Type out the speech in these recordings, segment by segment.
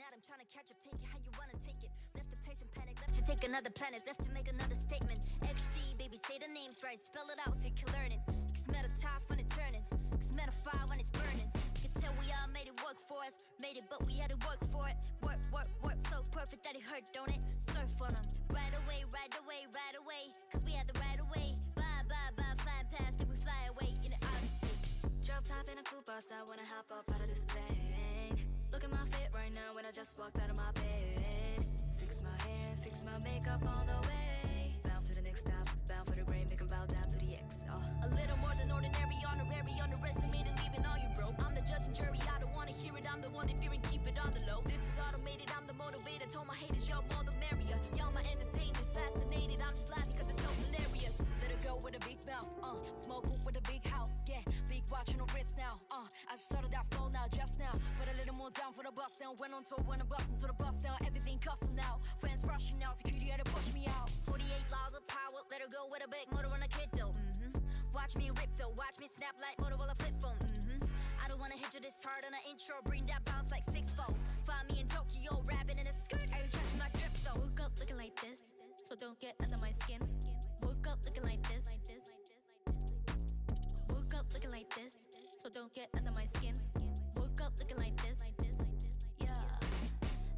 out, I'm trying to catch up, take it how you wanna take it. Left the place in panic, left to take another planet, left to make another statement. XG, baby, say the names right, spell it out so you can learn it. Cause metal toss when it's turning, cause metal fire when it's burning. Can tell we all made it work for us, made it but we had to work for it. Work, work, work, so perfect that it hurt, don't it? Surf on them, right away, right away, right away. Cause we had the right away, bye, bye, bye, flying past it, we fly away in the outer space. Drop top in a coupe bus, I wanna hop up out of this plane. Look at my fit right now when I just walked out of my bed. Fix my hair, fix my makeup all the way. Bound to the next stop, bound for the grain, make 'em bow down to the X. A little more than ordinary, honorary, underestimated, leaving all you broke. I'm the judge and jury, I don't wanna hear it, I'm the one that fear and keep it on the low. This is automated, I'm the motivator, told my haters, y'all more the merrier. Y'all my entertainment, fascinated, I'm just laughing cause it's so hilarious. Little girl with a big mouth, smoke hoop with a big house, yeah. Big watch on the wrist now, I just started that flow now, just now. Put a little more down for the bus down, went on tour when I bust into the bus down. Everything custom now, friends rushing out, security had to push me out. 48 laws of power, let her go with a big motor on a kid though. Watch me rip though, watch me snap like Motorola flip phone. I don't wanna hit you this hard on an intro, bring that bounce like 6'4". Find me in Tokyo, rapping in a skirt, are you catching my drift though? Woke up looking like this, so don't get under my skin. Woke up looking like this. Woke up looking like this, so don't get under my skin. Woke up looking like this. Yeah.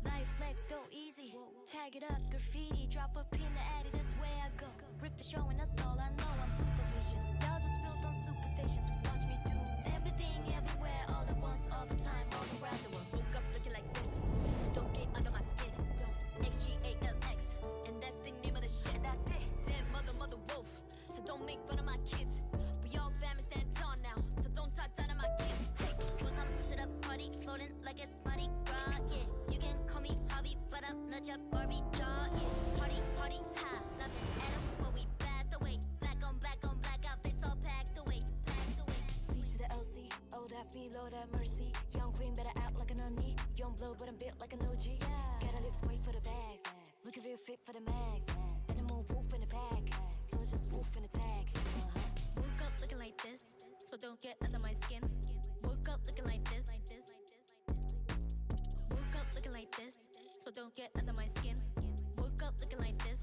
Life flex, go easy. Tag it up, graffiti. Drop a pin to add it, that's where I go. Rip the show and that's all I know, I'm supervision. Y'all just built on superstations. Watch me do everything, everywhere, all at once, all the time, all around the world. Woke up looking like this, so don't get under my skin. XGALX, and that's the name of the shit. That's it. Dead mother wolf, so don't make fun of my kids. We all family stand tall now, so don't talk down on my kid. Hey, welcome to the party, floating like it's Mardi Gras, yeah. You can call me Harvey, but I'm not your Barbie doll, yeah. Party, party, ha, love it, Adam, when we passed away. Black on black on black, outfits all packed away, packed away. C to the LC, oh that's me, Lord have mercy. Young queen better act like an onion. Young blood but I'm built like an OG, yeah. Gotta lift weight for the bags, looking real fit for the mags. And I'm on woof in the pack, so it's just woof in the tag. Woke up looking like this, so don't get under my skin. Woke up looking like this. Woke up looking like this, so don't get under my skin. Woke up looking like this.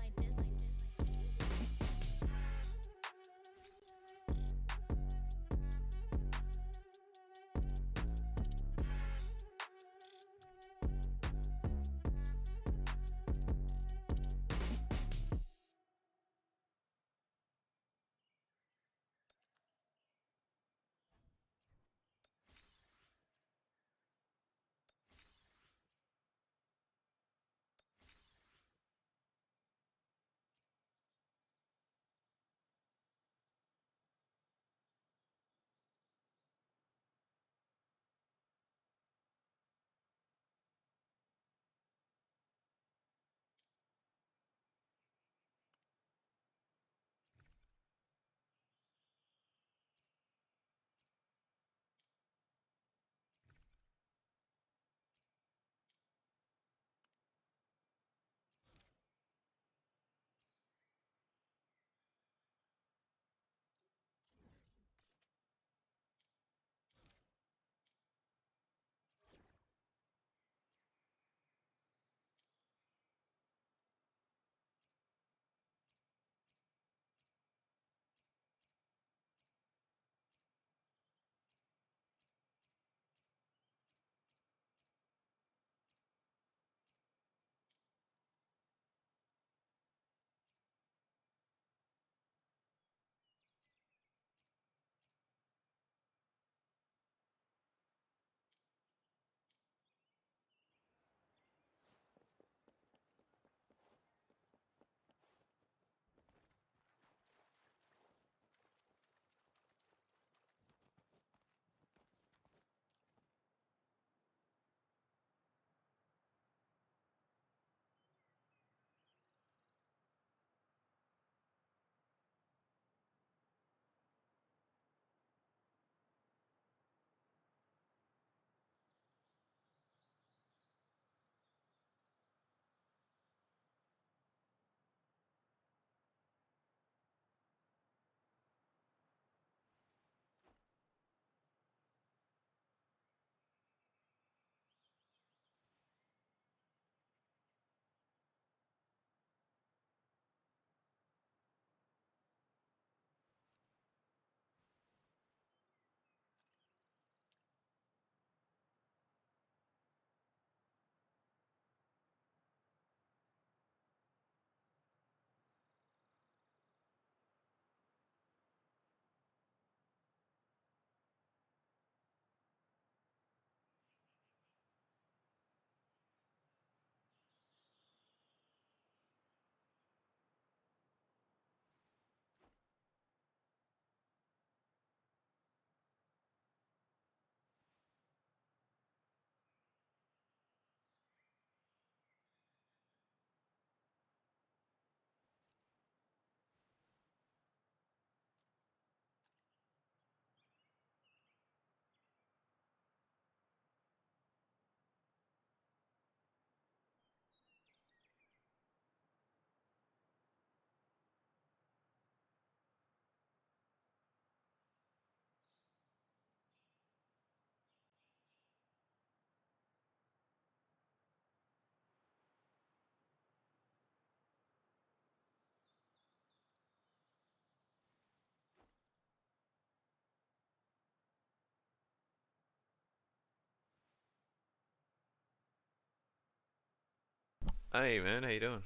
Hey man, how you doing?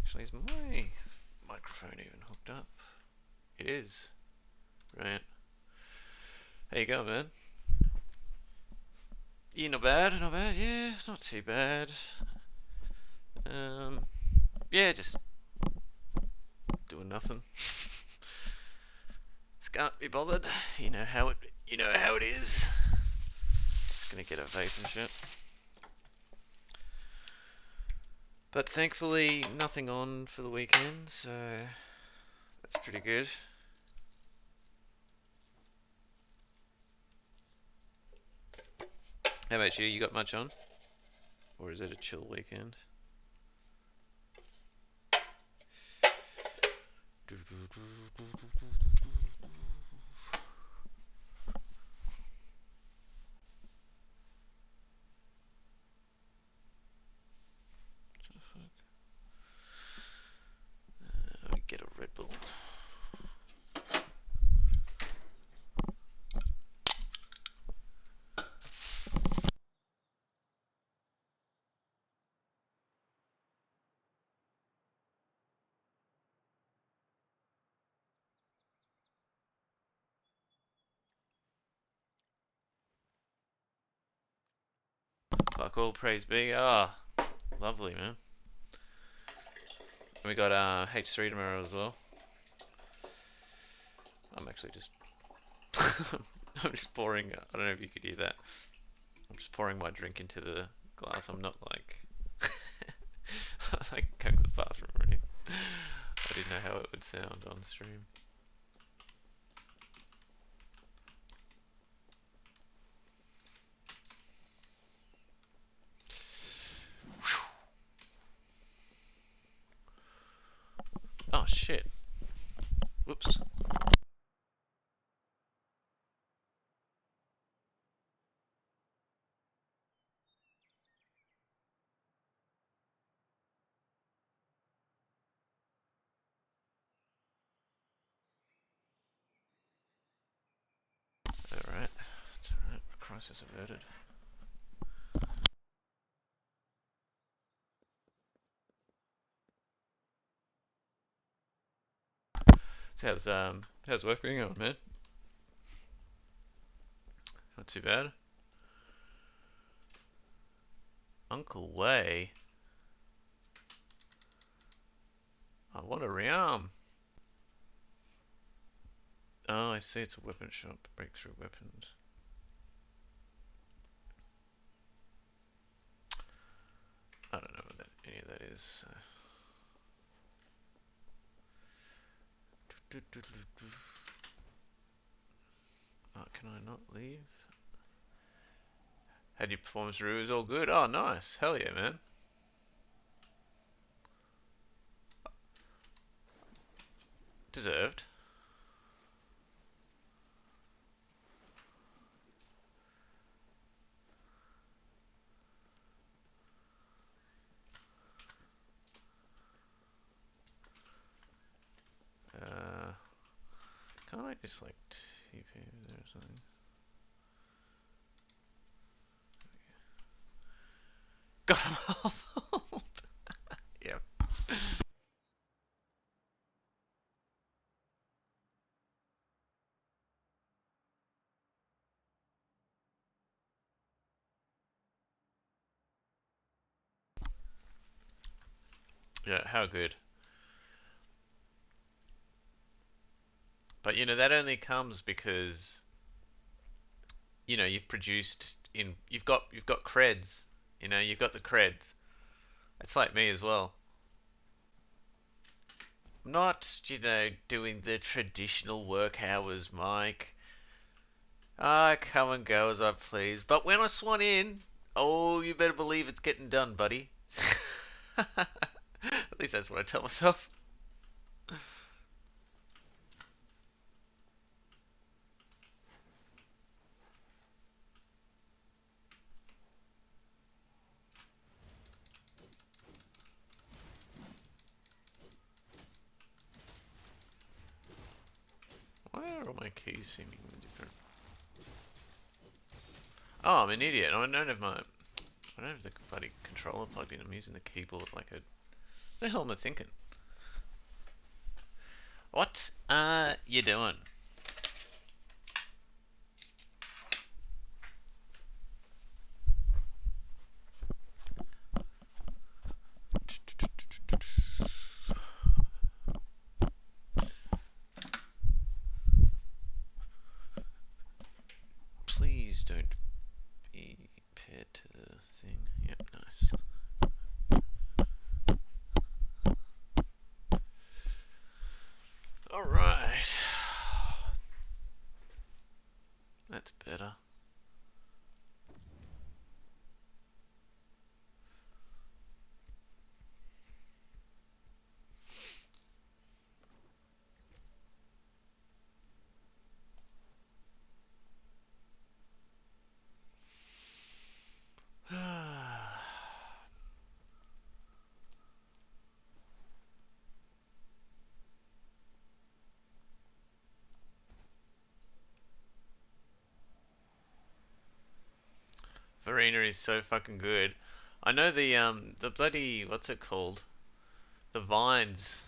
Actually, is my microphone even hooked up? It is. Right. How you going, man? Yeah, not bad, not bad. Yeah, not too bad. Yeah, just doing nothing. Just can't be bothered. You know how it is. Just gonna get a vape and shit. But thankfully, nothing on for the weekend, so that's pretty good. How about you? You got much on? Or is it a chill weekend? Let me get a Red Bull. Fuck all, praise be. Ah, lovely, man. And we got H3 tomorrow as well. I'm actually just I'm just pouring. I don't know if you could hear that. I'm just pouring my drink into the glass. I'm not like like going to the bathroom or anything. I didn't know how it would sound on stream. Oh shit. Whoops. Alright. It's alright. Crisis averted. So how's work going on, man? Not too bad. Uncle Way. I want a rearm. Oh, I see. It's a weapon shop. Breakthrough weapons. I don't know what any of that is. Oh, can I not leave? Had your performance reviews all good? Oh, nice. Hell yeah, man. Deserved. Can't I just like TP there or something? Got him off. Yep. Yeah, how good. But you know that only comes because you've produced you've got creds. You've got the creds. It's like me as well. I'm not, doing the traditional work hours, Mike. I come and go as I please. But when I swan in, oh, you better believe it's getting done, buddy. At least that's what I tell myself. Why are all my keys seemingly different? Oh, I'm an idiot. I don't have my I don't have the bloody controller plugged in. I'm using the keyboard like a... What the hell am I thinking? What are you doing? Please don't be paired to the thing. Yep, nice. Alright. That's better. Farina is so fucking good. I know the bloody, what's it called? The vines.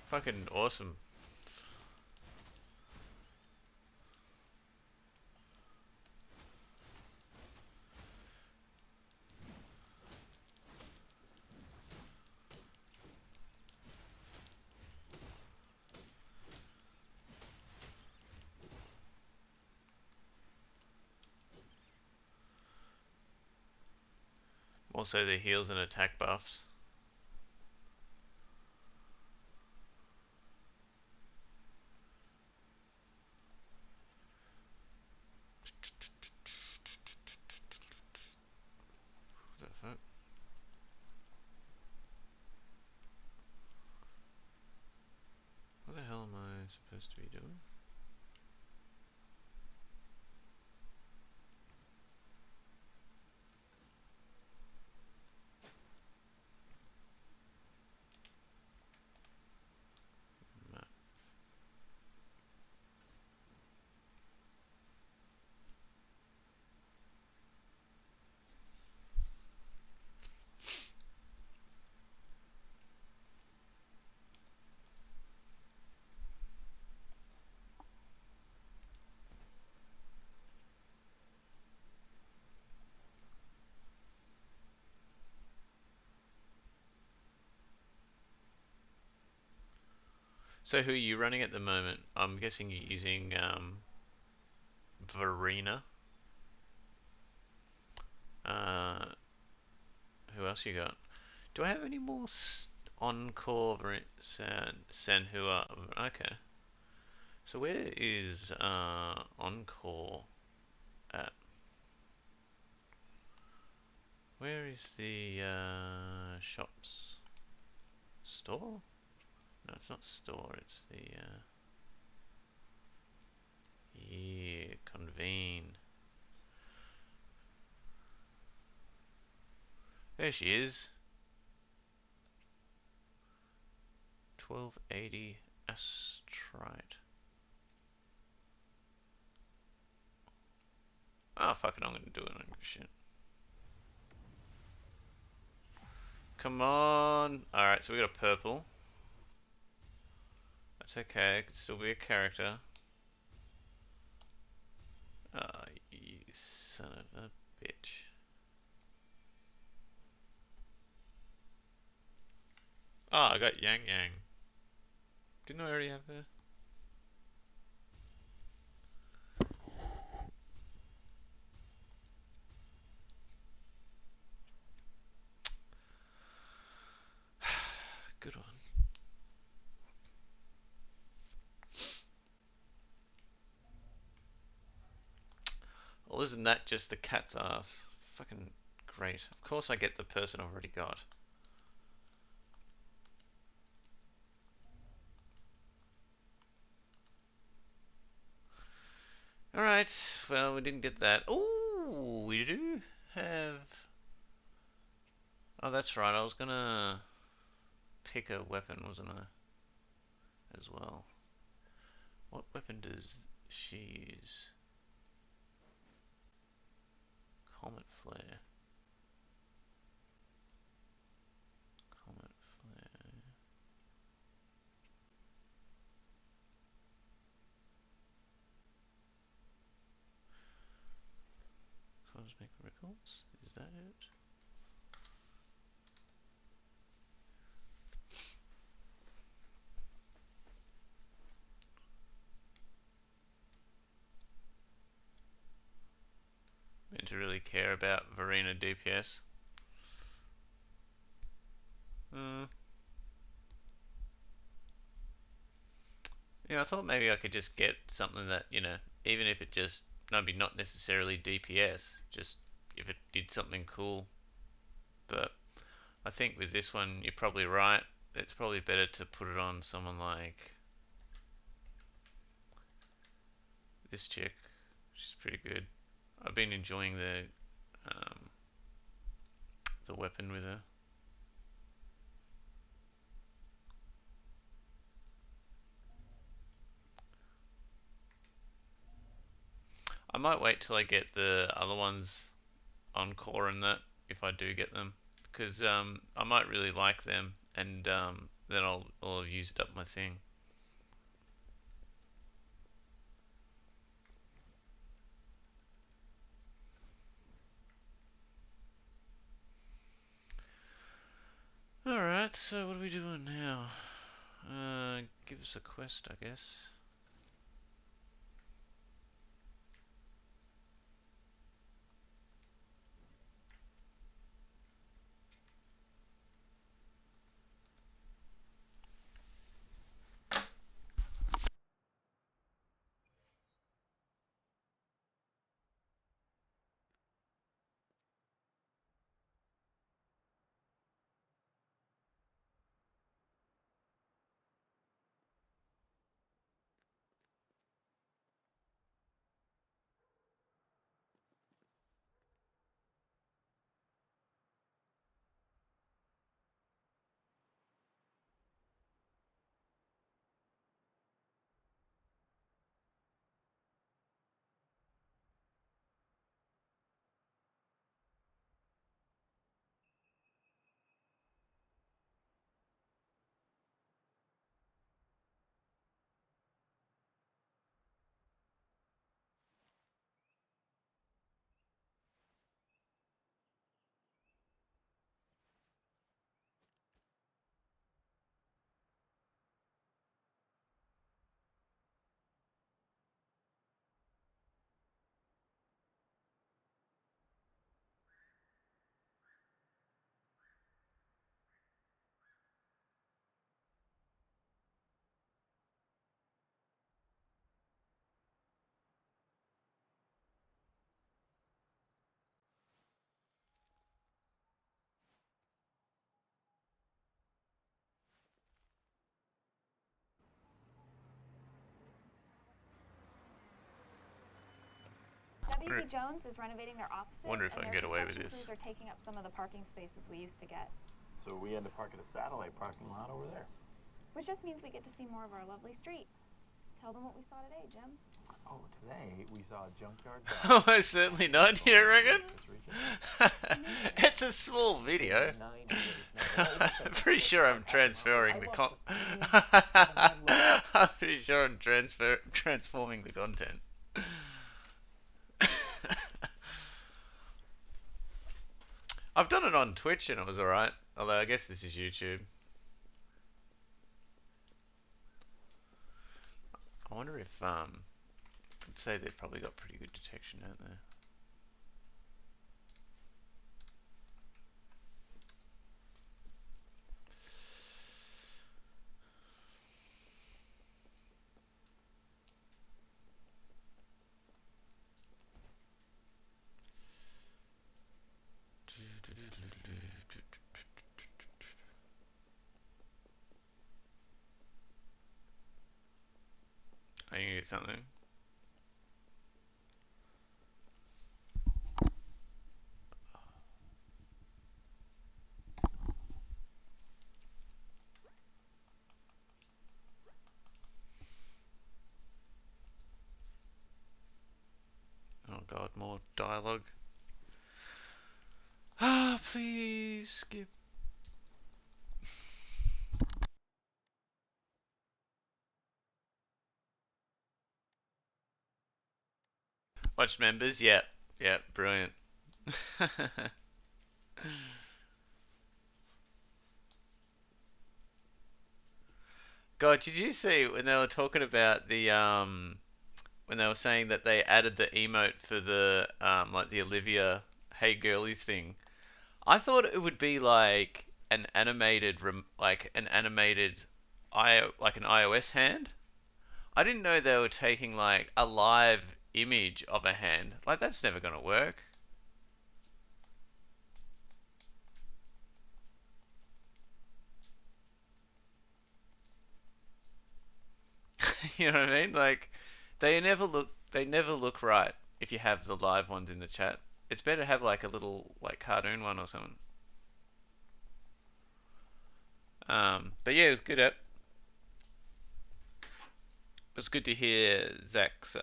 Fucking awesome. Also the heals and attack buffs. What the fuck? What the hell am I supposed to be doing? Map. So who are you running at the moment? I'm guessing you're using Varina. Who else you got? Do I have any more Encore Senhua? Okay. So where is Encore at? Where is the shops? Store? No, it's not store, it's the yeah, convene. There she is. 1280 Astrite. Ah, fuck it, I'm gonna do it. I don't give a shit. Come on. Alright, so we got a purple. That's okay, it could still be a character. Ah, you son of a bitch. Ah, I got Yang Yang. Didn't I already have her? Good one. Well, isn't that just the cat's ass? Fucking great. Of course I get the person I've already got. Alright, well, we didn't get that. Ooh, we do have... Oh, that's right, I was gonna pick a weapon, wasn't I? As well. What weapon does she use? Comet Flare. Cosmic Ripples? Is that it? Meant to really care about Varina DPS. Yeah, I thought maybe I could just get something that, even if it just, maybe not necessarily DPS, just if it did something cool. But I think with this one, you're probably right. It's probably better to put it on someone like this chick. She's pretty good. I've been enjoying the weapon with her. I might wait till I get the other ones on core and that, if I do get them, because I might really like them, and then I'll have used up my thing. Alright, so what are we doing now? Give us a quest, I guess. WB Jones is renovating their offices. Wonder if I can get away with this. Crews are taking up some of the parking spaces we used to get. So we had to park at a satellite parking lot over there. Which just means we get to see more of our lovely street. Tell them what we saw today, Jim. Oh, today we saw a junkyard. Almost certainly not, you reckon? It's a small video. I'm pretty sure I'm transferring the I'm pretty sure I'm transforming the content. I've done it on Twitch and it was alright. Although I guess this is YouTube. I wonder if I'd say they've probably got pretty good detection out there. Are you gonna get something? Oh god, more dialogue. Ah, please skip. Watch members, yeah, brilliant. God, did you see when they were talking about the when they were saying that they added the emote for the like the Olivia Hey Girlies thing? I thought it would be like an animated like an animated like an iOS hand. I didn't know they were taking like a live image of a hand. Like that's never gonna work. You know what I mean? Like they never look right if you have the live ones in the chat. It's better to have like a little like cartoon one or something. But yeah, it was good. It was good to hear Zach's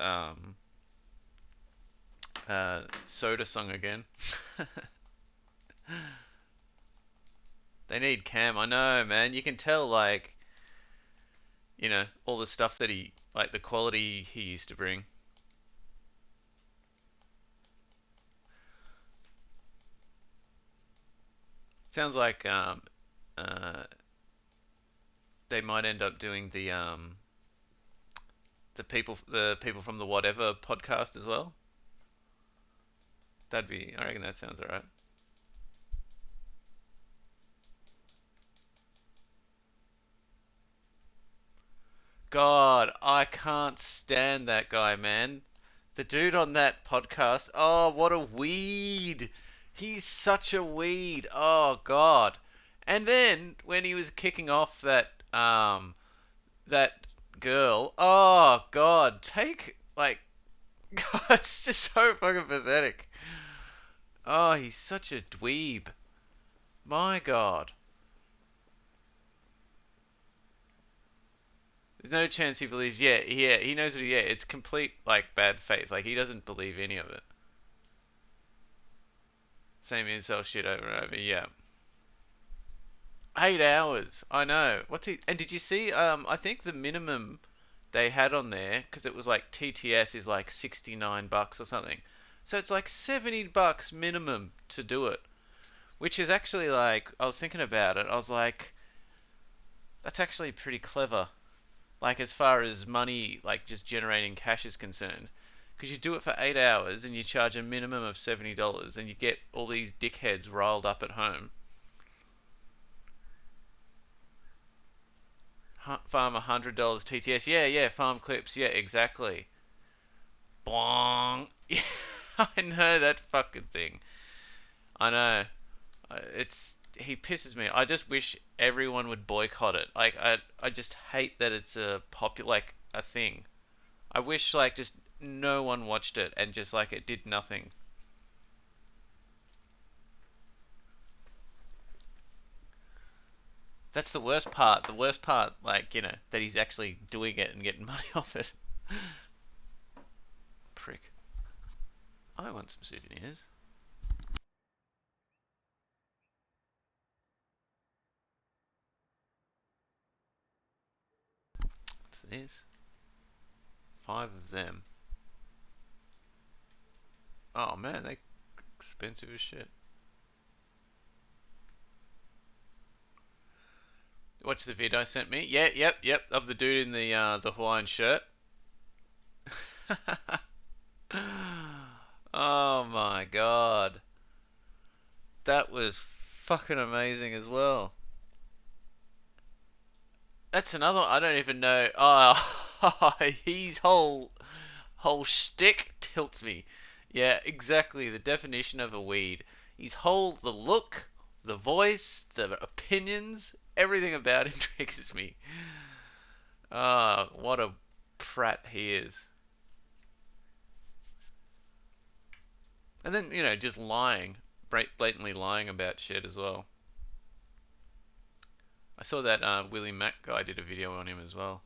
Soda song again. They need Cam. I know, man. You can tell like all the stuff that he like the quality he used to bring. Sounds like uh, they might end up doing the people from the Whatever podcast as well. I reckon that sounds alright. God, I can't stand that guy, man. The dude on that podcast, oh, what a weed. He's such a weed. Oh, God. And then when he was kicking off that girl, oh, God, take like God, it's just so fucking pathetic. Oh, he's such a dweeb. My God. There's no chance he believes. Yeah, yeah, he knows what. Yeah, it's complete like bad faith. Like he doesn't believe any of it. Same incel shit over and over. Yeah, 8 hours. I know. What's he? And did you see? I think the minimum they had on there because it was like TTS is like $69 or something. So it's like $70 minimum to do it, which is actually like I was thinking about it. I was like, that's actually pretty clever. Like as far as money, like just generating cash is concerned. Because you do it for 8 hours and you charge a minimum of $70 and you get all these dickheads riled up at home. Farm $100 TTS. Yeah, yeah, farm clips. Yeah, exactly. Bong. Yeah, I know that fucking thing. I know. It's he pisses me. I just wish everyone would boycott it. Like I just hate that it's a popular like a thing. I wish like just no one watched it and just like it did nothing. That's the worst part. The worst part, like, that he's actually doing it and getting money off it. Prick. I want some souvenirs. What's this? 5 of them. Oh man, they're expensive as shit. Watch the video I sent me. Yeah, yep, of the dude in the Hawaiian shirt. Oh my god. That was fucking amazing as well. That's another one. I don't even know. Oh, his whole shtick tilts me. Yeah, exactly. The definition of a weed. The look, the voice, the opinions, everything about him triggers me. Ah, what a prat he is. And then, just lying, blatantly lying about shit as well. I saw that Willie Mack guy did a video on him as well.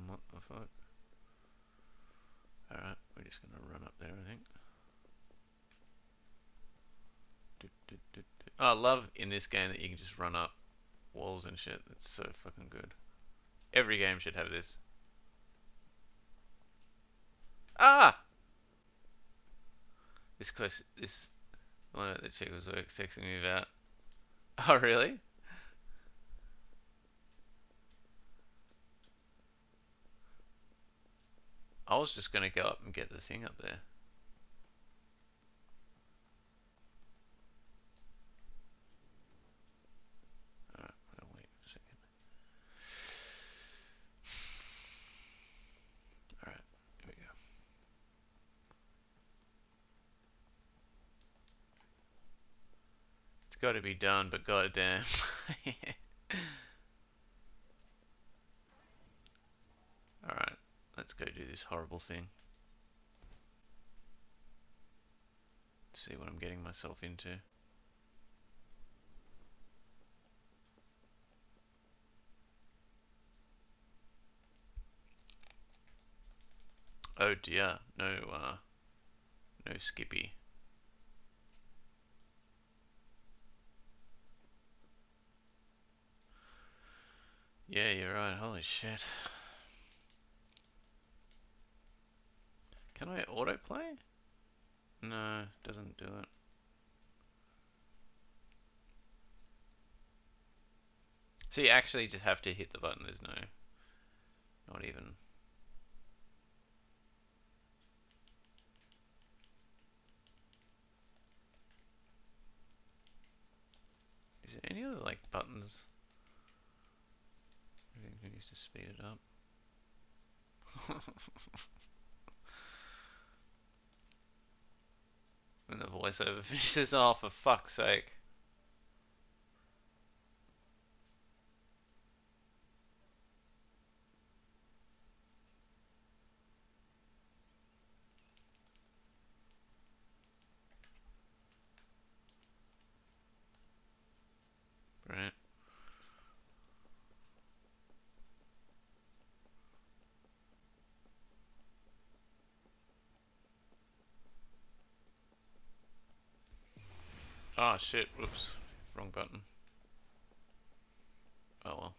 What the fuck? Alright, we're just gonna run up there, I think. Oh, I love in this game that you can just run up walls and shit. That's so fucking good. Every game should have this. Ah! This one that the chick was texting me about. Oh, really? I was just gonna go up and get the thing up there. Alright, I'll wait a second. Alright, here we go. It's gotta be done, but goddamn. Alright, let's go do this horrible thing. See what I'm getting myself into. Oh dear, no Skippy. Yeah, you're right, holy shit. Can I autoplay? No, doesn't do it. So you actually just have to hit the button, there's no, not even. Is there any other like buttons? I think we can use to speed it up. When the voiceover finishes off, for fuck's sake. Right. Oh shit, whoops. Wrong button. Oh well.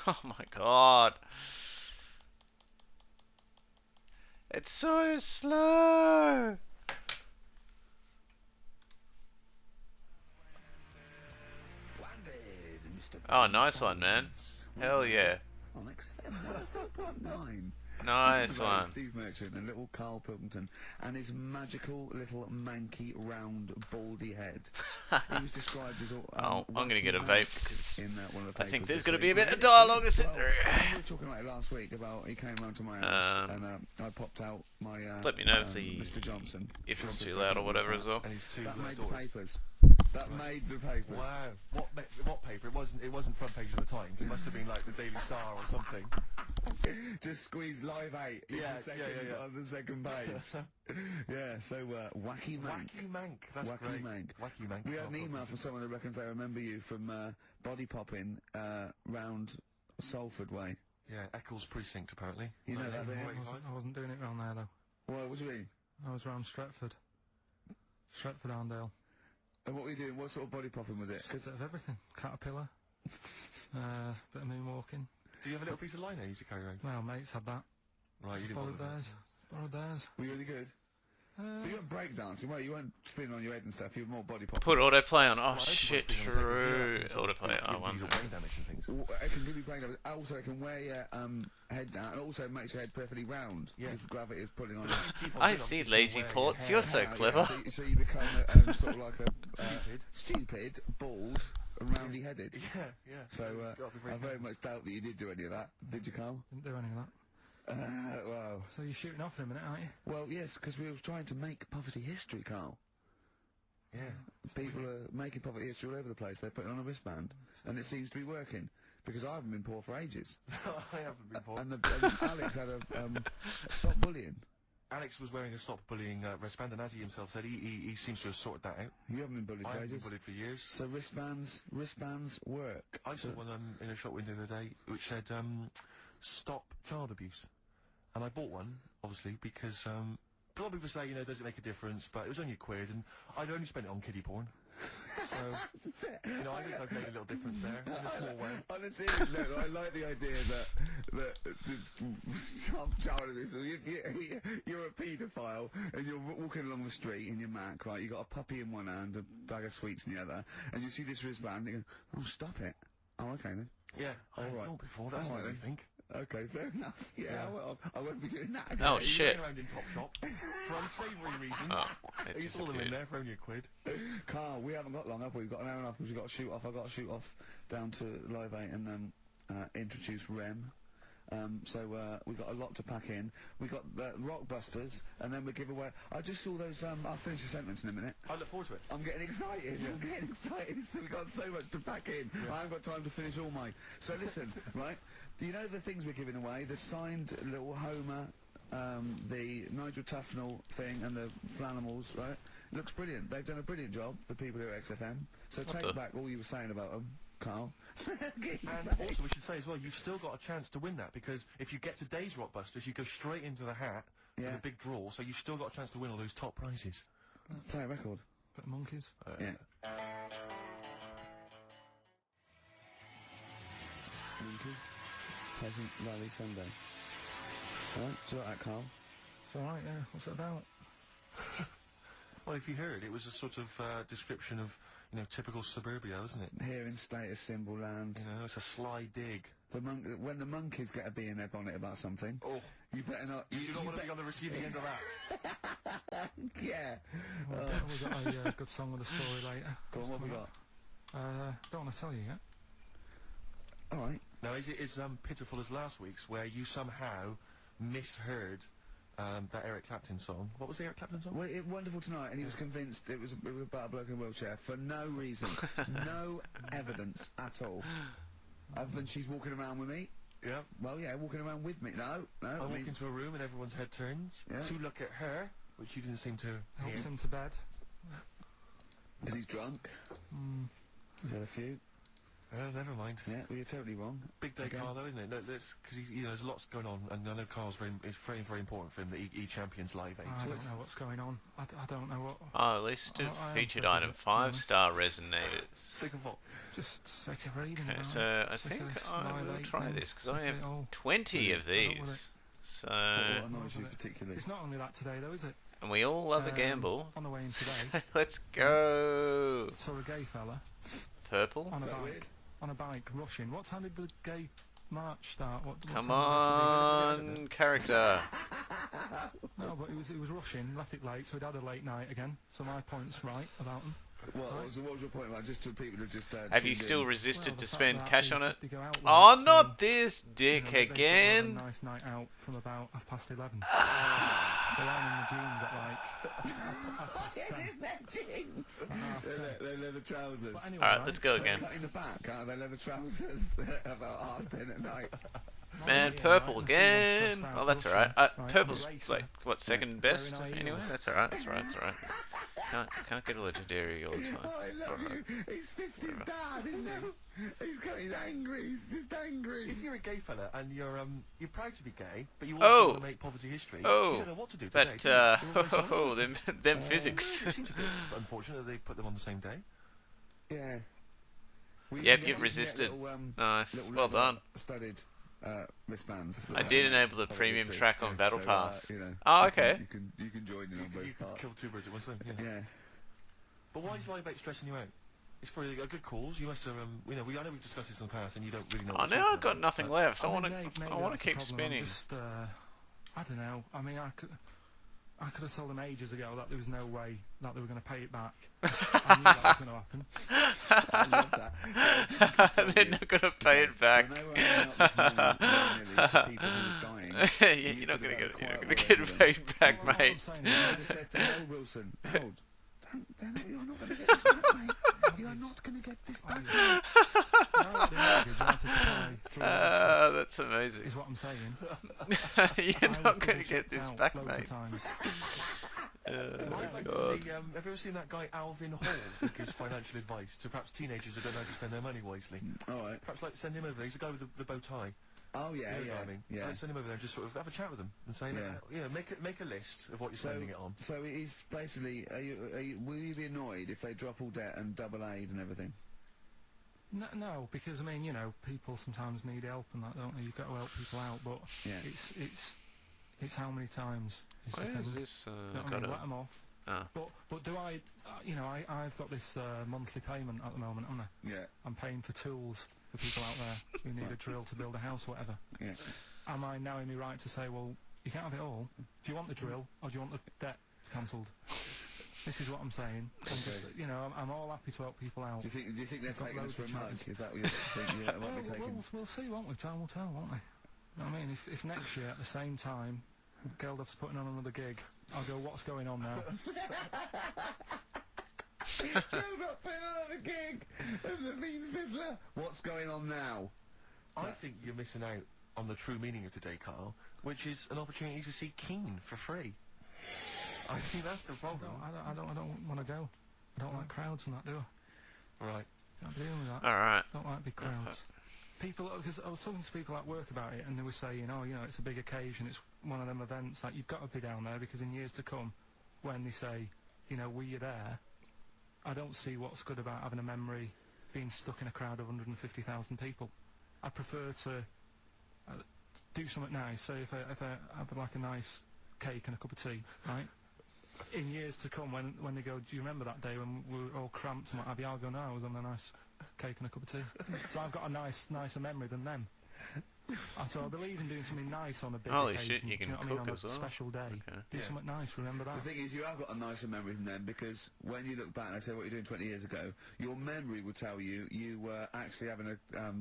Oh my god. It's so slow. Oh, nice one, man. Hell yeah. On XFM 104.9. Nice one. Steve Merchant and little Carl Pilkington and his magical little manky round baldy head. He was described as Oh, I'm gonna get a wacky vape because in one of the I think papers there's this gonna be a week. bit of dialogue to sit Well, through. we were talking about it last week about he came round to my house and I popped out my Let me know if Mr. Johnson. if it's too loud or whatever as well. And he's two That made the doors. papers. That made the papers. Wow. What paper? It wasn't front page of the Times. It must have been like the Daily Star or something. Just squeeze Live 8 in Yeah, the second, yeah. on the second page. Yeah, so Wacky Mank. Wacky Mank. That's Wacky great. Mank. Wacky Mank. We had an email from someone that reckons they remember you from body popping round Salford way. Yeah, Eccles Precinct apparently. You know that there? I wasn't doing it round there though. What do you mean? I was round Stretford. Stretford Arndale. And what were you doing? What sort of body popping was it? Just a bit of everything. Caterpillar. Bit of moonwalking. Do you have a little piece of lino you used to carry around? Well, mates had that. Right, you Just didn't borrowed bother with theirs. Borrowed theirs. Were you really good? But you weren't breakdancing, well, you weren't spinning on your head and stuff, you were more body pop. Put autoplay on. Oh Well, I hope shit, it was being true. on stage, 'cause, Autoplay. yeah, I you wonder. got brain damage and things. It can give you brain damage. Also, it can wear your head down, and also makes your head perfectly round. Yeah. Because gravity is pulling on it. Keep on I doing see, obviously lazy wearing your ports. hair You're so out. clever. So you become sort of like a stupid, bald, and roundy headed. Yeah, yeah. So Gotta be very I very much doubt that you did do any of that. Did you, Carl? Didn't do any of that. Well, So you're shooting off in a minute, aren't you? well, yes, because we were trying to make poverty history, Carl. Yeah. People are making poverty history all over the place. They're putting on a wristband, and it seems to be working. Because I haven't been poor for ages. I haven't been poor. And Alex had a stop bullying. Alex was wearing a stop bullying wristband, and as he himself said, he seems to have sorted that out. You haven't been bullied I for haven't been ages. bullied for years. So wristbands work. I saw one in a shop window the other day which said, stop child abuse. And I bought one, obviously, because a lot of people say, you know, does it make a difference? But it was only £1, and I'd only spent it on kiddie porn. So, you know, I think I've made a little difference there, in a small way. On a serious note, I like the idea that stop child abuse. You're a paedophile, and you're walking along the street in your Mac, right? You got a puppy in one hand, a bag of sweets in the other, and you see this wristband, and you go, "Oh, stop it." Oh, okay then. Yeah, All I right. thought before, that's All what right I then. think. Okay, fair enough. Yeah, well, I won't be doing that again. Oh shit. Around in Topshop for unsavoury reasons. Oh, it You saw them in disappeared. there for only £1. Carl, we haven't got long, have we? We've got an hour and a half because we've got to shoot off. I've got to shoot off down to Live 8 and introduce Rem. We've got a lot to pack in. We've got the Rockbusters, and then we give away... I just saw those... I'll finish the sentence in a minute. I look forward to it. I'm getting excited. I'm getting excited. So we've got so much to pack in. I haven't got time to finish all mine. So listen, right? Do you know the things we're giving away? The signed little Homer, the Nigel Tufnell thing, and the Flanimals, right? Looks brilliant. They've done a brilliant job, the people here at XFM. So What take the- back all you were saying about them, Carl. And also, we should say as well, you've still got a chance to win that, because if you get today's Rockbusters, you go straight into the hat for Yeah. the big draw, so you've still got a chance to win all those top prizes. Play a record. Bit of monkeys. Yeah. Monkeys. Pleasant, lovely Sunday. Alright, do you like that, Carl? It's alright, yeah. What's it about? Well, if you heard, it was a sort of description of, you know, typical suburbia, isn't it? Here in status symbol land. You know, it's a sly dig. When the monkeys get a bee in their bonnet about something, Oh, you better not... you do not want to be on the receiving end of that. Yeah. We've got a good song with a story later. Go on, what have we got? Don't want to tell you yet. Alright. Now, is it as pitiful as last week's, where you somehow misheard that Eric Clapton song? What was the Eric Clapton song? Well, Wonderful Tonight, and he was convinced it was about a bloke in a wheelchair for no reason. No evidence at all. Other than she's walking around with me. Yeah. Well, yeah, walking around with me. No. I I walk mean, into a room and everyone's head turns Yeah. to look at her, which you didn't seem to Helps hear. him to bed. is he drunk? Mm. He's had a few. Never mind. Yeah, well, you're totally wrong. Big day, Okay. Carl, though, isn't it? No, because you know, there's lots going on, and I know Carl's it's very, very important for him that he champions Live 8. I don't know what's going on. I don't know what... Oh, at least it I am featured sick of item it, to be honest. 5-star resonated. Sick of what? Just sick of reading Okay, about so it. I Sick think of this I Live will 8 try thing. this, because Sick I of have it all. 20 of Put up with these. So, What annoys you Love it. particularly? It's not only that today, though, is it? and we all love a gamble. On the way in today, Let's go. saw a gay fella Purple. on a Is that bike. weird? On a bike, rushing. What time did the gay march start? What Come time did they do it? on, character. No, but he was rushing, left it late, so he'd had a late night again. So my point's right about him. What was your point about just to people who just Have you tuned still in? resisted Well, to the fact spend that cash they- on it? they go out with Oh, it, so, not this you dick know, they sort of have again. a nice night out from about 11:30. They're lying in the jeans at like 10. Their jeans. At half 10. They're leather trousers. But anyway, Alright, right, let's go so- again. Cutting the back, aren't they? Leather trousers about 10 at night. Man, Yeah, purple right, and someone's again. stressed out, Oh, that's rushing. alright. Right, Purple's and a racer. like, what, second best? Wearing high Anyway, heels. that's alright, that's alright. Can't get a legendary all the time. Oh, I love Alright. you. He's 50's dad, isn't he? He's angry. He's just angry. If you're a gay fella and you're proud to be gay, but you Oh. also want to make poverty history, you Oh, don't know what to do today. but, do you? You're always on it. oh, them physics. It seems a bit unfortunate that they put them on the same day. Yeah. Yep, We can you've get resisted. Little, Nice, little well leather done. Studded wristbands. I did enable the premium track on Battle So, Pass. you know, Oh, okay. You can join in on both You could parts. kill two birds at one stone. Yeah. Yeah. But why is Live 8 stressing you out? It's for a good cause. You must have, you know, I know we've discussed this in the past, and you don't really know. Oh, what now you're I've got talking about, nothing but- left. I mean, want to. maybe I want that's to the keep problem. I'm spinning. just, I don't know. I mean, I could have told them ages ago that there was no way that they were going to pay it back. I knew that was going to happen. I love that. Yeah, it didn't console They're you. not going to pay it back. When they were handing out this money willy-nilly to people who were dying, Yeah, you you're not could going to have get. had a You're not going quiet to word get with them. paid back, Well, what mate. I'm saying You is, would have said to Harold Wilson, Harold, you're not going to get this back, mate. You are not going to get this back. That's amazing. is what I'm saying. You're I not was going to checked get this out back, loads mate. of times. I'd like to God. see, have you ever seen that guy Alvin Hall who gives financial advice to perhaps teenagers who don't know how to spend their money wisely? All right. Perhaps like send him over there. He's the guy with the bow tie. Oh, yeah, You know yeah. what I mean? Yeah. I'd send him over there and just sort of have a chat with him and say, Yeah. you know, make a list of what you're spending it on. So he's basically, will you be annoyed if they drop all debt and double aid and everything? No, because I mean, you know, people sometimes need help and that, don't they? You've got to help people out, but Yeah. it's how many times is the Where thing. is this? You know what I Got mean? it. Let them off. Ah. But do I, you know, I've got this monthly payment at the moment, haven't I? Yeah. I'm paying for tools for people out there who need a drill to build a house or whatever. Yeah. Am I now in my right to say, well, you can't have it all? Do you want the drill or do you want the debt cancelled? This is what I'm saying. I'm just, you know, I'm all happy to help people out. Do you think they're I've got taking us loads for a of mug? charities. Is that what you think? Yeah, might be taken. We'll see, won't we? Time will tell, won't we? You know what I mean? If next year at the same time Geldof's putting on another gig, I'll go, what's going on now? Geldof's putting on another gig of the Mean Fiddler. What's going on now? I think you're missing out on the true meaning of today, Carl, which is an opportunity to see Keane for free. I think that's the problem. I don't want to go. I don't like crowds and that, do I? Right. Can't deal with that. Alright. Don't like big crowds. People, because I was talking to people at work about it, and they were saying, oh, you know, it's a big occasion, it's one of them events that you've got to be down there, because in years to come, when they say, you know, were you there, I don't see what's good about having a memory being stuck in a crowd of 150,000 people. I prefer to do something nice. Say if I have like a nice cake and a cup of tea, right? In years to come, when they go, do you remember that day when we were all cramped and what have you? I'll go, no, I was on a nice cake and a cup of tea. So I've got a nicer memory than them. So I believe in doing something nice on a big Holy occasion. shit, you do can know what I mean? cook On as a well. special day. Okay. Do something nice, remember that. The thing is, you have got a nicer memory than them, because when you look back and say what you're doing 20 years ago, your memory will tell you you were actually having a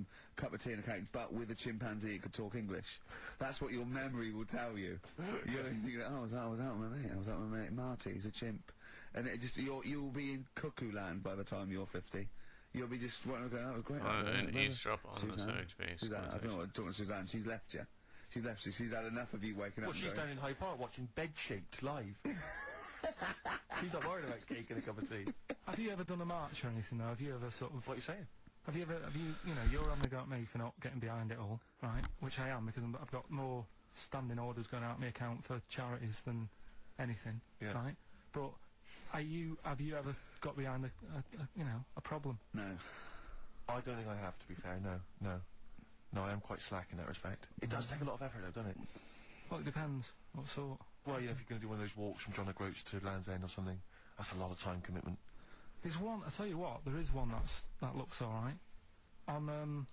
cup of tea and a cake, but with a chimpanzee that could talk English. That's what your memory will tell you. You're thinking, oh, I was out with my mate. I was out with my mate Marty. He's a chimp. And it just you'll be in cuckoo land by the time you're 50. You'll be just going, oh, great. Oh, remember don't eavesdrop on the Suzanne. sewage piece. Suzanne, I don't know what I'm talking to Suzanne. She's left you. She's left you. She's had enough of you waking Well, up. she's and going, down in Hyde Park watching Bed Shaped live. She's not worried about cake and a cup of tea. Have you ever done a march or anything though? Have you ever sort of... What are you saying? Have you, you know, you're on the go at me for not getting behind it all, right? Which I am, because I've got more standing orders going out of my account for charities than anything, Yeah. right? But have you ever got behind a problem? No. I don't think I have, to be fair. No, I am quite slack in that respect. It does take a lot of effort, though, doesn't it? Well, it depends. What sort? Well, you know, if you're going to do one of those walks from John O'Groats to Land's End or something, that's a lot of time commitment. There's one, I tell you what, there is one that looks alright. On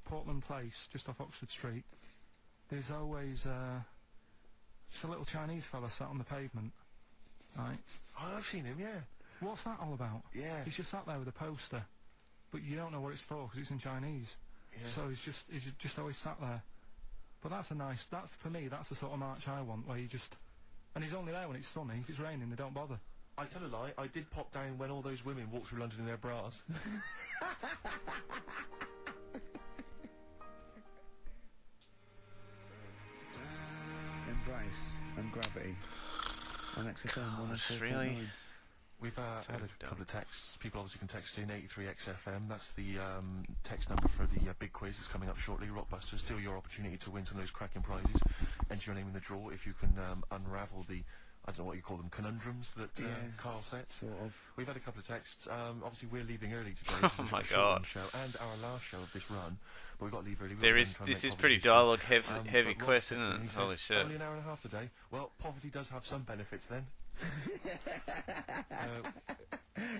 Portland Place, just off Oxford Street, there's always just a little Chinese fella sat on the pavement, right? Oh, I've seen him, yeah. What's that all about? Yeah. He's just sat there with a poster, but you don't know what it's for because it's in Chinese. Yeah. So he's just always sat there. But that's for me, that's the sort of march I want, where you just, and he's only there when it's sunny. If it's raining, they don't bother. I tell a lie, I did pop down when all those women walked through London in their bras. Embrace and Gravity on XFM Gosh, 104.9. really? We've had So a dumb. couple of texts. People obviously can text in 83XFM. That's the text number for the big quiz that's coming up shortly. Rockbuster, still your opportunity to win some of those cracking prizes. Enter your name in the draw if you can unravel the I don't know what you call them, conundrums that Carl set. Sort of. We've had a couple of texts. Obviously, we're leaving early today. This is my a God. show and our last show of this run, but we've got to leave early. This is pretty dialogue heavy quest, isn't it? Holy shit. Only an hour and a half today. Well, poverty does have some benefits then.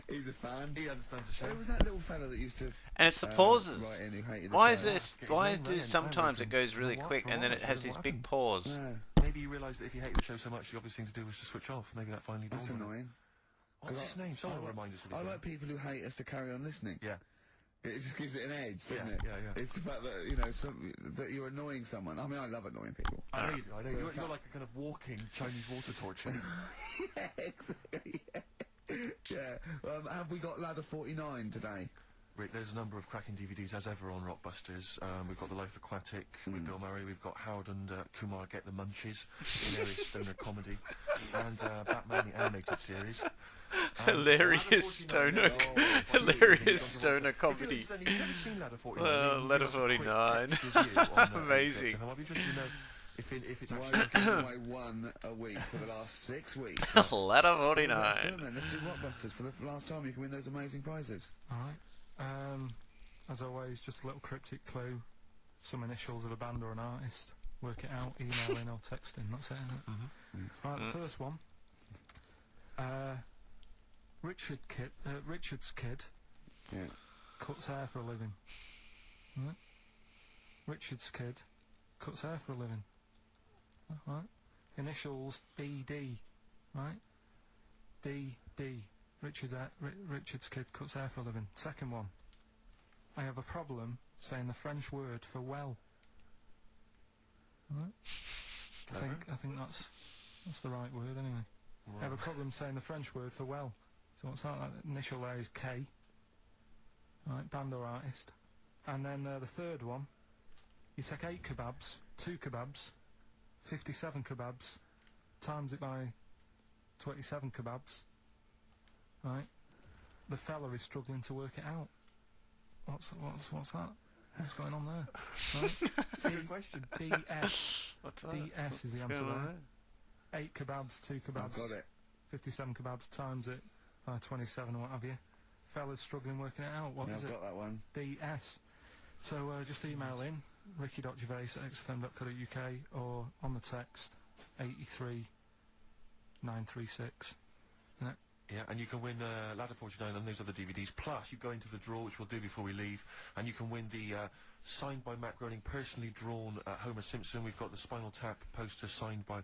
He's a fan. He understands the show. Who was that little fella that used to... And it's the pauses. write in who hated the Why show? is this? Get his Why name do right. sometimes it goes really For quick what? and then For it what? has For this what big happened? pause? No, Maybe you realise that if you hate the show so much, the obvious thing to do was to switch off. Maybe that finally that's dawned on him. annoying. What's his name? Someone will remind us of his I name. like people who hate us to carry on listening. Yeah. It just gives it an edge, doesn't it? Yeah. It's the fact that, you know, that you're annoying someone. I mean, I love annoying people. I know you do. I know. So You're if that- like a kind of walking Chinese water torch. Yeah, exactly. Yeah. Have we got Ladder 49 today? Rick, there's a number of cracking DVDs as ever on Rockbusters. We've got The Life Aquatic with Bill Murray. We've got Howard and Kumar Get the Munchies, hilarious stoner comedy, and Batman the animated series. Hilarious stoner, hilarious stoner comedy. If you've never seen Ladder 49, Ladder 49. Amazing. I might be interested to know if it's Why actually. we're giving away one a week for the last 6 weeks. Ladder Let's do 49. them then. Let's do Rockbusters for the last time. You can win those amazing prizes. Alright. As always, just a little cryptic clue. Some initials of a band or an artist. Work it out, email in or text in. That's it, isn't it? Right, the first one. Richard's kid Yeah. cuts hair for a living. Right? Richard's kid cuts hair for a living. Right? Initials BD. Right? BD. Richard's kid cuts hair for a living. Second one. I have a problem saying the French word for well. Right? I think that's the right word anyway. I have a problem saying the French word for well. So what's that? That initial there is K. Right, band or artist. And then the third one. You take 8 kebabs, 2 kebabs, 57 kebabs, times it by 27 kebabs. Right? The fella is struggling to work it out. What's that? What's going on there? Right? That's a good question. DS. What's that? DS is the What's answer going on there. 8 kebabs, 2 kebabs. I've got it. 57 kebabs times it by 27 or what have you. Fella's struggling working it out. What Yeah, is I've it? got that one. DS. So just email in ricky.gervais@xfm.co.uk or on the text 83936. Yeah, and you can win Ladder 49 and those other DVDs. Plus, you go into the draw, which we'll do before we leave, and you can win the signed by Matt Groening, personally drawn Homer Simpson. We've got the Spinal Tap poster signed by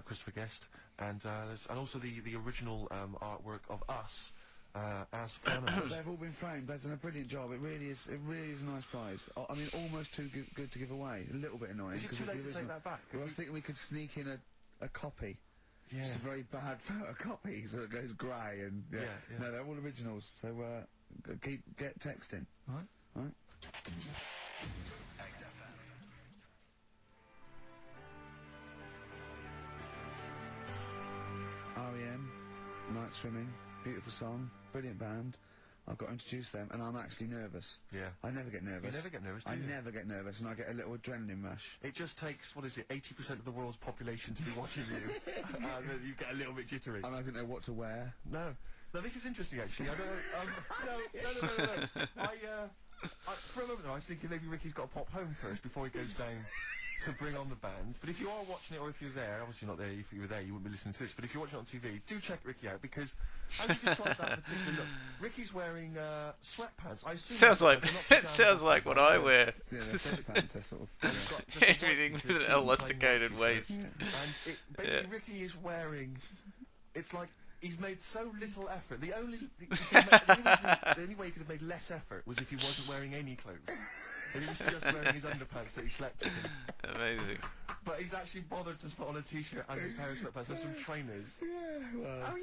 Christopher Guest, and also the original artwork of us as Flannemans. They've all been framed. They've done a brilliant job. It really is a nice prize. I mean, almost too good to give away. A little bit annoying. Is it 'cause too it's late the to take original. that back? Well, I was thinking we could sneak in a copy. Yeah. Just a very bad photocopy, so it goes grey and Yeah. No, they're all originals. So get texting. Right. REM, Night Swimming, beautiful song, brilliant band. I've got to introduce them, and I'm actually nervous. Yeah. I never get nervous. You never get nervous, do I you? never get nervous, and I get a little adrenaline rush. It just takes, 80% of the world's population to be watching you, and then you get a little bit jittery. And I don't know what to wear. No, this is interesting actually. I don't know. No. For a moment there, I was thinking maybe Ricky's got to pop home first before he goes down to bring on the band. But if you are watching it, or if you're there, obviously not there. If you were there, you wouldn't be listening to this. But if you're watching it on TV, do check Ricky out, because how do you describe that particular look? Ricky's wearing sweatpants. I assume Sounds like sweatpants are not it sounds like what I wear. Yeah, they're sweatpants, are sort of. And he's got just a white Everything t-shirt, with an two plain white elasticated t-shirts. waist. And basically Ricky is wearing, it's like he's made so little effort. The only way he could have made less effort was if he wasn't wearing any clothes. And he was just wearing his underpants that he slept in. Amazing. But he's actually bothered to put on a t-shirt and a pair of sweatpants and some trainers. Yeah, well.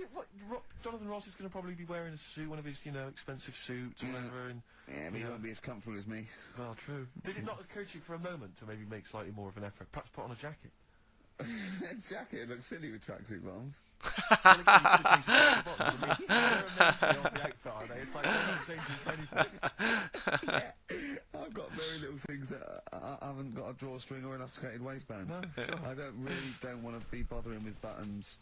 Jonathan Ross is going to probably be wearing a suit, one of his, expensive suits or whatever. And, Yeah, but he won't be as comfortable as me. well, true. Did it not occur to you for a moment to maybe make slightly more of an effort? Perhaps put on a jacket? Jacket looks silly with tracksuit bottoms. Well, again, you could have changed the bottom. I mean, they're immensely off the outfit, are they? It's like they're not changing for anything. Yeah, I've got very little things that I haven't got a drawstring or elasticated waistband. No, sure. I don't want to be bothering with buttons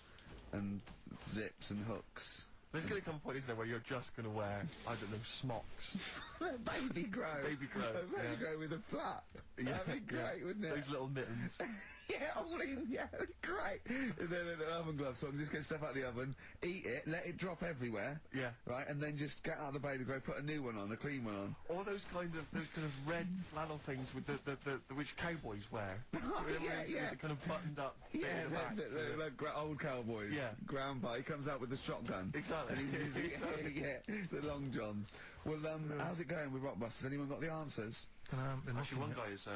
and zips and hooks. There's going to come a point, isn't there, where you're just going to wear, I don't know, smocks. Baby grow. Baby grow. Baby grow with a flap. That'd be great, wouldn't it? Those little mittens. Great. And then an oven glove, so I can just get stuff out of the oven, eat it, let it drop everywhere. Yeah. Right, and then just get out of the baby grow, put a new one on, a clean one on. Or those kind of red flannel things with the which cowboys wear. Yeah. The kind of buttoned up. Yeah, bit at the back. like old cowboys. Yeah. Grandpa, he comes out with the shotgun. Exactly. And yeah, the long johns. Well, how's it going with Rockbusters? Anyone got the answers? Actually, one guy has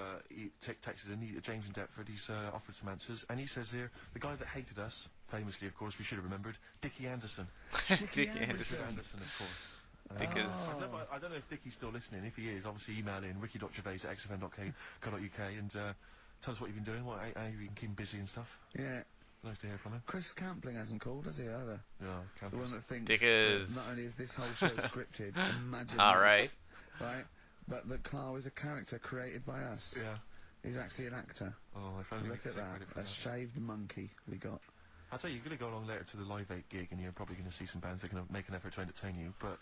texted in, James in Deptford, he's offered some answers, and he says here, the guy that hated us, famously, of course, we should have remembered, Dickie Anderson. Dickie Anderson. Anderson, of course. Because I don't know if Dickie's still listening. If he is, obviously email in ricky.gervais@xfm.co.uk and tell us what you've been doing, how you've been keeping busy and stuff. Yeah. Nice to hear from him. Chris Campling hasn't called, has he, either? Yeah, The one that thinks Dickers. not only is this whole show scripted, imagine Alright. Right? But that Carl is a character created by us. Yeah. He's actually an actor. Oh, if only Look we at could take that. credit for A that. shaved monkey we got. I'll tell you, you're going to go along later to the Live 8 gig and you're probably going to see some bands that are going to make an effort to entertain you, but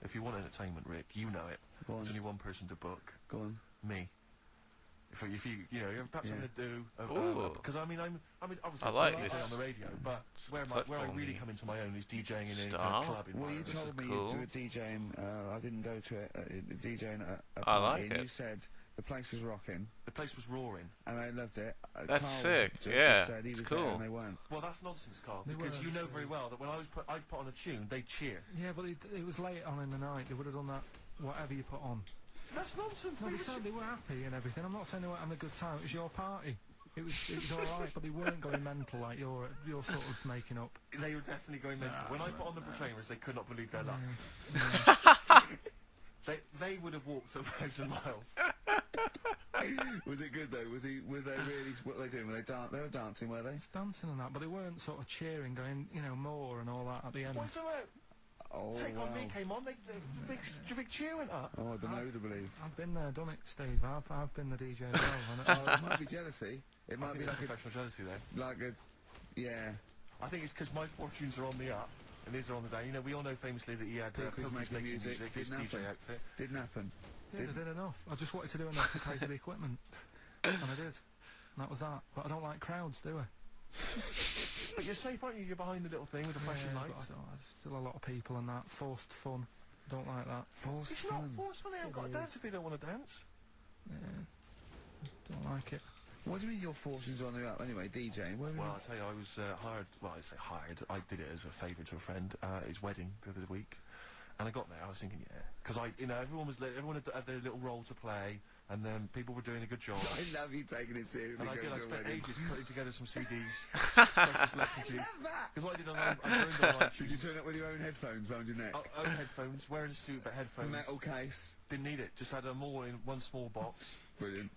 if you want entertainment, Rick, you know it. Go on. There's only one person to book. Go on. Me. If you you're perhaps Yeah. going to do Ooh. because I mean obviously I it's like not this. on the radio, but where I really come into my own is DJing in a Star? club Well, you environment. This is told me cool. you do a DJing, I didn't go to it, DJing at a I party, like and it. you said the place was rocking, The place was roaring. and I loved it. That's Carl sick, just yeah, said he it's was there cool. and they weren't. Well, that's nonsense, Carl, They because were, you know so- very well that when I'd put on a tune, they'd cheer. Yeah, but it was late on in the night. They would have done that whatever you put on. That's nonsense. No, They they would said they were happy and everything. I'm not saying they weren't having a good time. It was your party. It was all right, but they weren't going mental like you're sort of making up. They were definitely going mental. When I put on the Proclaimers, they could not believe their luck. They would have walked 1,000 miles. Was it good though? Were they really? What were they doing? They were dancing, were they? It's dancing and that, but they weren't sort of cheering, going, more and all that at the end. What's about? Oh Take wow. On Me came on, the big cheer went up. Oh, I don't know who to believe. I've been there, done it, Steve. I've been the DJ as well. Oh, it might be jealousy. It I might think be it's like professional jealousy there. yeah. I think it's because my fortunes are on the up, and his are on the down. We all know famously that he had Poker's Poker's making making music, his didn't DJ happen. outfit. Didn't happen. I did enough. I just wanted to do enough to pay for the equipment. And I did. And that was that. But I don't like crowds, do I? But you're safe, aren't you? You're behind the little thing with the flashing But lights. there's still a lot of people and that. Forced fun. Don't like that. Forced It's not fun. forceful. They haven't got to dance if they don't want to dance. Yeah. Don't like it. What do you mean your fortunes are on the up anyway, DJing? Well, I tell you, I was hired. Well, I say hired. I did it as a favour to a friend. His wedding the other week, and I got there. I was thinking, because everyone had their little role to play, and then people were doing a good job. I love you taking it seriously. And I going did. I to a spent wedding. ages putting together some CDs, special selection CDs. Because what I did online, I burned online. Did you turn up with your own headphones round your neck? Own headphones, wearing a suit, but headphones. Metal case. Didn't need it. Just had them all in one small box. Brilliant.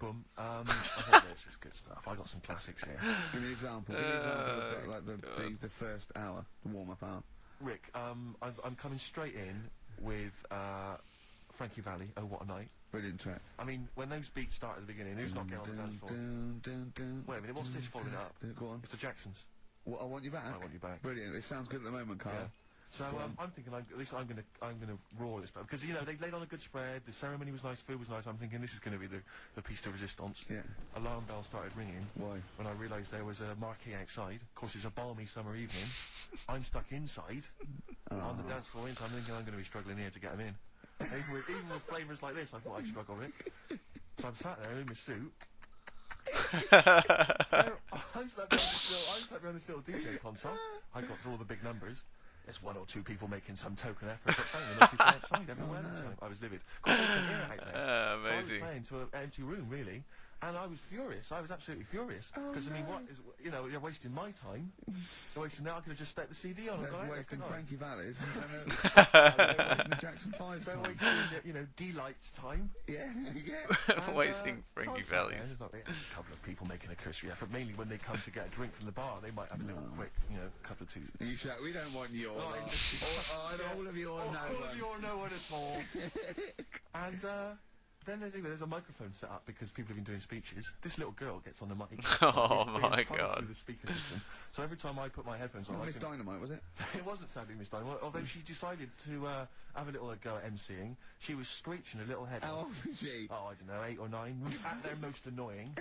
Boom. I thought this is good stuff. I got some classics here. Give me an example. Give me an example of like the first hour, the warm-up hour. Rick, I'm coming straight in with Frankie Valli. Oh, what a night! Brilliant track. I mean, when those beats start at the beginning, who's not getting on the dance floor? Wait a minute, what's this following up? Go on. It's the Jacksons. What, I Want You Back? I Want You Back. Brilliant. It sounds good at the moment, Carl. Yeah. So I'm thinking, at least I'm gonna roar this, because they laid on a good spread. The ceremony was nice, food was nice. I'm thinking this is going to be the piece de resistance. Yeah. Alarm bell started ringing. Why? When I realised there was a marquee outside. Of course, it's a balmy summer evening. I'm stuck inside on the dance floor. So I'm thinking I'm going to be struggling here to get them in. Even with flavours like this, I thought I'd struggle a bit. So I'm sat there in my suit. I'm sat behind this little DJ console. I got through all the big numbers. There's one or two people making some token effort, but finally enough people outside everywhere. I was livid. Of course, I couldn't hear out there. So I was Amazing. playing to an empty room, really. And I was furious. I was absolutely furious. Because, I mean, what is... you're wasting my time. You're wasting that. I could have just stuck the CD on and gone out. Wasting Frankie Valli's. Wasting the Jackson 5's So time. wasting, D-Light's time. Yeah. Wasting so Frankie I'm sat there, Valli's. There's not a couple of people making a cursory effort, mainly when they come to get a drink from the bar. They might have a little quick, couple of two. You shout, we don't want your lot. All of your no All one. of your no one at all. And, then there's a microphone set up because people have been doing speeches. This little girl gets on the mic. Oh It's being my funneled God. through the speaker system. So every time I put my headphones on, Not I Miss can... Dynamite, was it? It wasn't sadly Miss Dynamite, although she decided to have a little go at MCing. She was screeching a little head How off. old is she? Oh, I don't know, 8 or 9, at their most annoying.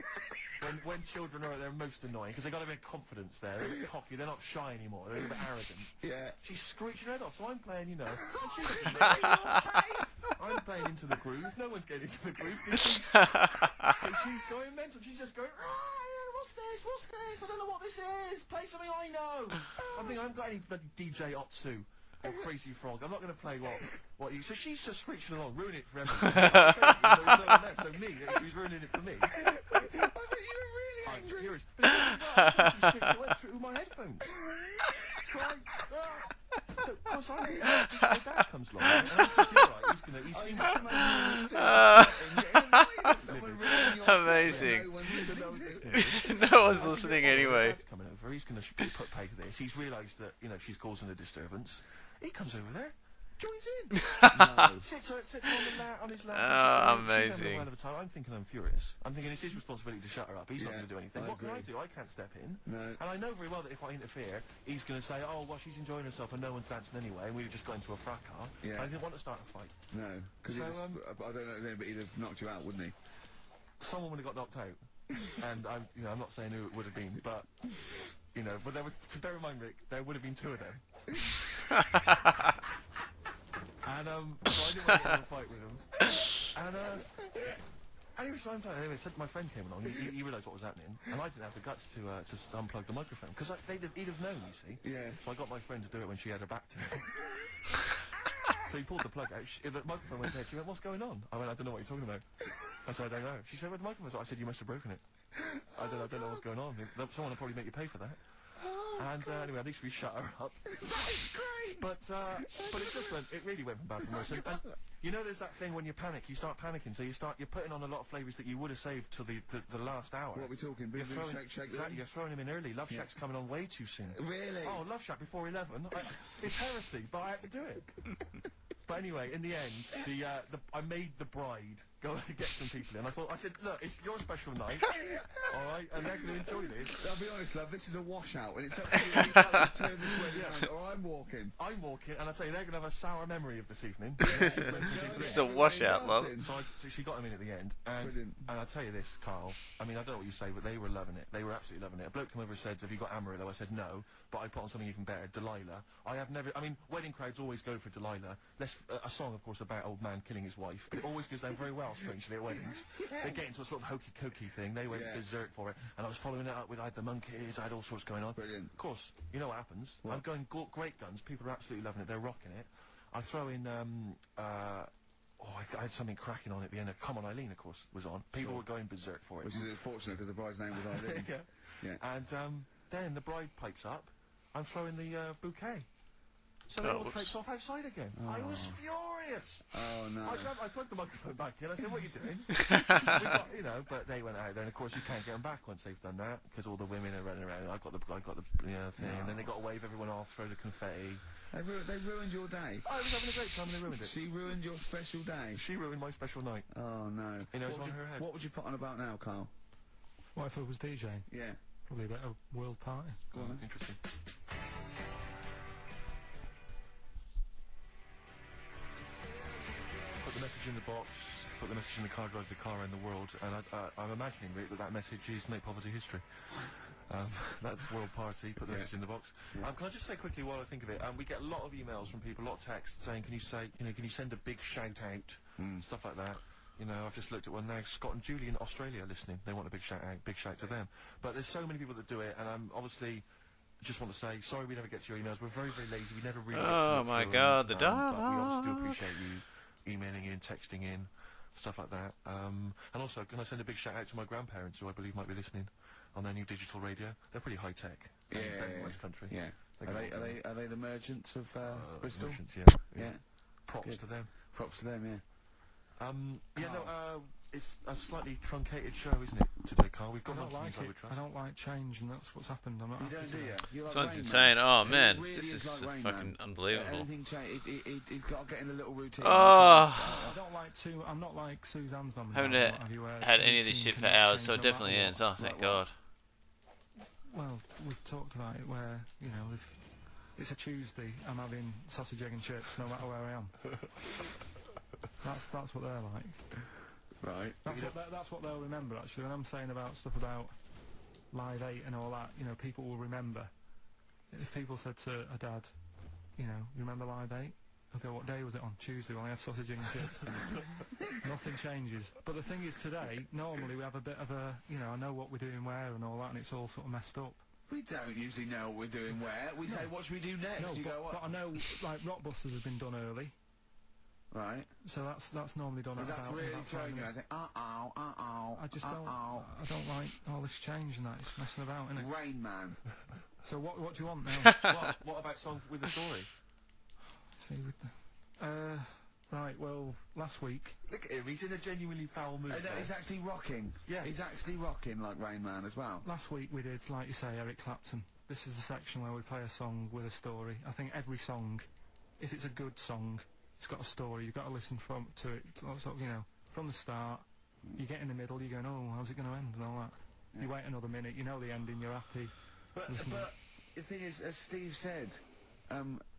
When children are at their most annoying, because they got a bit of confidence there, they're a bit cocky, they're not shy anymore, they're a bit arrogant. Yeah. She's screeching her head off, so I'm playing, you know. I'm playing into the groove, no one's getting into the groove, because she's going mental, she's just going, what's this, I don't know what this is, play something I know. I'm thinking, I haven't got any bloody DJ Otsu. Or Crazy Frog. I'm not going to play what you... So she's just screeching along, ruining it for everyone. So me, she's ruining it for me. I bet you were really I'm angry. furious. But it went through my headphones. So so, of course, my dad comes along, and I'm thinking, alright, he's seen Amazing. No one's listening anyway. Dad's coming over, he's going to put pay to this. He's realised that, you know, she's causing a disturbance. He comes over there, joins in. Sits on his lap. Oh, She's having a amazing. whale of a time. I'm thinking I'm furious. I'm thinking it's his responsibility to shut her up. He's not Yeah, going to do anything. I What can I agree. do? I can't step in. No. And I know very well that if I interfere, he's going to say, oh, well, she's enjoying herself and no one's dancing anyway, and we've just got into a fracas. Yeah. I didn't want to start a fight. No. Because So, I don't know, but he'd have knocked you out, wouldn't he? Someone would have got knocked out. And I'm not saying who it would have been, but, you know, but there was, to bear in mind, Rick, there would have been 2 of them. And, so I didn't want to get in a fight with him. And, anyway, so I'm playing. Anyway, so my friend came along. He realised what was happening, and I didn't have the guts to unplug the microphone because he'd have known, you see. Yeah. So I got my friend to do it when she had her back to me. So he pulled the plug out. The microphone went dead. She went, "What's going on?" I went, "I don't know what you're talking about." I said, "I don't know." She said, "Where the microphone's at?" I said, "You must have broken it." I don't know what's going on. Someone will probably make you pay for that. And anyway, at least we shut her up. That's great. But it really went from bad to worse. And you know, there's that thing when you panic, you start panicking, so you're putting on a lot of flavours that you would have saved till the last hour. What are we talking? Boom, boom, shake, shake. Exactly, you're throwing him in early. Love Shack's coming on way too soon. Really? Oh, Love Shack before 11. It's heresy, but I had to do it. But anyway, in the end, I made the bride go and get some people in. I said, look, it's your special night, all right, and they're going to enjoy this. I'll be honest, love, this is a washout, and it's up to you. You can't turn this way around, or I'm walking. I'm walking, and I tell you, they're going to have a sour memory of this evening. It's a washout, love. So she got him in at the end, and I tell you this, Carl, I mean, I don't know what you say, but they were loving it. They were absolutely loving it. A bloke came over and said, "Have you got Amarillo?" I said, "No," but I put on something even better, Delilah. Wedding crowds always go for Delilah. A song, of course, about old man killing his wife. It always goes down very well, strangely, at weddings. They get into a sort of hokey-cokey thing. They went berserk for it, and I was following it up with, I had the monkeys, I had all sorts going on. Brilliant. Of course, you know what happens. What? I'm going great guns. People are absolutely loving it. They're rocking it. I throw in, I had something cracking on at the end. Come On Eileen, of course, was on. People were going berserk for it. Which is unfortunate because the bride's name was Eileen. Yeah. And then the bride pipes up. I'm throwing the bouquet. So they all takes off outside again. Oh. I was furious. Oh, no. I plugged the microphone back in. I said, "What are you doing?" But they went out there, and of course you can't get them back once they've done that because all the women are running around. I got the thing, and then they got to wave everyone off, throw the confetti. They ruined your day. I was having a great time, and they ruined it. She ruined your special day. She ruined my special night. Oh, no. You know, it's on her head. What would you put on about now, Carl? What if I was DJing? Yeah. Probably about a world party. Go on, then. Interesting. Put the message in the box, put the message in the car, drives the car around the world, and I'm imagining, Rick, that message is make poverty history. That's World Party, put the message in the box. Yeah. Can I just say quickly while I think of it, we get a lot of emails from people, a lot of texts saying, can you send a big shout out, stuff like that. You know, I've just looked at one now, Scott and Julie in Australia listening, they want a big shout to them. But there's so many people that do it, and I'm obviously just want to say, sorry we never get to your emails, we're very, very lazy, we never really get to Oh look my through God, the them, but we dog. obviously do appreciate you emailing in, texting in, stuff like that. And also, can I send a big shout out to my grandparents, who I believe might be listening on their new digital radio? They're pretty high tech. Down in West Country. Yeah. Are they the merchants of Bristol? Merchants, Yeah. Props Good. to them. Props to them, yeah. It's a slightly truncated show, isn't it, today, Carl? We've I got don't monkeys like over it. trust. I don't like change, and that's what's happened. I'm not You happy don't, do today. you? You like Someone's Rain insane. Man? Oh It man, really this is like Rain fucking Man. unbelievable. Anything change? It got to get in a little routine. Oh. I don't like I'm not like Suzanne's mum and Haven't dad, what have you, where had any of this routine shit can for be hours, changed so it no definitely matter ends. what. Oh, thank Like God. Well, we've talked about it where, you know, if it's a Tuesday, I'm having sausage, egg and chips no matter where I am. That's what they're like. Right. That's what they'll remember, actually. When I'm saying about stuff about Live 8 and all that, you know, people will remember. If people said to a dad, you know, you remember Live 8? Okay, what day was it on? Tuesday, when I had sausage, egg and chips. Nothing changes. But the thing is, today, normally we have a bit of a, you know, I know what we're doing where and all that, and it's all sort of messed up. We don't usually know what we're doing where. We say, what should we do next? No, You go, what? but I know, like, Rockbusters has been done early. Right. So that's normally done Is at that about, really about 5 throwing you? I minutes. say, uh-oh. I just don't like all this change and that. It's messing about, isn't it? Rain Man. So what do you want now? What about song with the story? See, with the, right, well, last week... Look at him, he's in a genuinely foul mood. No, he's actually rocking. Yeah. He's actually rocking like Rain Man as well. Last week we did, like you say, Eric Clapton. This is the section where we play a song with a story. I think every song, if it's a good song, it's got a story. You've got to listen to it, sort of, you know, from the start. You get in the middle, you're going, oh, how's it going to end and all that. Yeah. You wait another minute, you know the ending, you're happy. But the thing is, as Steve said,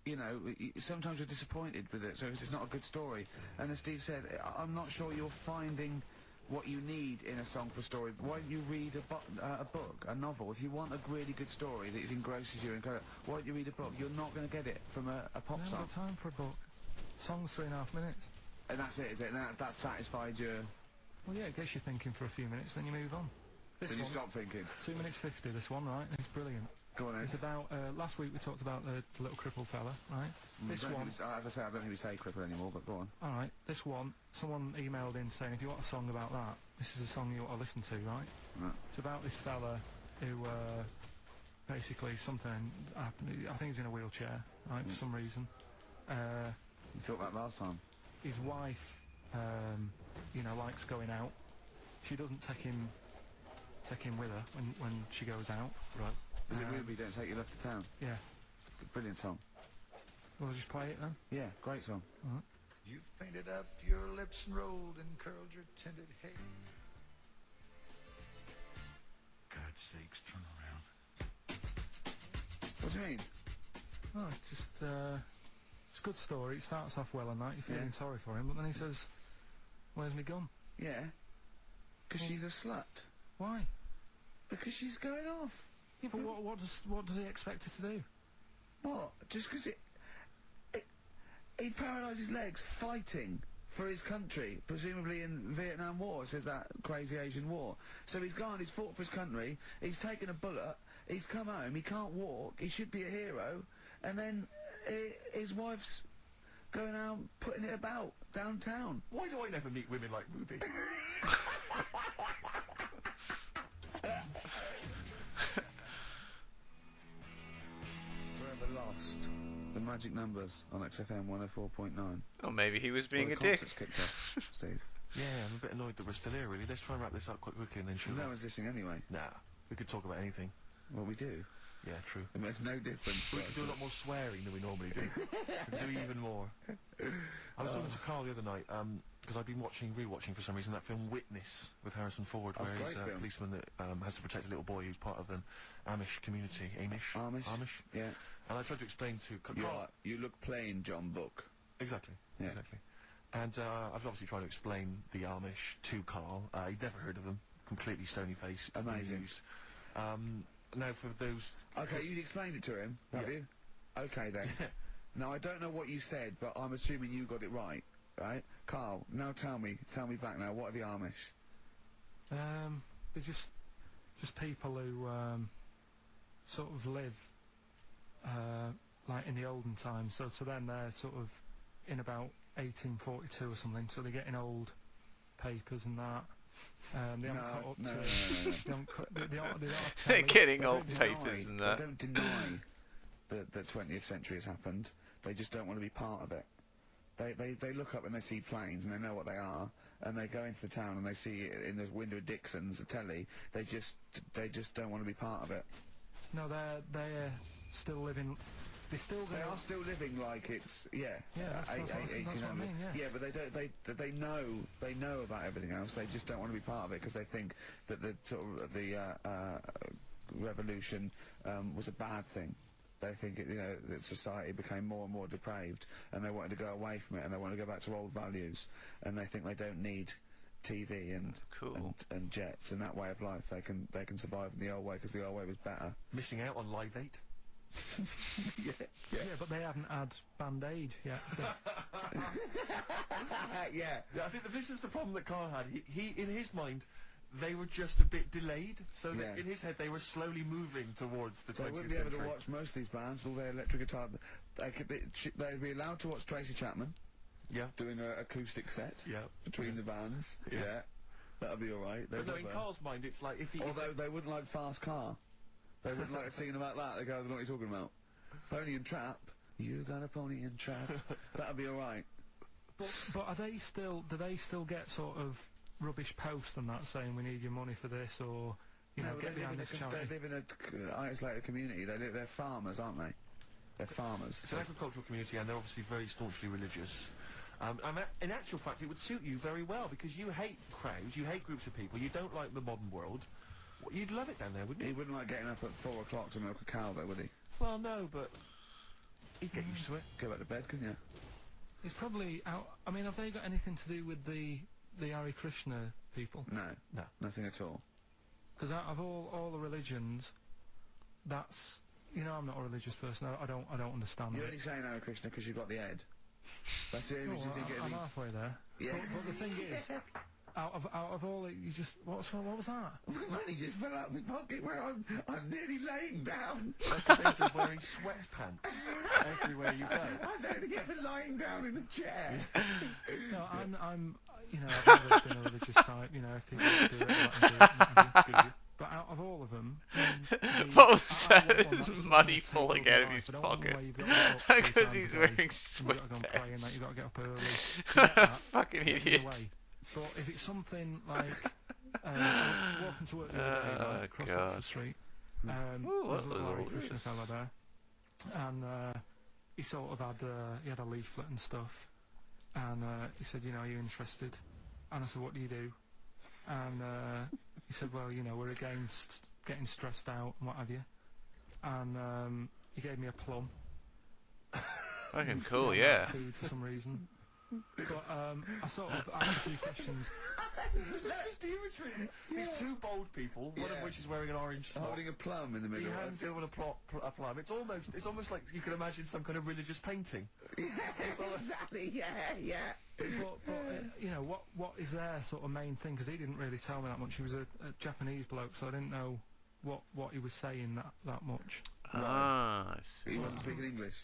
you know, sometimes you're disappointed with it, so it's not a good story. And as Steve said, I'm not sure you're finding what you need in a song for story. Why don't you read a book, a novel? If you want a really good story that engrosses you, why don't you read a book? You're not going to get it from a pop I song. haven't got time for a book. Song's 3.5 minutes. And that's it, is it? And that satisfied you. Well, yeah, it gets you thinking for a few minutes, then you move on. This Then you one, stop thinking. 2 minutes 50, this one, right? It's brilliant. Go on, It's about, last week we talked about the little crippled fella, right? This one... As I say, I don't think we say cripple anymore, but go on. Alright, this one, someone emailed in saying, if you want a song about that, this is a song you ought to listen to, right? Right. It's about this fella who, basically something happened. I think he's in a wheelchair, right, for some reason. You thought that last time. His wife, you know, likes going out. She doesn't take him with her when she goes out. Right. Is it Ruby Don't Take Your Love to Town? Yeah. Brilliant song. We'll just play it then. Yeah, great song. Alright. You've painted up your lips and rolled and curled your tinted hair. God's sakes, turn around. What do you mean? Oh, it's just, it's a good story. It starts off well and that. You're feeling Yeah. sorry for him, but then he says, where's my gun? Yeah. Because she's a slut. Why? Because she's going off. Yeah, but what does he expect her to do? What? Just because he paralysed his legs fighting for his country, presumably in Vietnam War, says that crazy Asian war. So he's gone, he's fought for his country, he's taken a bullet, he's come home, he can't walk, he should be a hero, and then his wife's going out putting it about downtown. Why do I never meet women like Ruby? Forever Lost. The magic numbers on XFM 104.9. Oh, maybe he was being Well, a the dick. concert's kicked off, Steve. Yeah, I'm a bit annoyed that we're still here, really. Let's try and wrap this up quite quickly and then shoot No off. one's listening anyway. Nah, we could talk about anything. Well, we do. Yeah, true. It makes no difference. We could do a lot more swearing than we normally do. We could do even more. I was talking to Carl the other night, because I've been rewatching for some reason that film Witness with Harrison Ford, Oh, where he's great a film. policeman that has to protect a little boy who's part of an Amish community. Amish? Yeah. And I tried to explain to Carl... You look plain, John Book. Exactly. Yeah. Exactly. And I was obviously trying to explain the Amish to Carl. He'd never heard of them. Completely stony-faced. Amazing. Amused. Now for those... Okay, you explained it to him, have Yeah. you? Okay then. Now I don't know what you said, but I'm assuming you got it right, right? Carl, now tell me back now, what are the Amish? They're just people who sort of live like in the olden times. So to them, they're sort of in about 1842 or something. So they're getting old papers and that. They haven't caught up to. They don't have They're telly. getting They old don't papers deny- and that. They don't deny that the 20th century has happened. They just don't want to be part of it. they look up and they see planes and they know what they are, and they go into the town and they see it in the window of Dixon's, a telly. They just don't want to be part of it. No, they're still living. They are still living like it's that's what I mean, yeah. But they know about everything else. They just don't want to be part of it because they think that the sort of the revolution was a bad thing. They think that society became more and more depraved, and they wanted to go away from it, and they want to go back to old values, and they think they don't need TV and jets and that way of life. They can survive in the old way because the old way was better. Missing out on Live 8. Yeah, but they haven't had Band-Aid yet. Yeah, I think this is the problem that Carl had. He in his mind, they were just a bit delayed, so that in his head they were slowly moving towards the 20th century. They wouldn't be able to watch most of these bands, all their electric guitar. They'd be allowed to watch Tracy Chapman. Yeah. Doing an acoustic set. Yeah. Between the bands. Yeah. That'd be alright. But no, in Carl's mind, it's like if he. Although they wouldn't like Fast Car. They wouldn't like singing about that. They go, I don't know what you're talking about. Pony and Trap. You got a pony and trap. That'd be alright. But are they still? Do they still get sort of rubbish posts and that saying we need your money for this, or get behind this charity? They live in an isolated community. They're farmers, aren't they? They're farmers. It's an agricultural community, and they're obviously very staunchly religious. In actual fact, it would suit you very well because you hate crowds, you hate groups of people, you don't like the modern world. You'd love it down there, wouldn't you? He wouldn't like getting up at 4 o'clock to milk a cow, though, would he? Well, no, but he'd get used to it. Go back to bed, couldn't you? It's probably out. I mean, have they got anything to do with the Hare Krishna people? No, nothing at all. Because out of all the religions, that's I'm not a religious person. I don't understand. You're only saying Hare Krishna because you've got the head. That's the only reason you think I'm halfway there. Yeah. But the thing is, out of all it, you just what was that? Money just fell out of my pocket where I'm nearly laying down. That's the danger of wearing sweatpants everywhere you go. I'm only ever lying down in a chair. No, I'm I've never been a religious type. If people do it, let them do it. But out of all of them, what was that? Money falling out of his pocket. Because he's wearing sweatpants. You've got to go and pray and that. You've got to get up early. Fucking idiot. But if it's something like I was walking to work the other day, across Oxford Street, there's a little Hare Krishna fella there, and he sort of had a leaflet and stuff, and he said, are you interested? And I said, what do you do? And he said, well, we're against getting stressed out and what have you. And he gave me a plum. Fucking cool, yeah. Food for some reason. But I sort of asked a few questions. That's the imagery. These two bold people, one of which is wearing an orange smock, holding a plum in the middle. He hands the other one a plum. It's almost like you can imagine some kind of religious painting. Exactly. Yeah. But what is their sort of main thing? Because he didn't really tell me that much. He was a Japanese bloke, so I didn't know what he was saying that much. I see. He wasn't speaking English.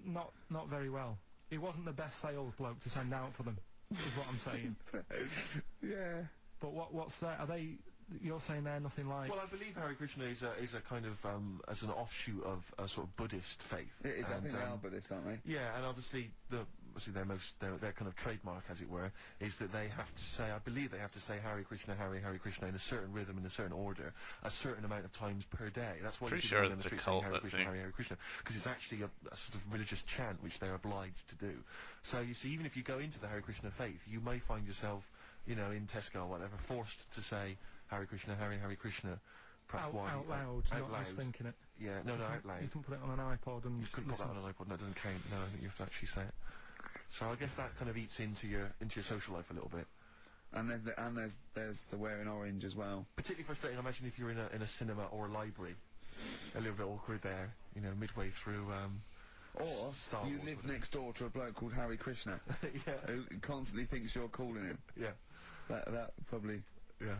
Not very well. He wasn't the best sales bloke to send out for them, is what I'm saying. Yeah. But what's that? Are they? You're saying they're nothing like? Well, I believe Hare Krishna is a kind of as an offshoot of a sort of Buddhist faith. It is. I think they are Buddhist, aren't they? Yeah, and obviously their kind of trademark, as it were, is that they have to say, I believe they have to say Hare Krishna in a certain rhythm, in a certain order, a certain amount of times per day. That's why you see them on the street saying Hare Krishna, because it's actually a sort of religious chant which they're obliged to do. So you see, even if you go into the Hare Krishna faith, you may find yourself, in Tesco or whatever, forced to say Hare Krishna, Hare Krishna. Out loud, not just thinking it. Yeah, no, out loud. You can put it on an iPod and you could put that on an iPod. No, it doesn't count. No, I think you have to actually say it. So I guess that kind of eats into your social life a little bit. And then there's the wearing orange as well. Particularly frustrating, I imagine, if you're in a cinema or a library. A little bit awkward there, midway through. Or Star you Wars, live next door to a bloke called Hare Krishna, who constantly thinks you're calling him. Yeah. That probably. Yeah.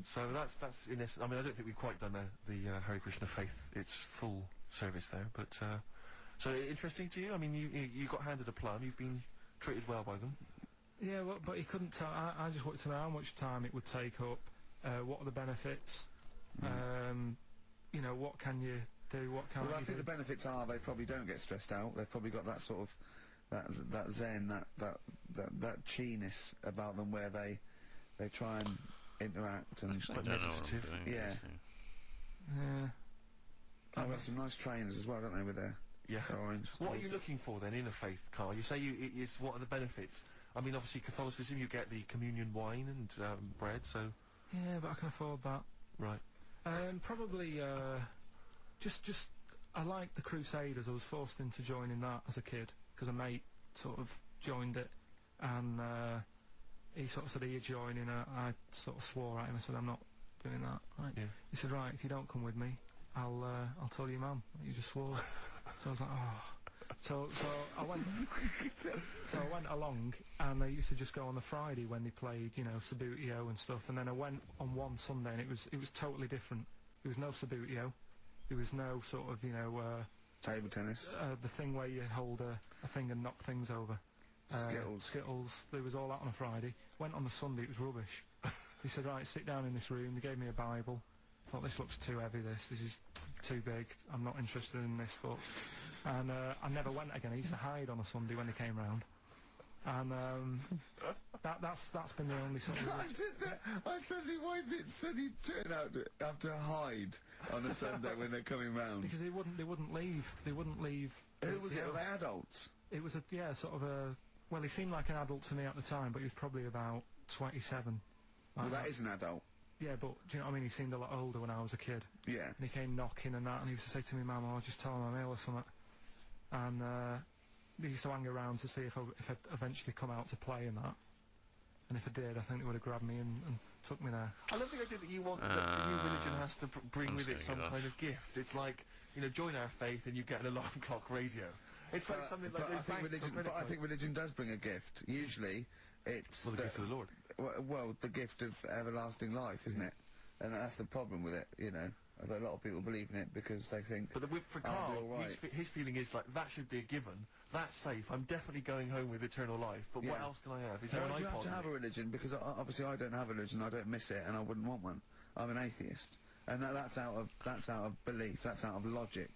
So that's in this. I mean, I don't think we've quite done the Hare Krishna faith. It's full service there, but so interesting to you. I mean, you got handed a plum. You've been treated well by them. Yeah, well, but he couldn't tell. I just wanted to know how much time it would take up. What are the benefits? What can you do? What can't you do? I think the benefits are they probably don't get stressed out. They've probably got that sort of that zen, that chi-ness about them, where they try and interact and Actually, I don't know what I'm doing. yeah. Yeah. They've got some nice trainers as well, don't they, with their orange. What are you looking for then in a faith, Carl? You say what are the benefits? I mean, obviously Catholicism, you get the communion wine and bread, so... Yeah, but I can afford that. Right. Probably, just I like the Crusaders. I was forced into joining that as a kid, because a mate sort of joined it, and he sort of said he'd join in. I sort of swore at him. I said, I'm not doing that. Right? Yeah. He said, right, if you don't come with me, I'll tell your mum that you just swore. So I was like, oh. So I went. So I went along, and they used to just go on the Friday when they played, you know, Subbuteo and stuff. And then I went on one Sunday, and it was totally different. There was no Subbuteo. There was no sort of, you know, table tennis. The thing where you hold a thing and knock things over. Skittles. There was all that on a Friday. Went on the Sunday. It was rubbish. He said, right, sit down in this room. They gave me a Bible. I thought, this looks too heavy. This is too big. I'm not interested in this book. And I never went again. I used to hide on a Sunday when they came round. And that's been the only sort of... I suddenly, why did it suddenly turn out to have to hide on a Sunday when they're coming round? Because they wouldn't leave. They wouldn't leave. Who was it? Were they adults? It was sort of a... Well, he seemed like an adult to me at the time, but he was probably about 27. Well, that is an adult. Yeah, but do you know what I mean? He seemed a lot older when I was a kid. Yeah. And he came knocking and that, and he used to say to me, Mum, I'll just tell him I'm ill or something. And he used to hang around to see if I'd eventually come out to play and that. And if I did, I think they would have grabbed me and took me there. I love the idea that you want that for you religion has to bring with it some kind of gift. It's like, you know, join our faith and you get an alarm clock radio. It's like something like I think religion does bring a gift. Usually, it's the gift of the Lord. Well, the gift of everlasting life, isn't it? And that's the problem with it, you know. A lot of people believe in it because they think... But for Carl, his feeling is like, that should be a given. That's safe. I'm definitely going home with eternal life. But what else can I have? Is there an iPod? You have to have a religion? Because obviously I don't have a religion. I don't miss it, and I wouldn't want one. I'm an atheist, and that's out of belief. That's out of logic.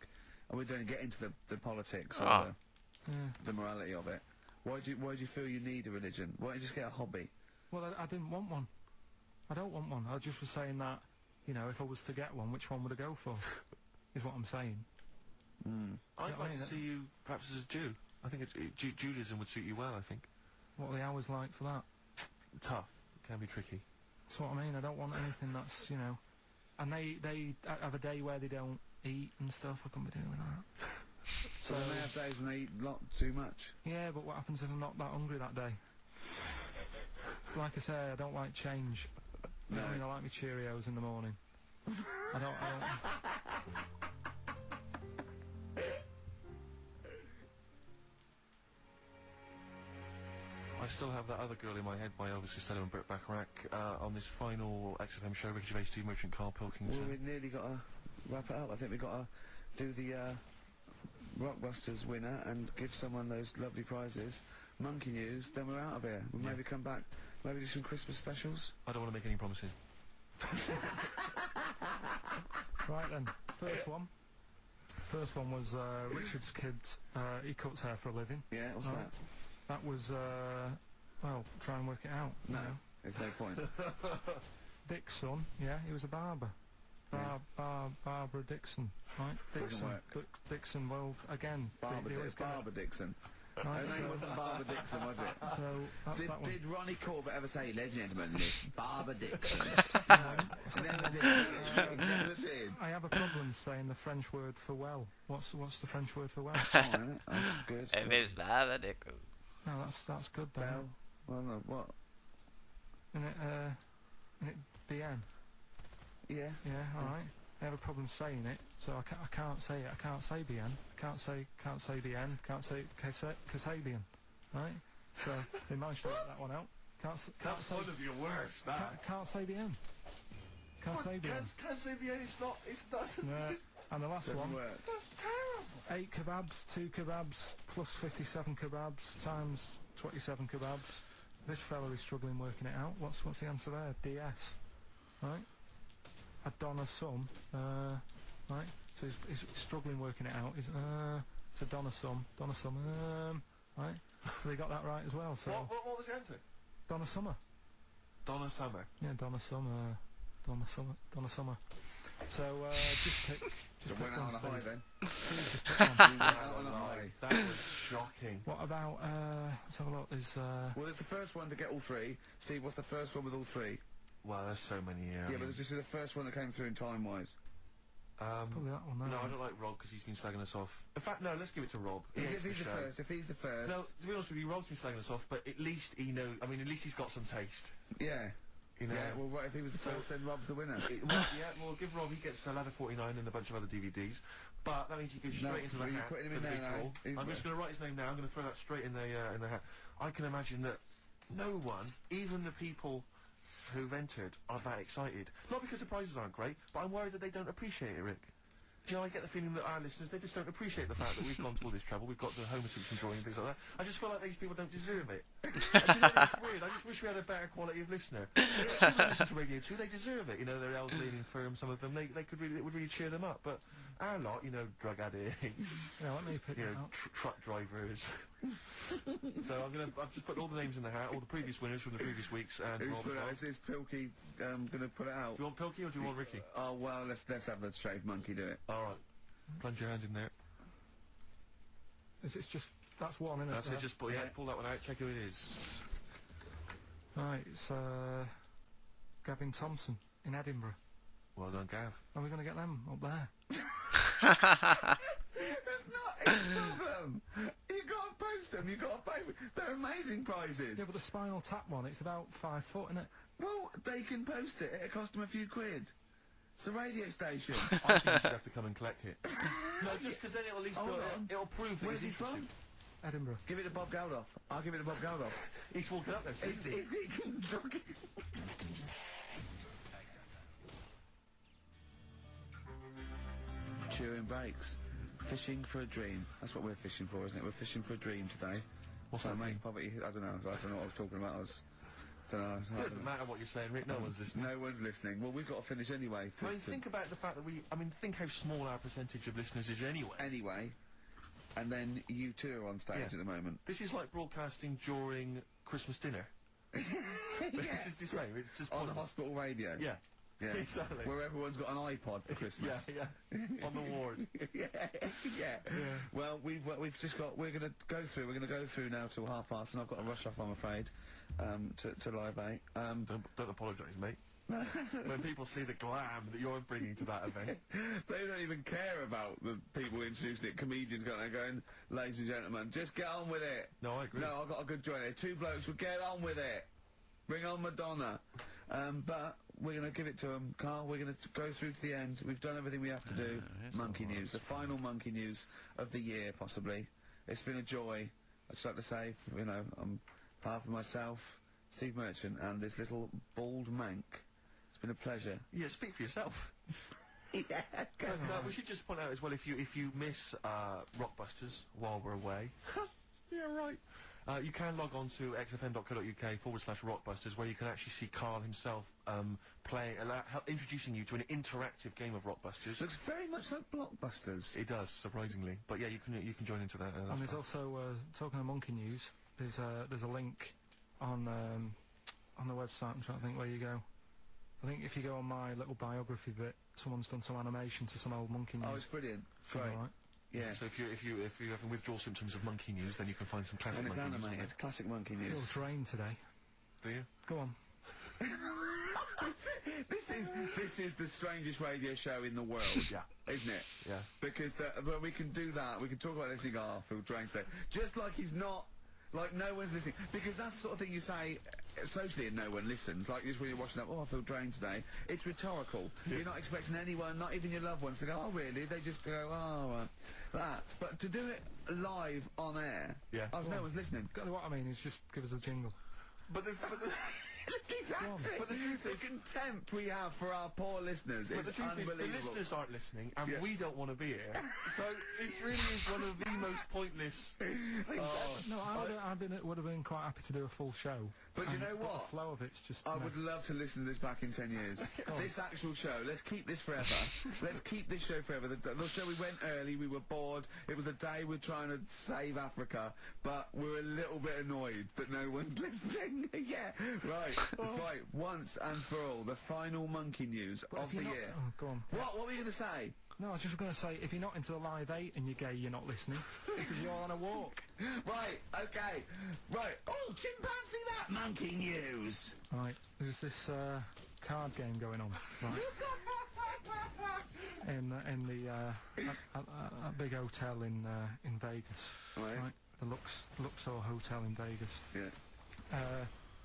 And we don't get into the politics or the morality of it. Why do you feel you need a religion? Why don't you just get a hobby? Well, I didn't want one. I don't want one. I just was saying that, you know, if I was to get one, which one would I go for? Is what I'm saying. I'd like to see you perhaps as a Jew. I think Judaism would suit you well, I think. What are the hours like for that? Tough. It can be tricky. That's what I mean. I don't want anything that's, you know... And they have a day where they don't eat and stuff. I couldn't be doing that. So they may have days when they eat too much. Yeah, but what happens if I'm not that hungry that day? Like I say, I don't like change. You know what I mean? I like my Cheerios in the morning. I don't... I still have that other girl in my head by Elvis Costello and Burt Bacharach on this final XFM show. Ricky Gervais, Steve Merchant, Carl Pilkington. Well, we've nearly got to wrap it up. I think we've got to do the Rockbusters winner and give someone those lovely prizes. Monkey News, then we're out of here. We'll maybe come back, maybe do some Christmas specials. I don't want to make any promises. Right then, first one was Richard's kids. He cuts hair for a living. Yeah, what's that? That was well, try and work it out. No, you know. there's no point. Dick's son, yeah, he was a barber. Barbara Dixon, right? Doesn't work. Dixon, well, again... Barber Dixon. Right, Her name wasn't Barbara Dixon, was it? So, that's that one. Did Ronnie Corbett ever say, ladies and gentlemen, this Barbara Dixon? Never did. Never did. I have a problem saying the French word for well. What's the French word for well? That's good. It is Barbara Dixon. No, that's good though. Bell? Well, no, what? Isn't it bien? Yeah. Yeah, alright. I have a problem saying it, so I can't say it. I can't say bien. Can't say bien. Can't say Kasabian. Right? So they managed to work that one out. That's say, one of your worst. Can't say bien. Can't say bien. Can't say bien. It doesn't. No. And the last one. Work. That's terrible. 8 kebabs, 2 kebabs, plus 57 kebabs times 27 kebabs. This fellow is struggling working it out. What's the answer there? DS. Right? Adonna sum. Right? So he's struggling working it out. It's a Donna sum. right? So they got that right as well. So What was the answer? Donna Summer. Donna Summer. Yeah, Donna Summer. Donna Summer. So just pick went out on a one, high Steve. then. Steve, just pick one. You went out on a high. That was shocking. What about let's have a look. There's Well, it's the first one to get all three. Steve, what's the first one with all three? Well, there's so many here. Yeah, but just the first one that came through in time-wise. probably that one. No, I don't like Rob because he's been slagging us off. In fact, no, let's give it to Rob. He hates If he's the the show. first, if he's the first. No, to be honest with you, Rob's been slagging us off, but at least he knows. I mean, at least he's got some taste. Yeah. You know. Yeah, well, right, if he was the first, then Rob's the winner. We'll give Rob. He gets Ladder 49 and a bunch of other DVDs. But that means he goes straight into the you're hat putting him for in the there big now. draw. I'm just going to write his name now. I'm going to throw that straight in the hat. I can imagine that no one, even the people who've entered, are that excited. Not because the prizes aren't great, but I'm worried that they don't appreciate it, Rick. Do you know, I get the feeling that our listeners, they just don't appreciate the fact that we've gone to all this trouble. We've got the Homer Simpson drawing and things like that. I just feel like these people don't deserve it. Do you know, it's weird. I just wish we had a better quality of listener. People who listen to Radio 2, they deserve it. You know, they're elderly and infirm, some of them. It would really cheer them up. But our lot, you know, drug addicts, Yeah, let me pick you it know, out. truck drivers. So I've just put all the names in the hat, all the previous winners from the previous weeks, and Who's Rob put as it well. out? Is Pilkey going to put it out? Do you want Pilkey or do you want Ricky? Oh, well, let's have the shaved monkey do it. Alright. Plunge your hand in there. It's just that's one, isn't it? That's it, just pull that one out, check who it is. Right, it's Gavin Thompson in Edinburgh. Well done, Gav. Are we going to get them up there? It's not them. You've got to post them. You've got to pay. They're amazing prizes. Yeah, but the Spinal Tap one, it's about 5 foot, isn't it? Well, they can post it. It'll cost them a few quid. It's a radio station. I think you should have to come and collect it. No, just because then it'll at least Hold on. it'll prove that Where's it's he from? interesting. Edinburgh. Give it to Bob Geldof. I'll give it to Bob Geldof. He's walking up there, see? Chewing breaks. Fishing for a dream. That's what we're fishing for, isn't it? We're fishing for a dream today. What's So that make mean? poverty. I don't know what I was talking about. It doesn't matter what you're saying, Rick. No one's listening. No one's listening. Well, we've got to finish anyway. I mean, think about the fact that think how small our percentage of listeners is anyway. Anyway, and then you two are on stage Yeah. at the moment. This is like broadcasting during Christmas dinner. This is the same. It's just On pointless. hospital radio. Yeah. Yeah. Exactly. Where everyone's got an iPod for Christmas. Yeah. On the ward. yeah. Well, we've just got. We're going to go through. We're going to go through now till past, and I've got to rush off. I'm afraid. To Live 8. Don't apologise, mate. When people see the glam that you're bringing to that event. They don't even care about the people introducing it. Comedians going, ladies and gentlemen, just get on with it. No, I agree. No, I've got a good joint here. Two blokes will get on with it. Bring on Madonna. But we're going to give it to them, Carl. We're going to go through to the end. We've done everything we have to do. yes, Monkey it news. was. The final monkey news of the year, possibly. It's been a joy. I'd just like to say, on behalf of myself, Steve Merchant, and this little bald mank, it's been a pleasure. Yeah, speak for yourself. Yeah, We should just point out as well, if you miss Rockbusters while we're away, yeah, right. You can log on to xfm.co.uk/Rockbusters, where you can actually see Carl himself introducing you to an interactive game of Rockbusters. Looks very much like Blockbusters. It does, surprisingly. But yeah, you can join into that. And there's also talking of monkey news. There's a link on the website. I'm trying to think where you go. I think if you go on my little biography bit, someone's done some animation to some old monkey news. Oh, it's brilliant. Great. Right. Yeah. So if you're having withdrawal symptoms of monkey news, then you can find some classic And it's monkey news. animated. Classic monkey I news. feel drained today. Do you? Go on. This is the strangest radio show in the world. Yeah. Isn't it? Yeah. Because when we can do that, we can talk about this and go, oh, Phil Drain today. Just like he's not, like no one's listening. Because that's the sort of thing you say socially and no one listens. Like just when you're watching that, oh, I feel drained today. It's rhetorical. Yeah. You're not expecting anyone, not even your loved ones, to go, oh, really? They just go, oh, that. But to do it live on air, Yeah. oh, no one's listening. What I mean is just give us a jingle. But the Exactly. But the truth is, the contempt we have for our poor listeners but is the truth is, unbelievable. the listeners aren't listening, and Yeah. we don't want to be here. So it really is one of the most pointless things ever. No, would have been quite happy to do a full show. But you know But what? the flow of it's just. I would mess. love to listen to this back in 10 years. This actual show, let's keep this forever. Let's keep this show forever. The show, we went early, we were bored. It was a day we're trying to save Africa, but we're a little bit annoyed that no one's listening. Yeah, right. Once and for all, the final monkey news But of if the you're not- year. Oh, go on. What were you going to say? No, I was just going to say, if you're not into the Live 8 and you're gay, you're not listening. Because you're on a walk. Right, okay. Right. Oh, chimpanzee that monkey news. Right, there's this card game going on, right? in a big hotel in Vegas, Right. The Luxor Hotel in Vegas. Yeah.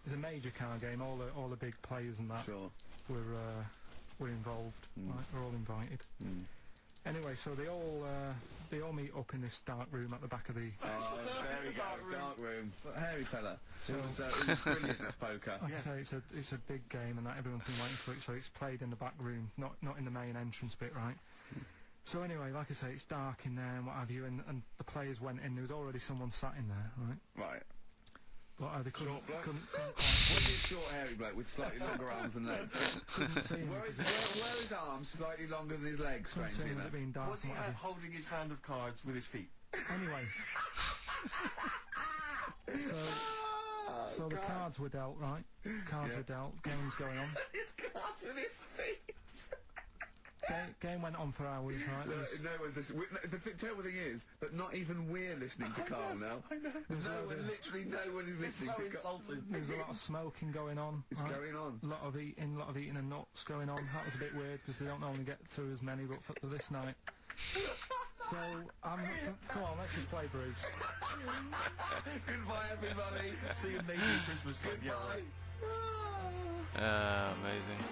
There's a major card game. All the big players and that Sure. were involved. Right, we're all invited. Mm. Anyway, so they all meet up in this dark room at the back of the. Oh, there we go. Dark room. Hairy fella. So- He was brilliant at poker. Like I say, it's a big game, and that everyone's been waiting for it. So it's played in the back room, not in the main entrance bit, right? So anyway, like I say, it's dark in there and what have you, and the players went in. There was already someone sat in there, right? Right. But they couldn't, Short bloke? couldn't What is this short hairy bloke with slightly longer arms than legs? couldn't see him. Where because are his arms slightly longer than his legs, couldn't see strangely him with enough? it being dark Was and he what have holding his hand of cards with his feet? you. Anyway, so the cards were dealt, right? Cards were dealt. Game's going on. His cards with his feet. Game went on for hours, right? There was- No one's listening. The terrible thing is that not even we're listening to Carl now. I know. Literally no one is It's so listening to Carl. insulting. There was a lot of smoking going on. It's right? going on. A lot of eating and nuts going on. That was a bit weird because they don't normally get through as many, but for this night. So, come on, let's just play Bruce. Goodbye, everybody. See you maybe Christmas time. Yeah, right. Amazing.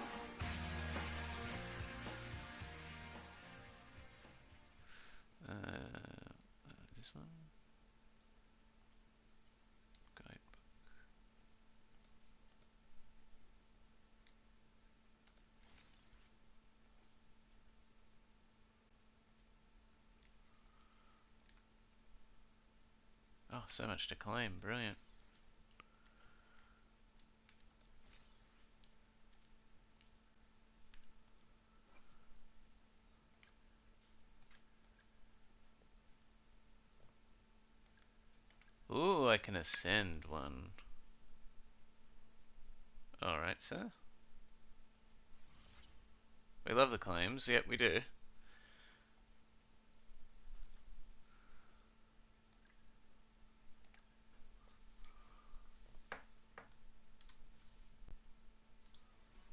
This one. Guidebook. Oh, so much to claim. Brilliant. Ooh, I can ascend one. Alright, sir. We love the claims. Yep, we do.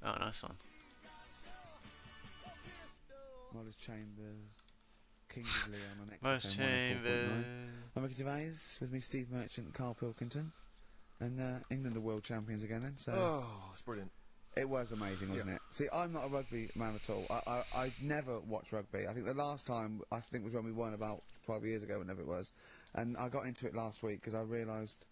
Oh, nice one. Modest Chambers, Kingsley on an Most XFM 104.9. Chambers. I'm Ricky Gervais, with me Steve Merchant, Carl Pilkington, and England are world champions again then, so... Oh, it's brilliant. It was amazing, wasn't it? See, I'm not a rugby man at all. I never watched rugby. I think the last time, was when we won about 12 years ago, whenever it was, and I got into it last week because I realised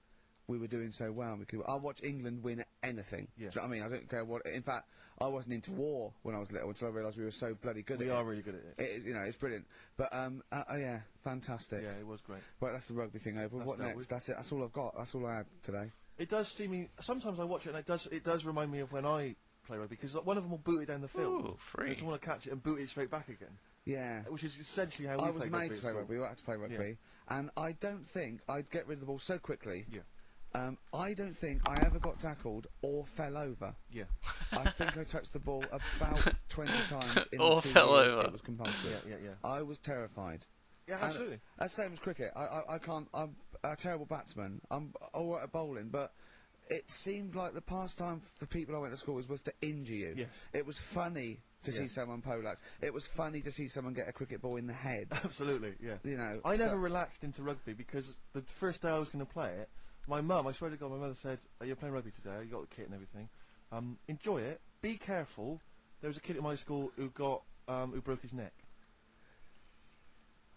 we were doing so well. I'll watch England win anything. Yeah. Do you know what I mean? I don't care what... In fact, I wasn't into war when I was little until I realised we were so bloody good at it. We are really good at it. It's brilliant. But, yeah, fantastic. Yeah, it was great. Right, that's the rugby thing over. That's What dealt next? with. That's it. That's all I've got. That's all I had today. It does seem me. Sometimes I watch it and it does remind me of when I play rugby because one of them will boot it down the field. Ooh, free. And someone will catch it and boot it straight back again. Yeah. Which is essentially how we I play was rugby made at to play school. rugby. We had to play rugby. And I don't think I'd get rid of the ball so quickly. Yeah. I don't think I ever got tackled or fell over. Yeah. I think I touched the ball about 20 times in Or the 2 fell years over. it was compulsory. Yeah. I was terrified. Yeah, And absolutely. that's the same as cricket. I can't. I'm a terrible batsman. I'm all right at bowling, but it seemed like the pastime for people I went to school with was to injure you. Yes. It was funny to see someone poleaxe. It was funny to see someone get a cricket ball in the head. Absolutely, yeah. You know. I so- never relaxed into rugby because the first day I was going to play it, my mum, I swear to God, my mother said, "You're playing rugby today. You got the kit and everything. Enjoy it. Be careful." There was a kid at my school who who broke his neck.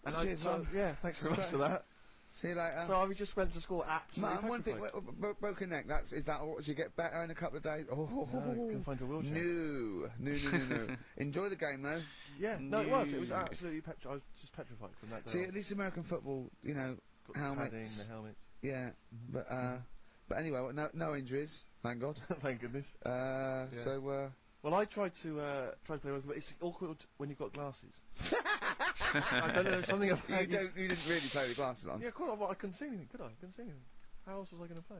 And Cheers, so, Mum. yeah, thanks very much for that. See you later. So I just went to school absolutely Man, one thing, petrified. broken neck, is that all? Did you get better in a couple of days? Oh, No, can find your wheelchair. No. Enjoy the game, though. Yeah, no, it was absolutely I was just petrified from that day. See, on. at least American football, you know, Got the padding, helmets. the helmets. Yeah, but anyway, well, no injuries, thank God. Thank goodness. So, well, I tried to play rugby, but it's awkward when you've got glasses. I don't know, something about you didn't really play with glasses on. Yeah, quite. Well, I couldn't see anything, could I? I couldn't see anything. How else was I going to play?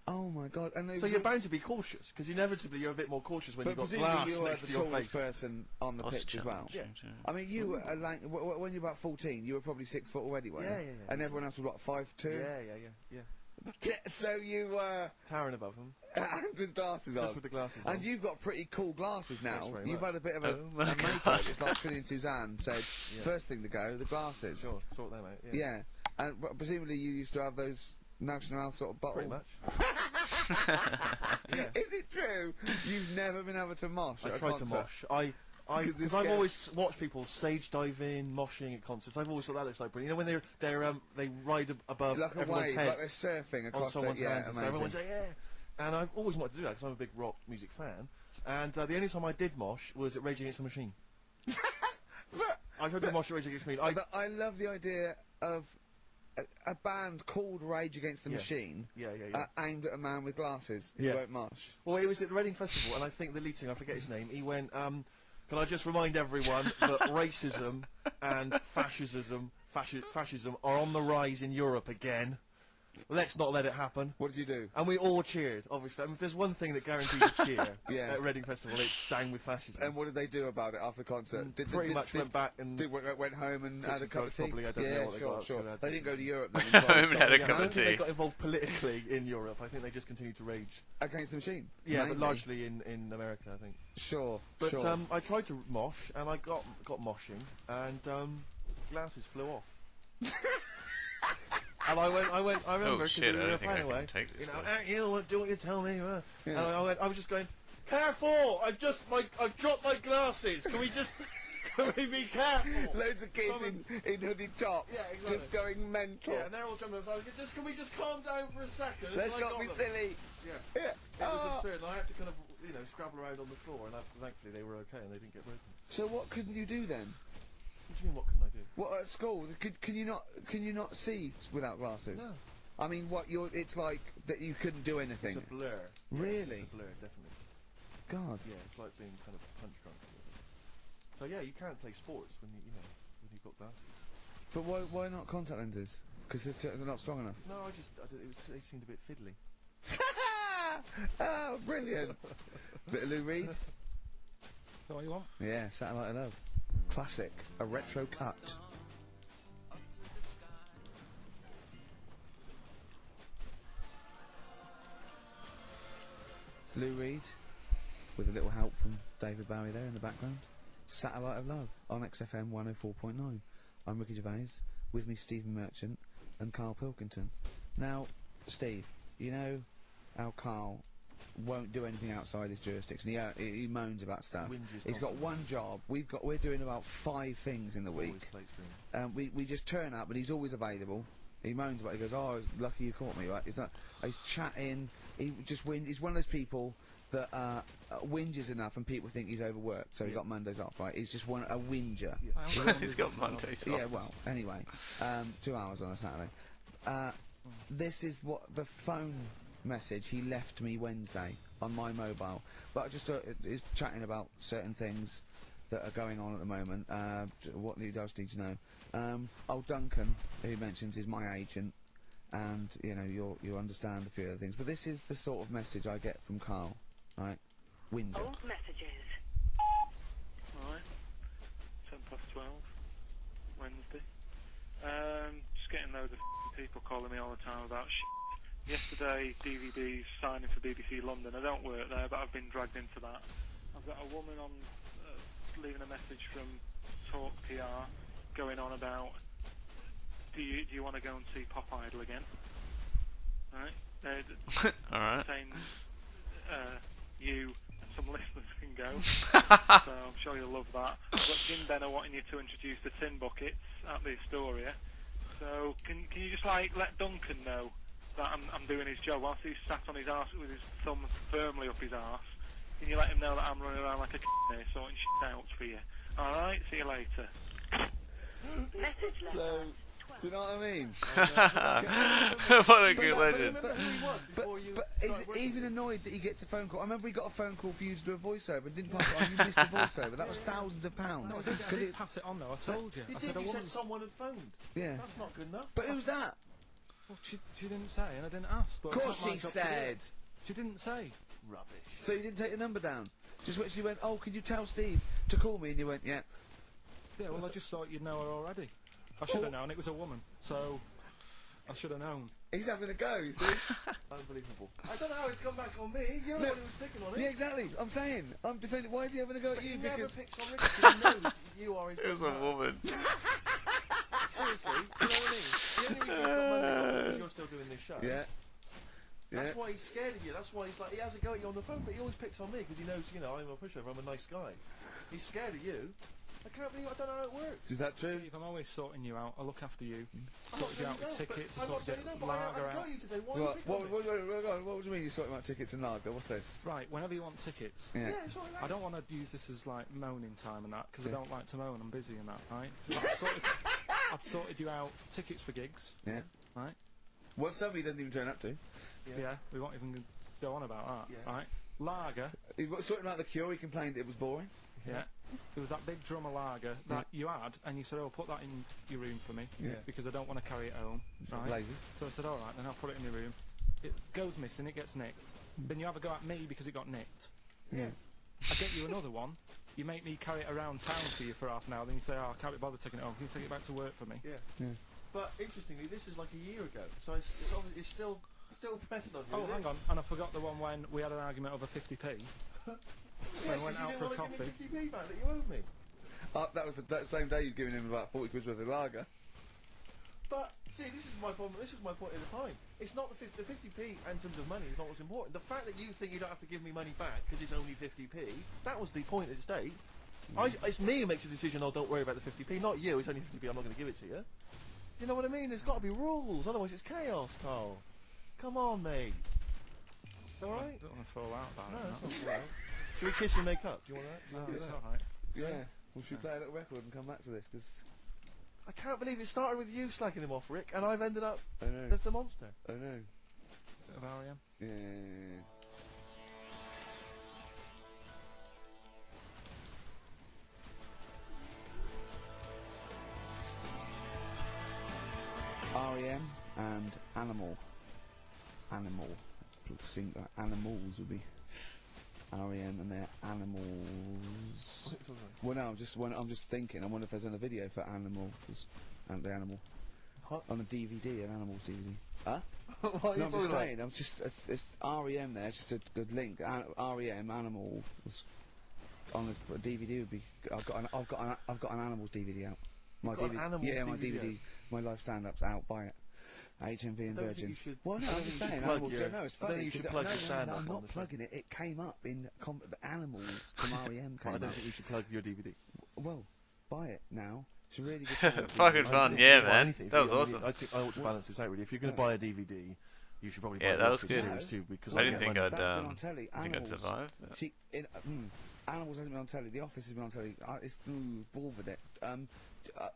Oh my God! And so you're bound to be cautious, because inevitably you're a bit more cautious when you've got glass you next were to the your face. tallest person on the pitch as well. Yeah. I mean, you were when you were about 14, you were probably 6 foot already, weren't you? Yeah. And everyone else was what, 5'2"? Yeah. So you were towering above them. and with glasses on. Just with the glasses on. And you've got pretty cool glasses now. Thanks very You've much. had a bit of a makeover. It's like Trinity and Suzanne said, first thing to go, the glasses. Sure, sort them out. Yeah. And presumably you used to have those National sort of bottle. Pretty much. Yeah. Is it true? You've never been able to mosh at a tried concert? to mosh. Because I've always watched people stage diving, moshing at concerts. I've always thought that looks like brilliant. You know, when they ride above like a everyone's wave, heads, like they're surfing across on someone's hands, and so amazing. everyone's like, yeah. And I've always wanted to do that because I'm a big rock music fan. And the only time I did mosh was at Rage Against the Machine. I tried to mosh at Rage Against the Machine. I love the idea of a band called Rage Against the Machine, aimed at a man with glasses who won't mosh. Well, it was at the Reading Festival, and I think the lead singer, I forget his name, he went, can I just remind everyone that racism and fascism are on the rise in Europe again. Let's not let it happen. What did you do? And we all cheered, obviously. I mean, if there's one thing that guarantees a cheer at Reading Festival, it's down with fascism. And what did they do about it after the concert? Pretty much went back and... went home and had a cup of tea? Probably, I don't know what they got. Sure. They didn't go to Europe then. Home and had a cup of I don't think tea. they got involved politically in Europe. I think they just continued to rage. Against the Machine? Yeah, Mainly. but largely in America, I think. Sure, But I tried to mosh, and I got moshing, and glasses flew off. And I remember, because we were flying away, you know, do what you tell me. And I was just going, careful! I've dropped my glasses. Can we be careful? Loads of kids in hooded tops, just going mental. Yeah, and they're all jumping up. Can we just calm down for a second? Let's not be silly. Yeah. It was absurd. And I had to kind of, scrabble around on the floor, and thankfully they were okay and they didn't get broken. So what couldn't you do then? What do you mean, what can I do? What, at school? Can you not see without glasses? No. I mean, it's like that you couldn't do anything. It's a blur. Really? It's a blur, definitely. God. Yeah, it's like being kind of punch drunk. So yeah, you can't play sports when when you've got glasses. But why not contact lenses? Because they're not strong enough. No, they seemed a bit fiddly. Oh, brilliant. Bit of Lou Reed. Is that what you want? Yeah, Satellite of Love. Classic. A retro cut. Lou Reed, with a little help from David Bowie there in the background. Satellite of Love on XFM 104.9. I'm Ricky Gervais, with me Stephen Merchant and Carl Pilkington. Now, Steve, you know how Carl won't do anything outside his jurisdiction. He moans about stuff. He's got one job. We're doing about 5 things in the week. We just turn up, and he's always available. He moans about it. He goes, "Oh, lucky you caught me." Right? He's chatting. He's one of those people that whinges enough, and people think he's overworked. So he got Mondays off. Right? He's just a whinger. He's got Mondays off. Yeah. Well, anyway, 2 hours on a Saturday. This is what the phone message he left me Wednesday on my mobile, but just is chatting about certain things that are going on at the moment. What else need to know? Duncan, who mentions, is my agent, and you'll understand a few other things. But this is the sort of message I get from Carl, right? Window. Old messages. Right. 12:10, Wednesday. Just getting loads of people calling me all the time about shit. Yesterday, DVD's signing for BBC London. I don't work there, but I've been dragged into that. I've got a woman on leaving a message from Talk PR, going on about, do you want to go and see Pop Idol again? Right? All right. Saying you and some listeners can go, so I'm sure you'll love that. I've got Jim Benner wanting you to introduce the tin buckets at the Astoria. So can you just like let Duncan know that I'm doing his job whilst he's sat on his arse with his thumb firmly up his arse? Can you let him know that I'm running around like a here sorting shit out for you? All right. See you later. So, do you know what I mean? What a good legend. But is it even annoyed that he gets a phone call? I remember he got a phone call for you to do a voiceover and didn't pass it on. You missed the voiceover. That was thousands of pounds. No, I did pass it on though. I told you. You I did. said I You wasn't. said someone had phoned. Yeah. That's not good enough. But who's that? Well, she didn't say, and I didn't ask. But Of it's course not my she job to do said. it. She didn't say. Rubbish. So you didn't take the number down? Just when she went, oh, can you tell Steve to call me? And you went, yeah. Yeah, well, I just thought you'd know her already. I should have known. It was a woman, so I should have known. He's having a go, you see? Unbelievable. I don't know how it's come back on me. You're the one who was picking on it. Yeah, exactly. I'm saying. I'm defending. Why is he having a go at you? He never Because picks on Ricky because he knows you are his It was a woman. Seriously, you know what I mean? The only reason he's got money is because you're still doing this show. Yeah. That's why he's scared of you. That's why he's like, he has a go at you on the phone, but he always picks on me because he knows, you know, I'm a pushover, I'm a nice guy. He's scared of you. I can't believe, I don't know how it works. Is that true? Steve, I'm always sorting you out. I look after you. I'm Sort you out with tickets. I sort you lager out. got you today. Why What, are you picking on me? what do you mean you're sorting about tickets and lager? What's this? Right, whenever you want tickets. Yeah. it's all right. I don't want to use this as like moaning time and that because Yeah. I don't like to moan. I'm busy and that, right? I've sorted you out tickets for gigs. Yeah. Right. What somebody doesn't even turn up to. Yeah. We won't even go on about that. Yeah. Right. Lager. He was sorting out the Cure. He complained it was boring. Yeah. There was that big drum of lager that you had, and you said, "Oh, put that in your room for me, Yeah. because I don't want to carry it home." Right. Lazy. So I said, "All right, then I'll put it in your room." It goes missing. It gets nicked. Then you have a go at me because it got nicked. Yeah. I get you another one. You make me carry it around town for you for half an hour. Then you say, "Oh, I can't be bothered taking it home. Can you take it back to work for me?" Yeah. But interestingly, this is like a year ago, so it's still pressed on you. Oh, hang on. And I forgot the one when we had an argument over 50p. When we went out for a coffee. You didn't want to give me 50p back that you owed me. That was the same day you'd given him about 40 quid worth of lager. But see, this is my problem. This was my point at the time. It's not the 50p in terms of money is not what's important. The fact that you think you don't have to give me money back because it's only 50p, that was the point at stake. It's me who makes the decision. Oh, don't worry about the 50p, not you. It's only 50p. I'm not going to give it to you. You know what I mean? There's got to be rules, otherwise it's chaos, Carl. Come on, mate. All right. I don't want to fall out about No, it. that's not all right. Should we kiss and make up? Do you want that? Do you want to do It's that? alright. Yeah. We should play a little record and come back to this because I can't believe it started with you slagging him off, Rick, and I've ended up I know. as the monster. I know. Bit of R.E.M. Yeah. R.E.M. and Animal. Sing animals would be R.E.M. and their animals. Well, no, I'm just thinking. I wonder if there's a video for Animal, and the animal on a DVD, an Animals DVD. Huh? What are No, you I'm just talking saying. I'm just it's R.E.M. there. It's just a good link. R.E.M. Animal was on a DVD would be. I've got an Animals DVD out. My got an DVD, Animals yeah, my DVD DVD, my live stand-up's out. Buy it. HMV and I don't think Virgin. you should- Well, no, I I'm don't just think you saying. should plug Animals. your- No, it's I don't funny. think you should 'cause plug your no, stand-up I'm on not the show. plugging it. It came up in the Animals from R.E.M. I came don't up. think you should plug your DVD. Well, buy it now. It's a really good. song. Fucking fun, yeah, man. That was I awesome. I think I ought to balance this out really. If you're going to buy a DVD, you should probably buy Yeah, the that was Office good. series too, because I didn't think That's I'd been on telly. think I'd Animals. survive. See, Animals hasn't been on telly. The Office has been on telly. It's involved with it.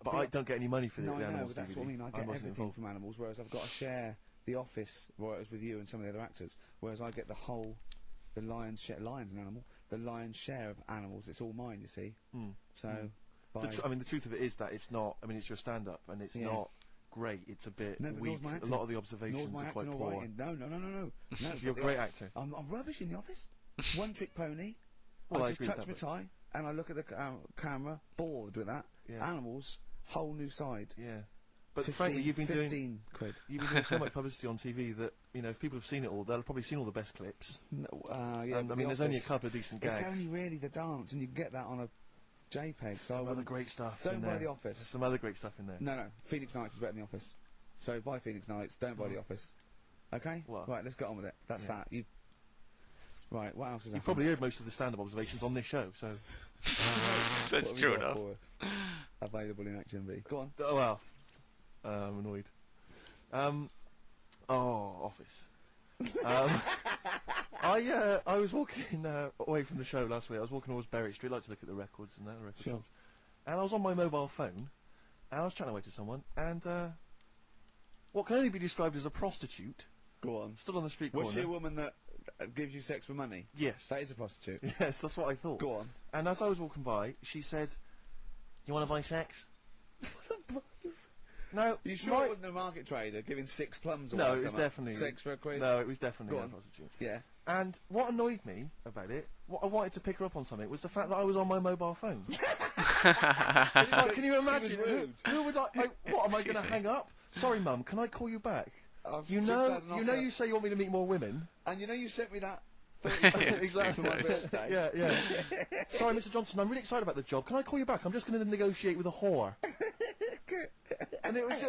But I don't get any money for the No, I know, Animals but that's DVD. what I mean. I get wasn't everything involved. from Animals, whereas I've got to share The Office royalties with you and some of the other actors. Whereas I get the lion's share. Lion's an animal. The lion's share of Animals. It's all mine, you see. Mm. So, I mean, the truth of it is that it's not. I mean, it's your stand-up, and it's not great. It's a bit no, but weak. nor's my A acting. lot of the Nor's observations my are quite acting all poor. right. No. No, You're a but great actor. I'm rubbish in The Office. One trick pony. Well, I I just agree with touch my that, tie and I look at the camera, bored with that. Yeah. Animals, whole new side. Yeah. But 15, frankly, you've been 15 doing quid. You've been doing so much publicity on TV that if people have seen it all, they'll have probably seen all the best clips. No, Yeah, but I mean, The there's only a Office, couple of decent gags. It's only really the dance, and you can get that on a JPEG. So I Some other wouldn't- great stuff. Don't in buy there. The Office. There's some other great stuff in there. No, Phoenix Nights is better than The Office. So buy Phoenix Nights. Don't buy The Office. Okay. Well, right, let's get on with it. That's yeah. that. Right, what else is You've happening? probably heard most of the stand-up observations on this show, so. That's What have true we got enough. for us? Available in HMV. Go on. Oh well. I'm annoyed. Office. I was walking away from the show last week. I was walking towards Berwick Street. I like to look at the records and that, the record shops. And I was on my mobile phone, and I was chatting away to someone, and what can only be described as a prostitute. Go on. Stood on the street corner. Was she a woman that gives you sex for money? Yes. That is a prostitute. Yes, that's what I thought. Go on. And as I was walking by, she said, "You want to buy sex?" No, you sure it wasn't a market trader giving 6 plums away? No, it was definitely sex for a quid. No, it was definitely Go a on. prostitute. Yeah. And what annoyed me about it, what I wanted to pick her up on something, was the fact that I was on my mobile phone. It's like, can you imagine? Who would like? What am I going to hang up? Sorry, Mum. Can I call you back? You know, you say you want me to meet more women, and you know you sent me that. 30 exactly. for my birthday. Yeah. Sorry, Mr. Johnson. I'm really excited about the job. Can I call you back? I'm just going to negotiate with a whore. And it was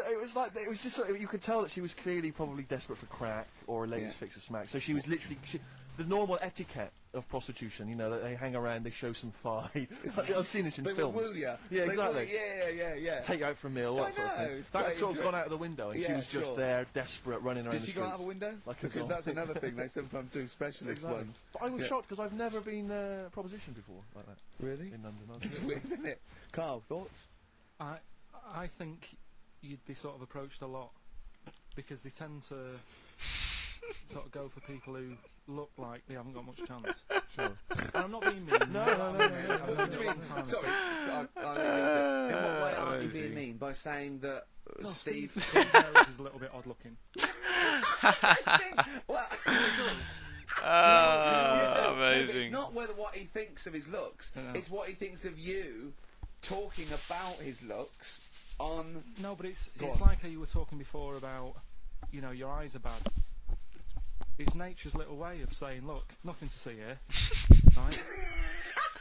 just sort of, you could tell that she was clearly probably desperate for crack or a latest fix of smack. So she was literally the normal etiquette of prostitution. You know, that they hang around, they show some thigh. I've seen this in films. They will you. Yeah, exactly. Yeah. Take you out for a meal, that sort of thing. That had sort of gone out of the window, and she was just there, desperate, running around the streets. Did she go out of a window? Because that's another thing they sometimes do, specialist ones. But I was shocked because I've never been propositioned before like that. Really? In London. It's weird, isn't it? Carl, thoughts? I think you'd be sort of approached a lot because they tend to sort of go for people who look like they haven't got much chance. Sure. And I'm not being mean. No. Sorry. In what way aren't you being mean? By saying that Steve Harris is a little bit odd looking. Amazing. It's not what he thinks of his looks. It's what he thinks of you talking about his looks on. No, but it's like how you were talking before about, you know, your eyes are bad. It's nature's little way of saying, look, nothing to see here, right?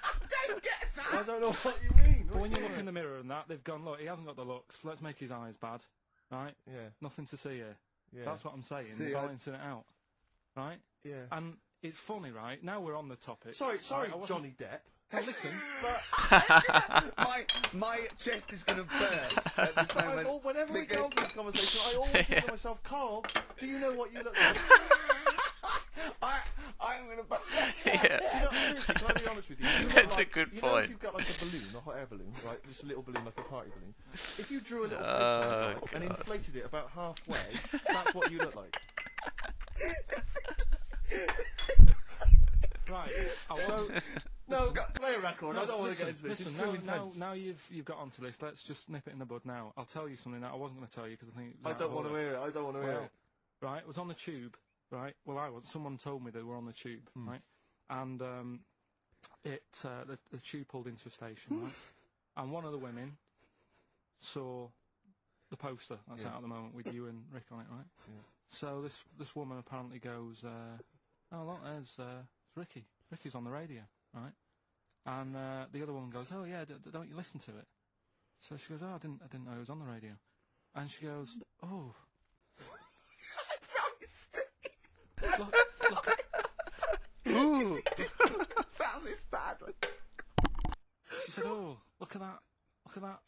I don't get that. I don't know what you mean. But when you look in the mirror and that, they've gone, look, he hasn't got the looks. Let's make his eyes bad, right? Yeah. Nothing to see here. Yeah. That's what I'm saying. They're balancing it out, right? Yeah. And it's funny, right? Now we're on the topic. Sorry, Johnny Depp. Hey, listen. my chest is going to burst at this moment. Whenever we go into this conversation, I always think to myself, Carl, do you know what you look like? I'm going to burst. Yeah. You know, seriously, can I be honest with you? That's a good point. You know if you've got like a balloon, a hot air balloon, right? Just a little balloon, like a party balloon. If you drew a little face on it and inflated it about halfway, that's what you look like. Right. No, play a record. I don't want to get into this. Listen, it's too intense. now you've got onto this. Let's just nip it in the bud now. I'll tell you something that I wasn't going to tell you because I think I don't want to hear it. I don't want to hear it. Right, it was on the tube. Right. Well, someone told me they were on the tube. Right. And the tube pulled into a station. Right. And one of the women saw the poster that's out at the moment with you and Rick on it. Right. Yeah. So this woman apparently goes, oh look, there's Ricky. Ricky's on the radio, right? And the other woman goes, oh yeah, don't you listen to it? So she goes, oh, I didn't know he was on the radio. And she goes, oh. Look. Ooh. Found this bad one. She said, oh, look at that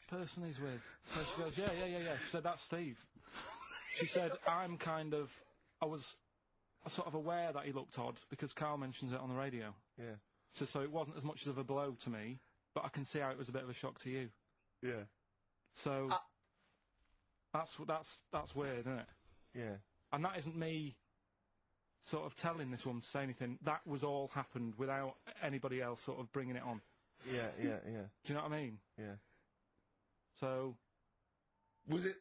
person he's with. So she goes, yeah. She said, that's Steve. She said, I was sort of aware that he looked odd because Carl mentions it on the radio. Yeah. So it wasn't as much of a blow to me, but I can see how it was a bit of a shock to you. Yeah. So that's weird, isn't it? Yeah. And that isn't me sort of telling this woman to say anything. That was all happened without anybody else sort of bringing it on. Yeah. Do you know what I mean? Yeah. So was it?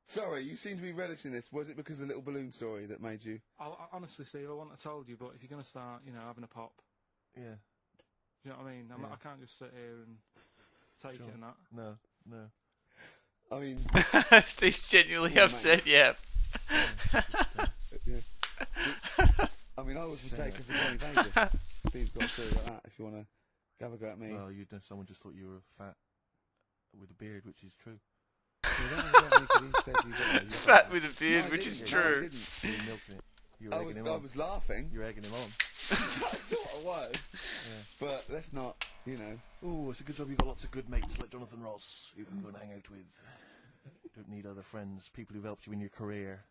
Sorry, you seem to be relishing this. Was it because of the little balloon story that made you? Honestly, Steve, I wouldn't have told you, but if you're going to start, having a pop. Yeah. Do you know what I mean? I can't just sit here and take it and that. No. I mean... Steve's genuinely upset, yeah. I mean, I was mistaken for Johnny Vegas. Steve's got a story like that, if you want to have a go at me. Well, someone just thought you were fat with a beard, which is true. Fat with a beard, which is true. I was laughing. You're egging him on. That's what I was. Yeah. But let's not, Oh, it's a good job you've got lots of good mates like Jonathan Ross, who you can go and hang out with. don't need other friends. People who've helped you in your career.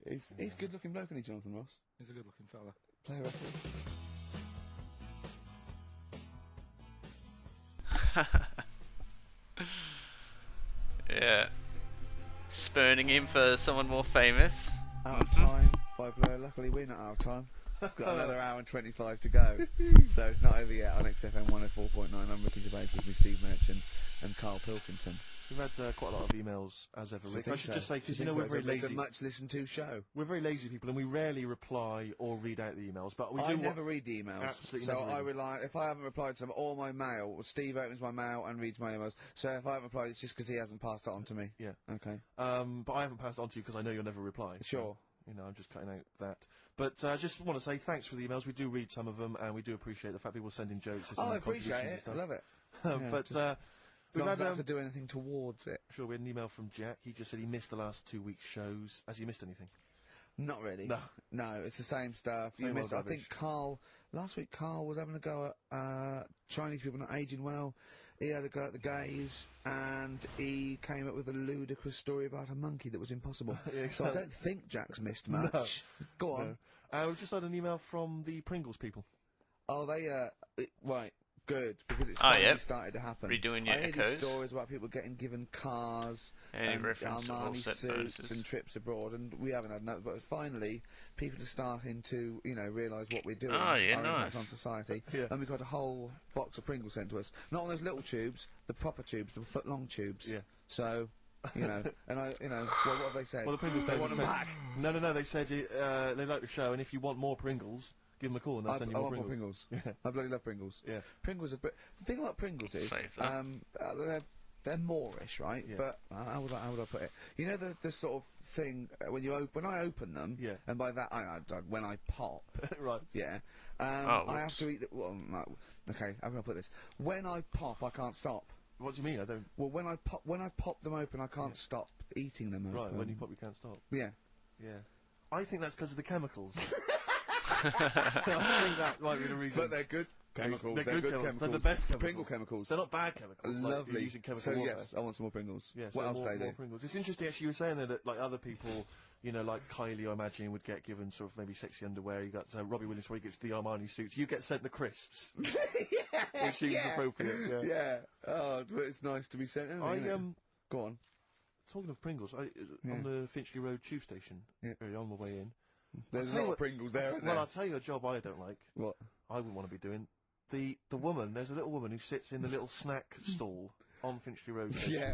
He's a good-looking bloke, isn't he, Jonathan Ross? He's a good-looking fella. Play a record. Yeah. Spurning him for someone more famous. Out of time by Blur. Luckily, we're not out of time. We've got another hour and 25 to go. So it's not over yet on XFM 104.9. I'm Ricky Gervais, with me, Steve Merchant and Carl Pilkington. We've had quite a lot of emails, as ever, Rick. I should just say, because, you know, we're very lazy. It's a much listened to show. We're very lazy people, and we rarely reply or read out the emails, but we do... I never read the emails. Absolutely so never read I rely... If I haven't replied to them, or my mail, Steve opens my mail and reads my emails. So if I haven't replied, it's just because he hasn't passed it on to me. Yeah. Okay. But I haven't passed it on to you because I know you'll never reply. Sure. So, you know, I'm just cutting out that. But I just want to say thanks for the emails. We do read some of them, and we do appreciate the fact people send in jokes. Oh, I appreciate it. I love it. But... As long as I don't have to do anything towards it. Sure, we had an email from Jack. He just said he missed the last 2 weeks' shows. Has he missed anything? Not really. No, it's the same stuff. Same You missed, old I think last week Carl was having a go at Chinese people not aging well. He had a go at the gays, and he came up with a ludicrous story about a monkey that was impossible. Yeah, so I don't think Jack's missed much. Go on. No. We've just had an email from the Pringles people. Oh, they, right. Good, because it's finally started to happen. Redoing your I hear echoes. these stories about people getting given cars and Armani suits and trips abroad, and we haven't had enough. But finally, people are starting to, you know, realise what we're doing, our impact on society. And we've got a whole box of Pringles sent to us. Not on those little tubes, the proper tubes, the foot-long tubes. Yeah. So, you know, and well, what have they said? Well, the Pringles they want them back. No, they said they like the show, and if you want more Pringles, give them a call and they'll send you more Pringles. More Pringles. Yeah. I bloody love Pringles. Yeah. Pringles are... The thing about Pringles is, they're Moorish, right? Yeah. But, how would I put it? You know the sort of thing, when I open them, and by that, when I pop... right. Yeah. I have to eat the... Well, no, okay, how can I put this? When I pop, I can't stop. What do you mean? I don't... Well, when I pop them open, I can't stop eating them open. Right, when you pop, you can't stop. Yeah. Yeah. I think that's because of the chemicals. I think that might be the reason. But they're good chemicals. They're good chemicals. They're the best chemicals. Pringle chemicals. They're not bad chemicals. Lovely. Like you're using chemical so warfare. yes, I want some more Pringles. Yeah, what so else more do they do? Pringles. It's interesting actually you were saying that like other people, you know, like Kylie I imagine would get given sort of maybe sexy underwear. You got Robbie Williams where he gets the Armani suits. You get sent the crisps. Which seems appropriate. Yeah. Oh, but it's nice to be sent. Go on. Talking of Pringles, on the Finchley Road tube station, early on the way in. There's a lot of Pringles there, isn't there? Well, I'll tell you a job I don't like. What? I wouldn't want to be doing. The woman, there's a little woman who sits in the little snack stall on Finchley Road. Yeah.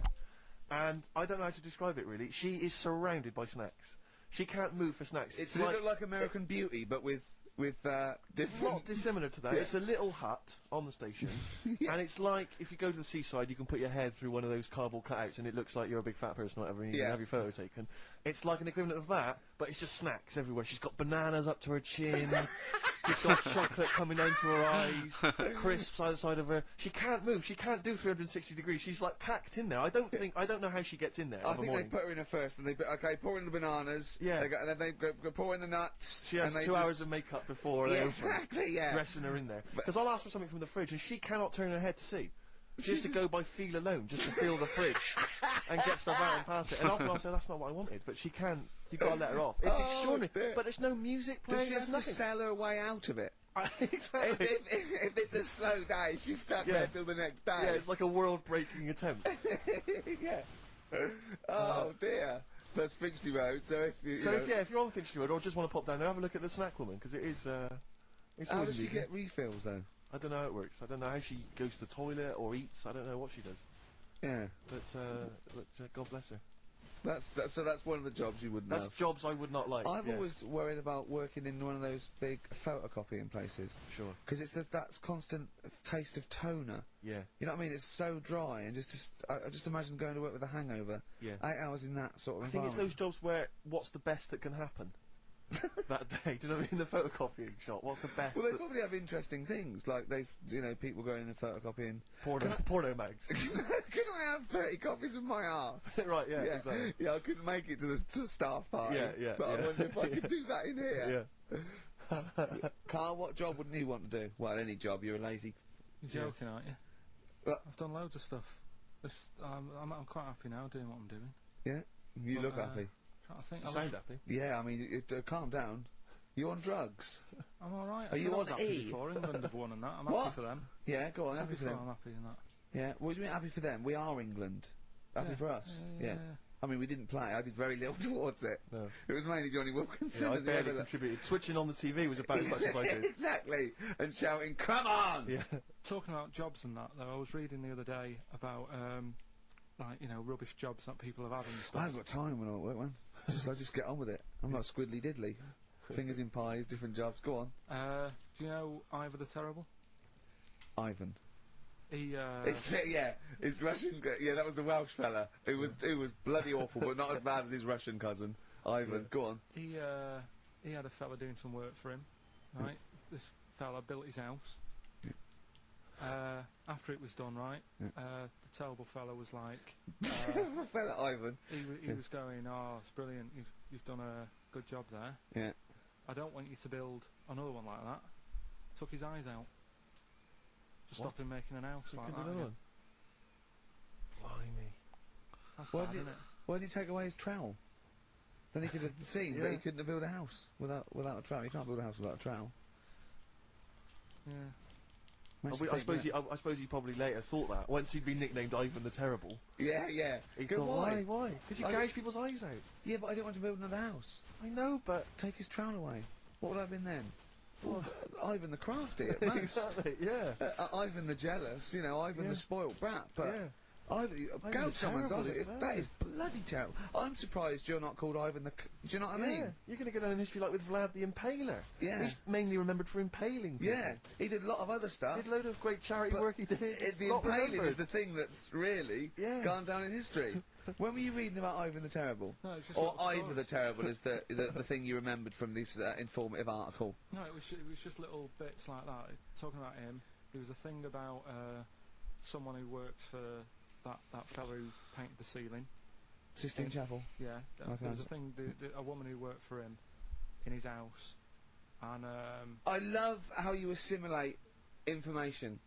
And I don't know how to describe it really. She is surrounded by snacks. She can't move for snacks. It's a little like American Beauty, but with different... Not dissimilar to that. Yeah. It's a little hut on the station, and it's like if you go to the seaside, you can put your head through one of those cardboard cutouts, and it looks like you're a big fat person or whatever, and you can have your photo taken. It's like an equivalent of that, but it's just snacks everywhere. She's got bananas up to her chin. She's got chocolate coming down to her eyes, crisps either side of her. She can't move. She can't do 360 degrees. She's like packed in there. I don't know how she gets in there. I think they put her in her first, and pour in the bananas. Yeah. And then they go pour in the nuts. She has 2 hours of makeup before they exactly, resting her in there. Because I'll ask for something from the fridge, and she cannot turn her head to see. She has to go by feel alone, just to feel the fridge, and get stuff out and pass it. And often I'll say, that's not what I wanted, but she can't. You've got to let her off. It's extraordinary. Dear. But there's no music playing. Does she have to sell her way out of it? Exactly. If it's a slow day, she's stuck there till the next day. Yeah, it's like a world-breaking attempt. Yeah. Oh dear. That's Finchley Road. So if you're on Finchley Road or just want to pop down there, have a look at the snack woman because it is. How does she get refills though? I don't know how it works. I don't know how she goes to the toilet or eats. I don't know what she does. Yeah. But God bless her. That's one of the jobs you wouldn't That's have. jobs I would not like. I've always worried about working in one of those big photocopying places. Sure. Because it's that constant taste of toner. Yeah. You know what I mean? It's so dry, and I just imagine going to work with a hangover. Yeah. 8 hours in that sort of environment. I think it's those jobs where what's the best that can happen that day. Do you know what I mean? The photocopying shop. What's the best? Well, they probably have interesting things like people going and photocopying porno mags. Can I have 30 copies of my art? Right. Yeah. Exactly. Yeah, I couldn't make it to the staff party. Yeah. But I wonder if I could do that in here. Yeah. Carl, what job wouldn't you want to do? Well, any job. You're a lazy. You're joking, aren't you? I've done loads of stuff. I'm quite happy now doing what I'm doing. Yeah, you But, look happy. I think You I sound was, happy. Yeah, I mean, calm down. You on drugs? I'm all right. Are you I was on happy E? before England have won and that. I'm What? happy for them. Yeah, go on, happy for them. I'm happy in that. Yeah, what do you mean happy for them? We are England. Happy Yeah, for us. yeah. I mean, we didn't play. I did very little towards it. No. It was mainly Johnny Wilkinson. Yeah, I and the barely other- contributed. Switching on the TV was about as much as I did. Exactly, and shouting, "Come on!" Yeah. Talking about jobs and that, though, I was reading the other day about, rubbish jobs that people have had and I stuff. haven't got time when I'm at work, man. I just get on with it. I'm not squiddly diddly. Fingers in pies, different jobs. Go on, Do you know Ivor the Terrible? Ivan. He, His Russian. Yeah, that was the Welsh fella. It was bloody awful, but not as bad as his Russian cousin, Ivan. Go on. He had a fella doing some work for him, right? This fella built his house. After it was done, right, the terrible fella was like, fella Ivan. he was going, "Oh, it's brilliant. You've done a good job there. Yeah. I don't want you to build another one like that." Took his eyes out. Just What? stopped him making an house So like couldn't that. do again. one? Blimey. That's Why bad, did isn't it? Why did he take away his trowel? Then he could have seen, but Yeah. he couldn't have built a house without a trowel. You can't build a house without a trowel. Yeah. Makes I you suppose think, I suppose he probably later thought that once he'd been nicknamed Ivan the Terrible. yeah, He Good, thought, why? why? Because you I- gouge people's eyes out. Yeah, but I didn't want to build another house. I know, but Take his trowel away. What would I have been then? Well, Ivan the crafty at most. exactly. Yeah. Ivan the jealous, Ivan Yeah. the spoilt brat. But Yeah. Ivan, the gouge someone's Terrible eyes. is That bad. is bloody terrible. I'm surprised you're not called Ivan the. Do you know what I mean? Yeah. You're going to get on in history like with Vlad the Impaler. Yeah. He's mainly remembered for impaling people. Yeah, he did a lot of other stuff. Did a load of great charity But work he did. It's The not impaling remembered. is the thing that's really Yeah. gone down in history. When were you reading about Ivan the Terrible? No, it's just Or little Ivor stories. the Terrible is the thing you remembered from this informative article. No, it was just little bits like that. Talking about him, there was a thing about someone who worked for that fella who painted the ceiling. Sistine Chapel. Yeah, Okay. there was a thing. A woman who worked for him in his house, and I love how you assimilate information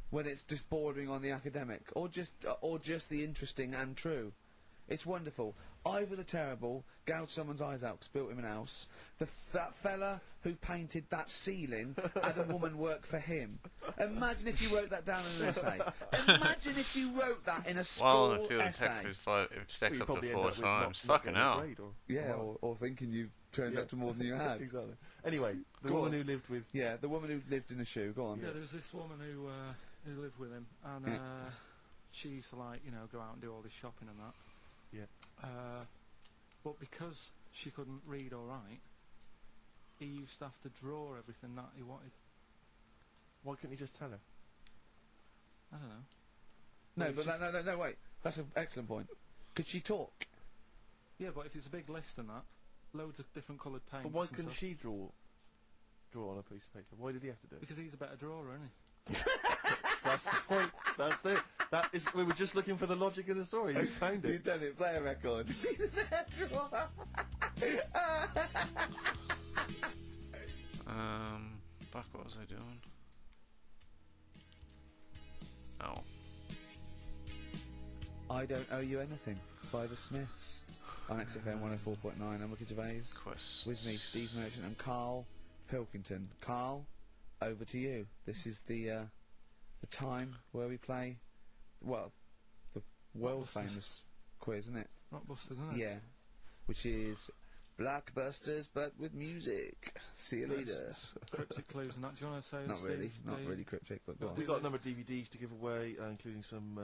when it's just bordering on the academic, or just the interesting and true. It's wonderful. Ivor the Terrible gouged someone's eyes out 'cause built him an house. That fella who painted that ceiling had a woman work for him. Imagine if you wrote that down in an essay. Imagine if you wrote that in a While school on the field, essay. it stacks You up to probably end 4 up with not times. Fucking getting a hell. grade or- Yeah, or thinking you turned Yeah. up to more than you had. Exactly. Anyway, the Go woman on. who lived with. Yeah, the woman who lived in a shoe. Go on. yeah, there was this woman who lived with him, and Yeah. she used to go out and do all this shopping and that. Yeah. But because she couldn't read or write, he used to have to draw everything that he wanted. Why couldn't he just tell her? I don't know. No, Well, but it's no, wait. That's an excellent point. Could she talk? Yeah, but if it's a big list and that, loads of different coloured paints. But why and couldn't stuff. she draw on a piece of paper? Why did he have to do it? Because he's a better drawer, isn't he? That's the point. That's it. That is. We were just looking for the logic in the story. You found You've it. done it. Play a record. Fuck, what was I doing? Oh. I Don't Owe You Anything by the Smiths on XFM 104.9. I'm Ricky Gervais. Quest. With me, Steve Merchant and Carl Pilkington. Carl, over to you. This is the time where we play, well, the world famous quiz, isn't it? Rockbusters, isn't it? Yeah. Which is Blockbusters, but with music. See you later. Cryptic clues and that. Do you want to say? Not Steve, really, not the- really cryptic, but go on. We've got a number of DVDs to give away, including some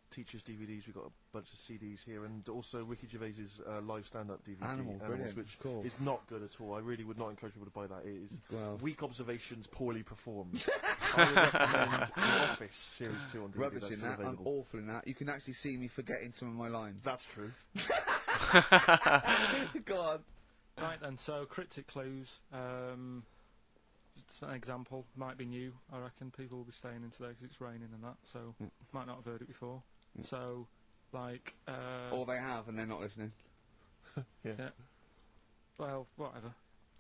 teachers' DVDs. We've got a bunch of CDs here, and also Ricky Gervais's live stand-up DVD, Animal, brilliant, which cool. is not good at all. I really would not encourage people to buy that. It is Well. weak observations, poorly performed. I would recommend The Office Series 2 on DVD. Rubbish That's in still that. I'm available. awful in that. You can actually see me forgetting some of my lines. That's true. Go on. Right then, so cryptic clues. Just an example, might be new. I reckon people will be staying in today because it's raining and that, so might not have heard it before. So, like, Or they have and they're not listening. Yeah. well, whatever.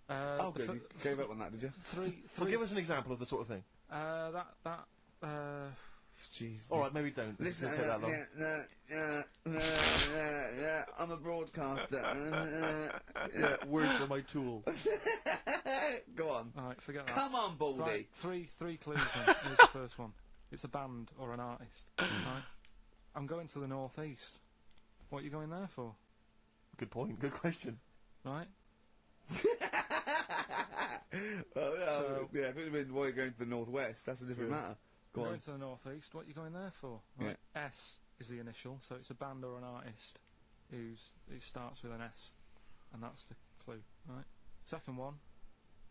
Oh, the good. You gave up on that, did you? Three. Well, give us an example of the sort of thing. That Jeez. All right, maybe don't. Listen, It's gonna take that long. yeah, I'm a broadcaster. Yeah, words are my tool. Go on. Alright, forget that. Come on, Baldy. Right, three clues then. Here's the first one. It's a band or an artist. Right? I'm going to the northeast. What are you going there for? Good point. Good question. Right? Oh, yeah, if it had been why you're going to the northwest, that's a different matter. Go I'm on. going to the northeast. What are you going there for? Right. S is the initial, so it's a band or an artist who starts with an S, and that's the clue. Right. Second one.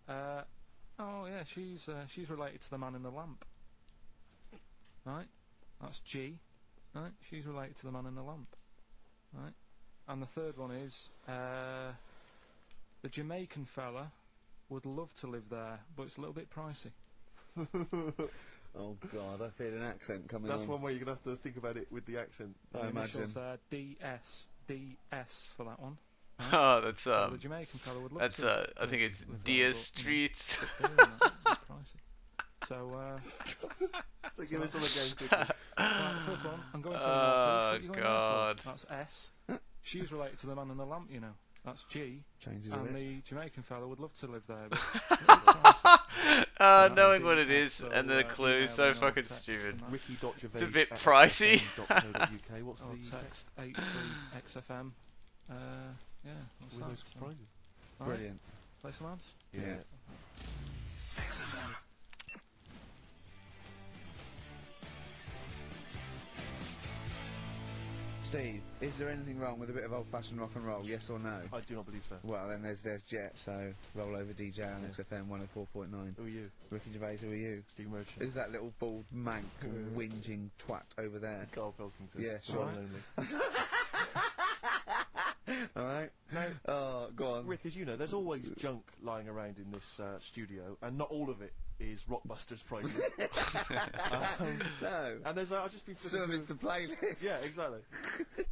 Oh yeah, she's related to the man in the lamp. Right. That's G. Right. She's related to the man in the lamp. Right. And the third one is the Jamaican fella would love to live there, but it's a little bit pricey. Oh God, I feel an accent coming That's on. one way you're gonna have to think about it with the accent. I imagine. Initials there, DS for that one. Right? Oh, that's So the Jamaican fella would love that's to. I think it's live Deer there, but, Streets. So, So give us all again quickly. right, the first one, I'm going to the Oh, northeast. What are you going God. there for? That's S. She's related to the man in the lamp, you know. That's G. Changes a And bit. the Jamaican fella would love to live there, but Knowing what it is and the clue is so email fucking text stupid. and that. Ricky.gervais It's a bit at pricey. xfm.co.uk. What's Or the text 83XFM. Yeah, what's with that? those surprises? All right, Brilliant. play some ads. Yeah. Steve, is there anything wrong with a bit of old-fashioned rock and roll? Yes or no? I do not believe so. Well, then there's Jet. So roll over DJ on XFM 104.9. Who are you? Ricky Gervais, who are you? Steve Merchant. Who's that little bald mank whinging twat over there? Carl Pilkington. Yeah, sure. One and only. Alright. Now, Oh, go on. Rick, as you know, there's always junk lying around in this studio, and not all of it is Rockbusters prices. No. And there's I've just been flipping Some of it's the playlist. Yeah, exactly.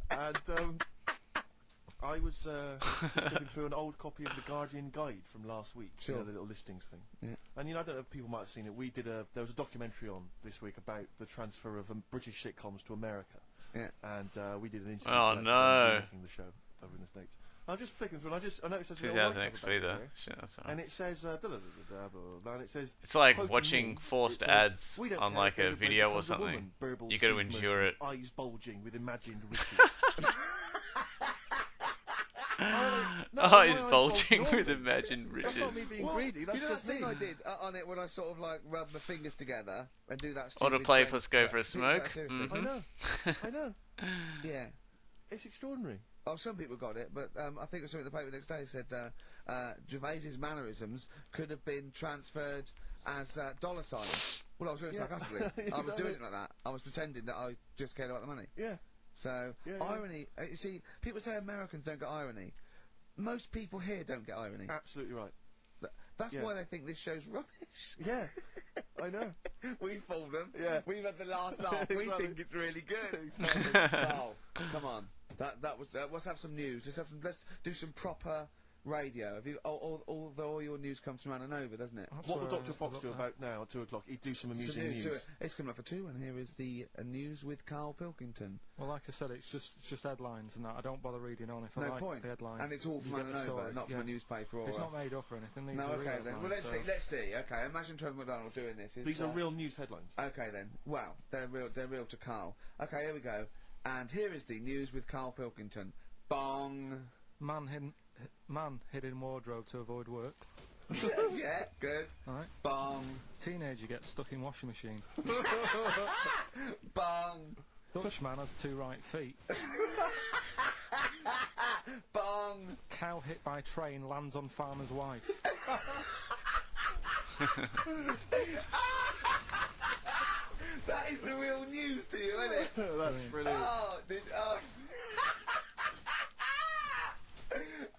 And I was just flipping through an old copy of the Guardian Guide from last week. Sure. You know, the little listings thing. Yeah. And I don't know if people might have seen it. There was a documentary on this week about the transfer of British sitcoms to America. Yeah. And we did an interview. Oh, for that, no. making the show over in the States. I'm just flicking through, and I noticed there's a little 2000 write-up XP about though. it here, Shit, that's alright. and it says blah, blah, blah, blah, and it says It's like quoting watching me, forced it says, ads "We don't on care like if a everybody video or becomes a something. woman," burbled You gotta Steve endure Merchant, it. eyes bulging with imagined riches. Eyes bulging with imagined riches. That's not me being greedy, that's you know just that thing me. I did on it when I sort of like rub my fingers together and do that Or stupid to play thing? for Go for a Did that Smoke. seriously? Mhm. I know. Yeah. It's extraordinary. Oh, some people got it, but I think it was something in the paper the next day said Gervais's mannerisms could have been transferred as dollar signs. Well, I was doing it sarcastically. I was doing it like that. I was pretending that I just cared about the money. Yeah. So, Yeah, irony, you see, people say Americans don't get irony. Most people here don't get irony. Absolutely right. That's Yeah. why they think this show's rubbish. Yeah. I know. We fooled them. Yeah. We've had the last laugh. We Exactly. think it's really good. Exactly. Oh, come on. That was. Let's have some news. Let's do some proper radio. Have you? All your news comes from Ananova, doesn't it? What will Dr. Fox do about now at 2 o'clock? He'd do some amusing news. news. It's coming up for 2, and here is the news with Carl Pilkington. well, like I said, it's just headlines and that. I don't bother reading on if I No like point. the headlines. And it's all from You get the Ananova, story, not yeah. from a newspaper or. It's not made up or anything. These No, are real okay then. Well, headlines, let's see. Okay, imagine Trevor McDonald doing this. These are real news headlines. Okay then. Well, they're real to Carl. Okay, here we go. And here is the news with Carl Pilkington. Bong. Man hid in wardrobe to avoid work. Yeah, good. Alright. Bong. Teenager gets stuck in washing machine. Bong. Dutchman has 2 right feet. Bong. Cow hit by train lands on farmer's wife. That is the real news to you, isn't it? That's brilliant.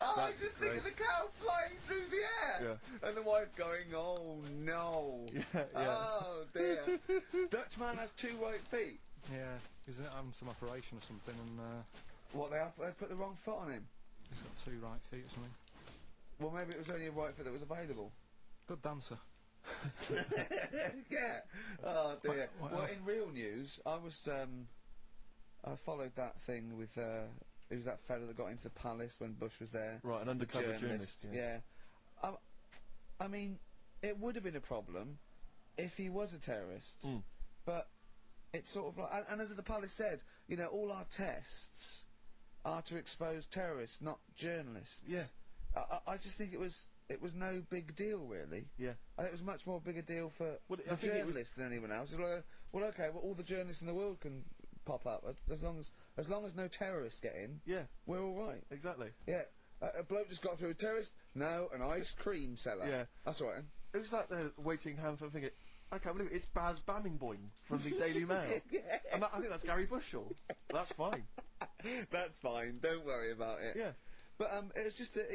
I was just thinking the cow flying through the air. Yeah. And the wife's going, oh no. Yeah. Oh dear. Dutchman has 2 right feet. Yeah, he's having some operation or something and What, they put the wrong foot on him? he's got 2 right feet or something. Well, maybe it was only a right foot that was available. Good dancer. Yeah. Oh dear. What Well, else? in real news, I was I followed that thing with it was that fella that got into the palace when Bush was there. Right, an The undercover journalist. Yeah. I mean, it would have been a problem if he was a terrorist, but it's sort of like, and as the palace said, you know, all our tests are to expose terrorists, not journalists. Yeah. I just think it was no big deal, really. Yeah. I think it was much more big a deal for I the think it was- journalists than anyone else. It's like, well, okay, well, all the journalists in the world can pop up as long as no terrorists get in. Yeah. We're all right. Exactly. Yeah. A bloke just got through a terrorist. No, an ice cream seller. Yeah. That's all right. It was like they're waiting hand for finger. I can't believe it. It's Baz Bammingboyne from the Daily Mail. Yeah. And I think that's Gary Bushell. That's fine. That's fine. Don't worry about it. Yeah. But it was just that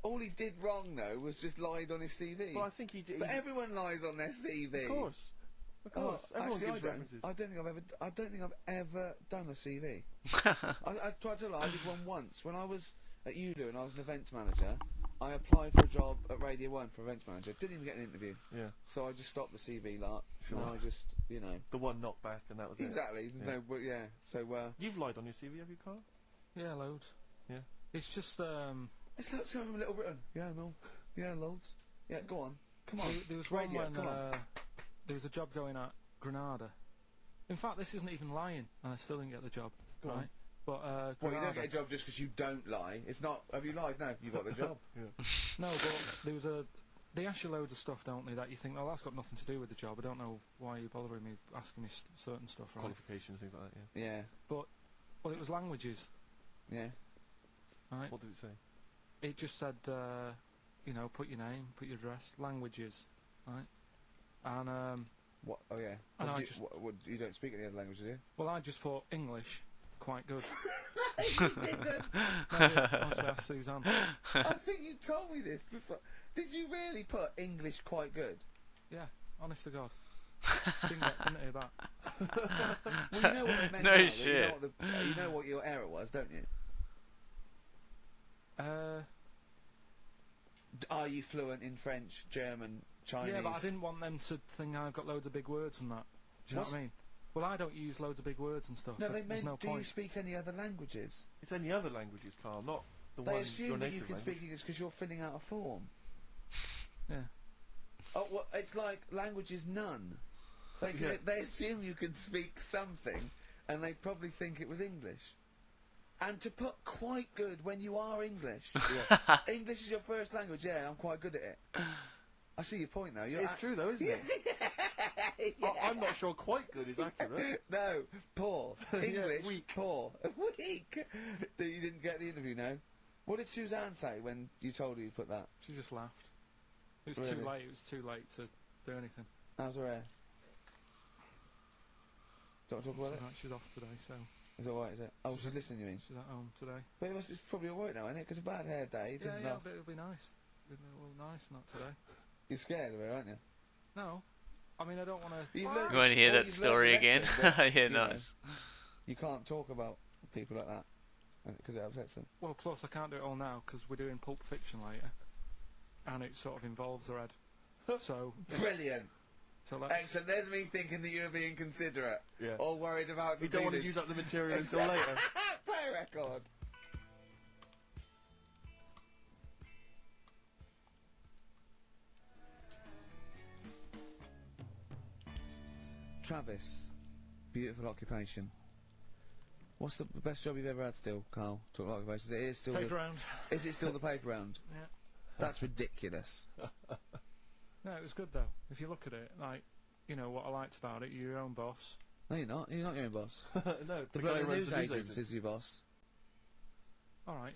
all he did wrong though was just lied on his CV. Well, I think he did. But everyone lies on their CV. Of course. Of course. Everyone actually, gives references. I don't think I've ever done a CV. I tried to lie. I did one once when I was at ULU and I was an events manager. I applied for a job at Radio 1 for events manager. Didn't even get an interview. Yeah. So I just stopped the CV lot. Sure. And I just, you know. The one knockback and that was Exactly. it. No, but yeah. So You've lied on your CV, have you, Carl? Yeah, loads. Yeah. It's just it's like something from Little Britain. Yeah, no. Yeah, loads. Yeah, go on. Come on. There was Radio, one when come on. there was a job going at Granada. In fact, this isn't even lying, and I still didn't get the job. Go right? on. But Well, you Granada. don't get a job just because you don't lie. It's not. Have you lied? No, you got the job. No, but there was they ask you loads of stuff, don't they, that you think, oh, that's got nothing to do with the job. I don't know why you're bothering me asking me certain stuff, right? Qualifications, things like that, yeah. Yeah. Well, it was languages, Yeah. right? What did it say? It just said, you know, put your name, put your address, languages, right? And What? Oh yeah. And What, I do you, just- what you don't speak any other language, do you? well, I just thought English, quite good. You didn't. Honestly, ask Suzanne. I think you told me this before. Did you really put English quite good? Yeah, honest to God. Didn't hear that. Well, you know what it meant. No now, that shit. You know what your error was, don't you? Are you fluent in French, German, Chinese? Yeah, but I didn't want them to think I've got loads of big words and that. Do you know what I mean? Well, I don't use loads of big words and stuff. No, but they there's meant. no Do you point. speak any other languages? It's any other languages, Carl, not the They one assume your that native you can language. speak English because you're filling out a form. Yeah. Oh, well, it's like language is none. They assume you can speak something, and they probably think it was English. And to put quite good when you are English. English is your first language, yeah, I'm quite good at it. I see your point, though. It's true, though, isn't it? I'm not sure quite good is accurate. No, poor. English, weak. poor. Weak. You didn't get the interview, no? What did Suzanne say when you told her you put that? She just laughed. It was Really? too late. It was too late to do anything. How's her hair? Do you want to talk about it? Right, she's off today, so Is it alright, is it? Oh, she's listening, you mean? she's at home today. But it's probably alright now, isn't it? Because a bad hair day, it doesn't last. But it'll be nice. It'll be nice, not today. You're scared of her, aren't you? No. I mean, I don't want to... You want to hear that story again? Yeah, nice. You can't talk about people like that because it upsets them. Well, plus I can't do it all now because we're doing Pulp Fiction later. And it sort of involves the red. So... Brilliant. So let's... Excellent. There's me thinking that you were being considerate. Yeah. Or worried about You don't want to use up the material until later. Play a record. Travis, beautiful occupation. What's the best job you've ever had still, Carl? Talk about occupations. It is still Paper round. Is it still the paper round? Yeah. That's ridiculous. No, it was good though. If you look at it, like, you know, what I liked about it, you're your own boss. No, you're not. You're not your own boss. No, The guy bloke who at runs the the news news agents is your boss. Alright.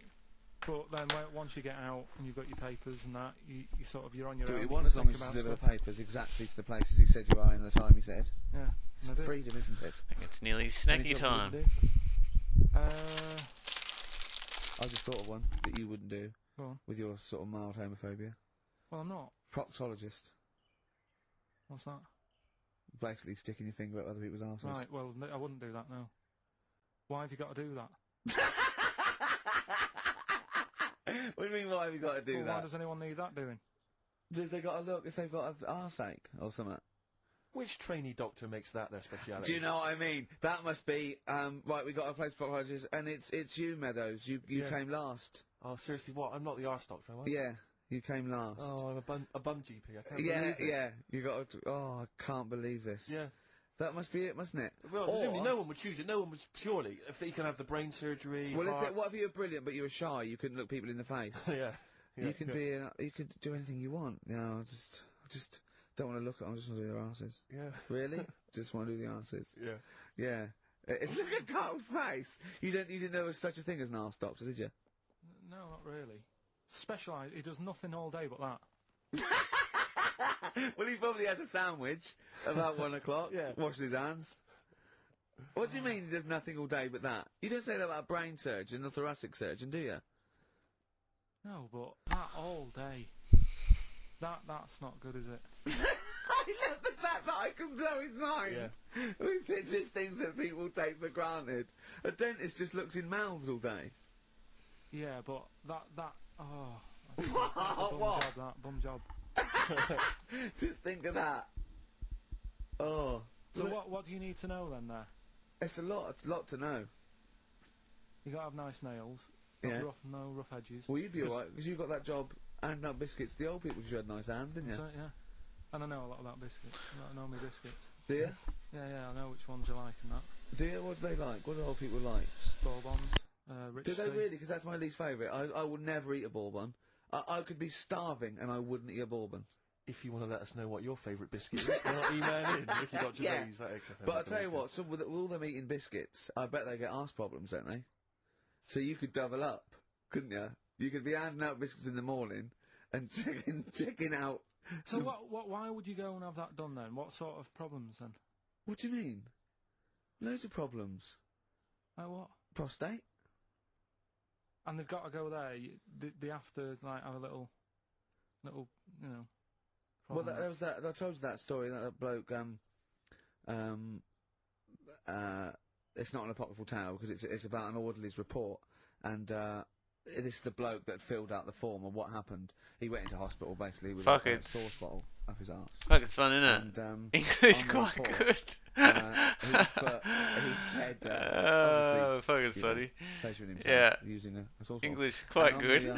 But then once you get out and you've got your papers and that, you sort of, you're on your Do own. what you you want can as long think as you about deliver the stuff. papers exactly to the places he said you are in the time he said. Yeah. It's and I do. freedom, isn't it? I think it's nearly Any snacky job you time. wouldn't do? I I just thought of one that you wouldn't do Go on. with your sort of mild homophobia. Well, I'm not. Proctologist. What's that? Basically sticking your finger up other people's arseholes. Right, well, I wouldn't do that, no. Why have you got to do that? What do you mean, why have you got to do Well, that? why does anyone need that doing? Do they got to look if they've got an arseache or something? Which trainee doctor makes that their speciality? Do you know what I mean? That must be, right, we got a place for apologies, and it's you, Meadows. You came last. Oh, seriously, what? I'm not the arse doctor, am I? Yeah, you came last. Oh, I'm a bum GP. I can't yeah, believe it. yeah. You got to, I can't believe this. Yeah. That must be it, mustn't it? Well, presumably no one would choose it. No one would purely. If they can have the brain surgery, Well, hearts. what if you were brilliant but you were shy? You couldn't look people in the face. yeah. You can be. You could do anything you want. No, I just don't want to look at them. I just want to do their asses. Yeah. Really? Just want to do the asses. Yeah. Yeah. Look at Carl's face. You didn't know there was such a thing as an arse doctor, did you? No, not really. Specialised. He does nothing all day but that. Well, he probably has a sandwich about 1 o'clock. Yeah. Washes his hands. What do you mean he does nothing all day but that? You don't say that about a brain surgeon or thoracic surgeon, do you? No, but that all day. That's not good, is it? I love the fact that I can blow his mind with just things that people take for granted. A dentist just looks in mouths all day. Yeah, but that that's a bum What? job, that bum job. Just think of that. Oh. So what do you need to know then there? It's a lot to know. You gotta have nice nails. Yeah. No rough edges. Well, you'd be alright, because you got that job handing out biscuits to the old people because you had nice hands, didn't you? So, yeah. And I know a lot about biscuits. I know my biscuits. Do you? Yeah, I know which ones you like and that. Do you? What do they like? What do old people like? Bourbons, rich Do they tea. really? Because that's my least favourite. I would never eat a bourbon. I could be starving and I wouldn't eat a bourbon. If you want to let us know what your favourite biscuit is, why not email in Ricky.Gervais Yeah. at XFM. But I tell you what, with all them eating biscuits, I bet they get arse problems, don't they? So you could double up, couldn't you? You could be handing out biscuits in the morning and checking out. So why would you go and have that done then? What sort of problems then? What do you mean? Loads of problems. Like what? Prostate. And they've got to go there. They have to like have a little, you know. Well, problem. there was that. I told you that story. That bloke. It's not an apocryphal tale because it's about an orderly's report, and this is the bloke that filled out the form of what happened. He went into hospital basically with a sauce bottle up his arse. Fuck, it's fun, isn't it? And English on the quite report, good. he said, fuck, it's funny. Pleasuring himself Yeah. using a sauce English bottle. quite And on good. the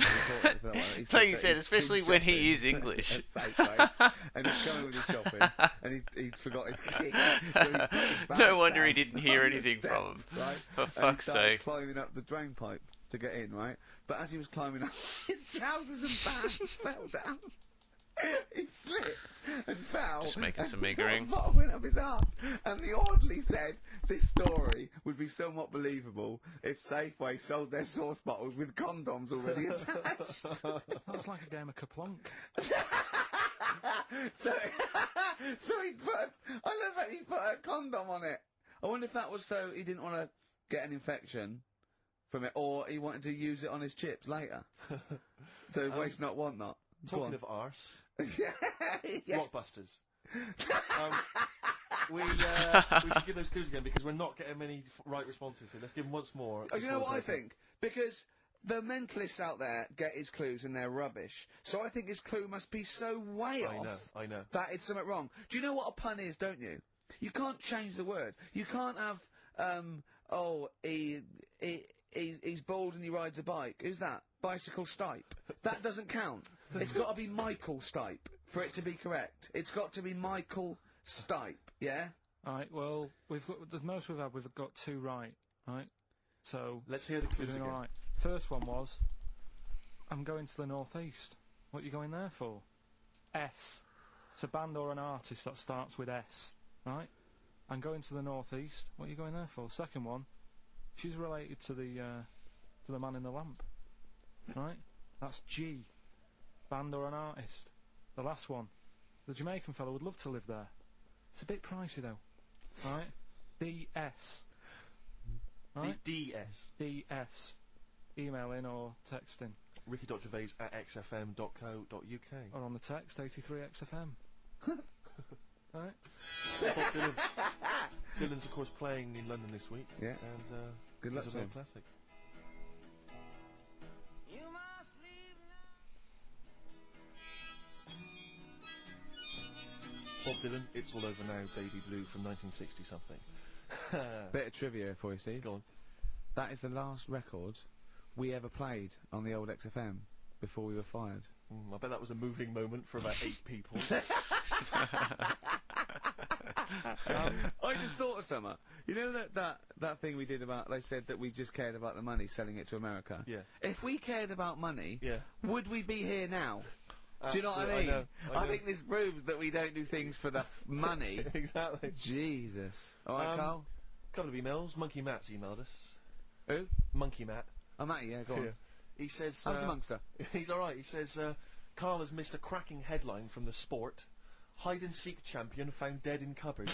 report, It's like you that said, he'd especially been when he shopping is English. at Safeways, and he's coming with his shopping, and he forgot his key. So he put his bags No wonder he down didn't hear on the anything steps, from him. Right? For And he fuck's started sake. climbing up the drain pipe to get in, right? But as he was climbing up, his trousers and pants fell down. He slipped and fell. Just making and some the meagering. sauce bottle went up his arse. And the orderly said this story would be somewhat believable if Safeway sold their sauce bottles with condoms already attached. That's like a game of Kaplunk. so he put. I love that he put a condom on it. I wonder if that was so he didn't want to get an infection from it, or he wanted to use it on his chips later. So waste not, want not. Go Talking on. of arse, yeah. Blockbusters. We should give those clues again because we're not getting many right responses here. Let's give them once more. Oh, do you know what I think? Because the mentalists out there get his clues and they're rubbish. So I think his clue must be so way off. I know. That it's something wrong. Do you know what a pun is, don't you? You can't change the word. You can't have, he's bald and he rides a bike. Who's that? Bicycle Stipe. That doesn't count. It's got to be Michael Stipe for it to be correct. It's got to be Michael Stipe, yeah? Alright, well, the most we've had, we've got 2 right, right? So, let's hear the clues doing again. all right. First one was, I'm going to the northeast. What are you going there for? S. It's a band or an artist that starts with S, right? I'm going to the northeast. What are you going there for? Second one, she's related to the man in the lamp, right? That's G. Band or an artist. The last one, the Jamaican fellow would love to live there. It's a bit pricey though, right? DS. Right? DS. DS. Email in or text in. Ricky.Gervais at xfm.co.uk. Or on the text, 83XFM. Right? Dylan's, of course, playing in London this week. Yeah. And good luck it's to a him. classic. Bob Dylan, It's All Over Now, Baby Blue from 1960 something. Bit of trivia for you, Steve. Go on. That is the last record we ever played on the old XFM before we were fired. I bet that was a moving moment for about 8 people. I just thought of something. You know that thing we did about, they said that we just cared about the money, selling it to America? Yeah. If we cared about money, Yeah. would we be here now? Do you know what I mean? I think this proves that we don't do things for the money. Exactly. Jesus. Alright, Carl? Couple of emails. Monkey Matt's emailed us. Who? Monkey Matt. Oh, Matty, yeah, go on. Yeah. He says... How's the Monkster? He's alright. He says, Carl has missed a cracking headline from The Sport. Hide-and-seek champion found dead in cupboard.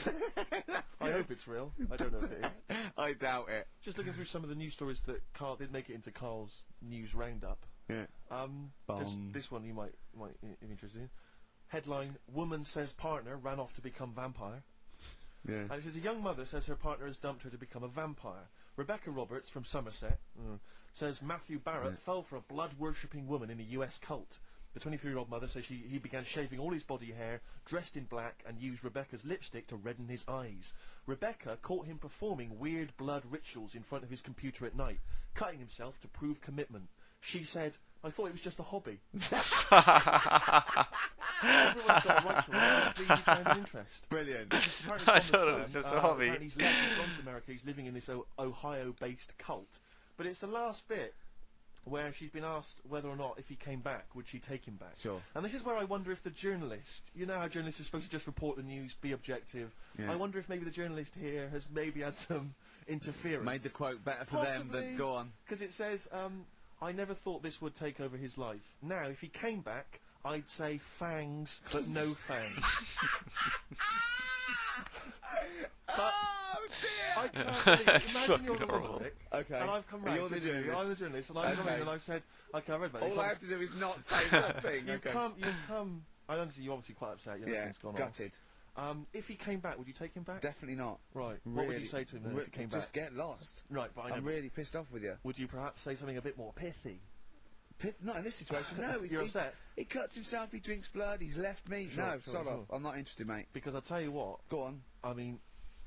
I hope it's real. I don't know if it is. I doubt it. Just looking through some of the news stories that Carl did make it into Carl's news roundup. Yeah. This one you might be interested in. Headline: Woman says partner ran off to become vampire. Yeah. And it says a young mother says her partner has dumped her to become a vampire. Rebecca Roberts from Somerset says Matthew Barrett fell for a blood-worshipping woman in a US cult. The 23-year-old mother says he began shaving all his body hair, dressed in black, and used Rebecca's lipstick to redden his eyes. Rebecca caught him performing weird blood rituals in front of his computer at night, cutting himself to prove commitment. She said, I thought it was just a hobby. Everyone's got a right to it. I was pleased he found an interest. Brilliant. Apparently I Thomas thought it was Sam, just a hobby. Apparently he's left, he's gone to America, he's living in this Ohio-based cult. But it's the last bit where she's been asked whether or not, if he came back, would she take him back? Sure. And this is where I wonder if the journalist, you know how journalists are supposed to just report the news, be objective. Yeah. I wonder if maybe the journalist here has maybe had some interference. Made the quote better for them than go on. Because it says, I never thought this would take over his life. Now, if he came back, I'd say fangs, but no fangs. But I can't believe it. Imagine you're the public, Okay. and I've come round You're the to you, journalist. I'm the journalist, and I've come in and I've said, okay, I read about this. All I have to do is not say that thing. You've come, I understand you're obviously quite upset, everything's gone gutted. off. If he came back, would you take him back? Definitely not. Right. Really, What would you say to him then if he came just back? get lost. Right, but I'm really pissed off with you. Would you perhaps say something a bit more pithy? Not in this situation, no. You're upset? He cuts himself, he drinks blood, he's left me. Sure, no, sure, sod sure. off. I'm not interested, mate. Because I'll tell you what. Go on. I mean,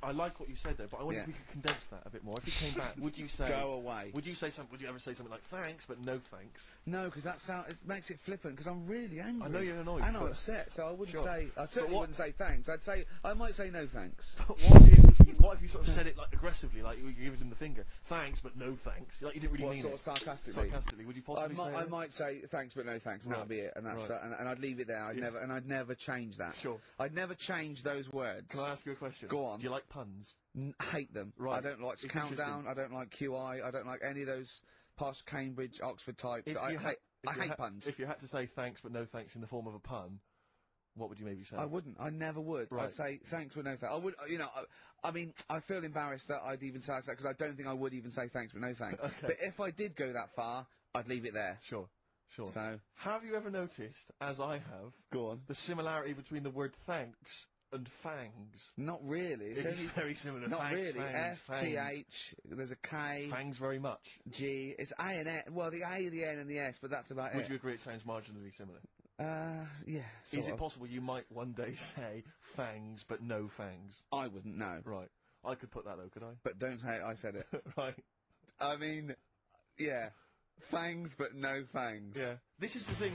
I like what you said there, but I wonder if we could condense that a bit more. If he came back, would you say... Go away. Would you ever say something like, thanks, but no thanks? No, because it makes it flippant, because I'm really angry. I know you're annoyed. And I'm upset, so I wouldn't say... I certainly wouldn't say thanks. I might say no thanks. But what if you sort of said it like aggressively, like you gave him the finger? Thanks, but no thanks. Like you didn't really mean sort it. of sarcastically? Sarcastically, would you possibly say I might say thanks, but no thanks, and that'll be it, and that's and I'd leave it there. I'd never change that. Sure. I'd never change those words. Can I ask you a question? Go on. Do you like puns? Hate them. Right. I don't like Countdown. I don't like QI. I don't like any of those posh Cambridge, Oxford type. I hate puns. If you had to say thanks but no thanks in the form of a pun, what would you maybe say? I wouldn't. I never would. Right. I'd say thanks but no thanks. I would. I mean, I feel embarrassed that I'd even say that because I don't think I would even say thanks but no thanks. Okay. But if I did go that far, I'd leave it there. Sure. So, have you ever noticed, as I have, go on, the similarity between the word thanks and fangs? Not really. It's very similar. Not thanks, really. Fangs, F, T, H, there's a K. Fangs very much. G, it's A and S. Well, the A, the N and the S, but that's about it. Would you agree it sounds marginally similar? Yeah. Is it possible you might one day say fangs but no fangs? I wouldn't know. Right. I could put that though, could I? But don't say I said it. Right. I mean, yeah. Fangs but no fangs. Yeah. This is the thing.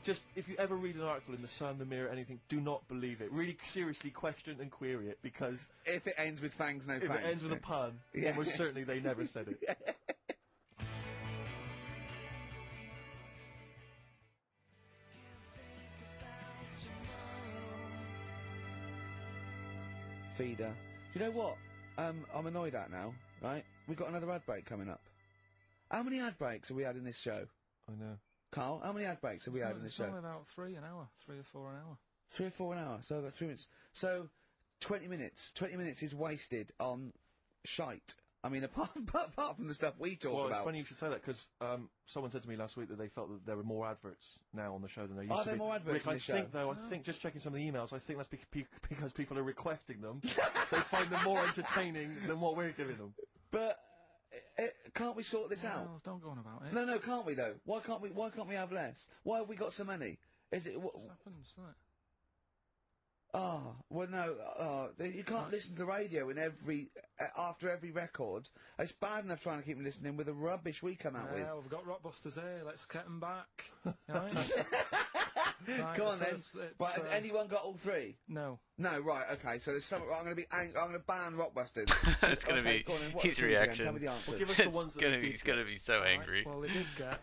Just, if you ever read an article in The Sun, The Mirror, anything, do not believe it. Really seriously question and query it, because... If it ends with fangs, no fangs. If it ends with a pun, almost certainly they never said it. Feeder. You know what? I'm annoyed at now, right? We've got another ad break coming up. How many ad breaks have we had in this show? I know. Carl, how many ad breaks have we had in this show? It's only about 3 an hour, 3 or 4 an hour. 3 or 4 an hour, so I've got 3 minutes. So, 20 minutes. 20 minutes is wasted on shite. I mean, apart from the stuff we talk about. Well, it's funny you should say that, because someone said to me last week that they felt that there were more adverts now on the show than there used to be. Are there more adverts Rick, in the show? I think, just checking some of the emails, I think that's because people are requesting them. They find them more entertaining than what we're giving them. But... can't we sort this out? Don't go on about it. No, can't we though? Why can't we have less? Why have we got so many? Is it It happens, doesn't it? Oh, well, no, you can't listen to the radio in after every record. It's bad enough trying to keep me listening with the rubbish we come out with. Yeah, we've got Rockbusters here, let's get them back. Right? Right, Go on then. Right, has uh, anyone got all three? No. No, right, okay, so there's some, I'm gonna ban Rockbusters. It's gonna Okay, be go on then, what his are the clues again? reaction. Tell me the answers. Well, give us the ones that they did He's gonna be so Right, angry. well, they did get...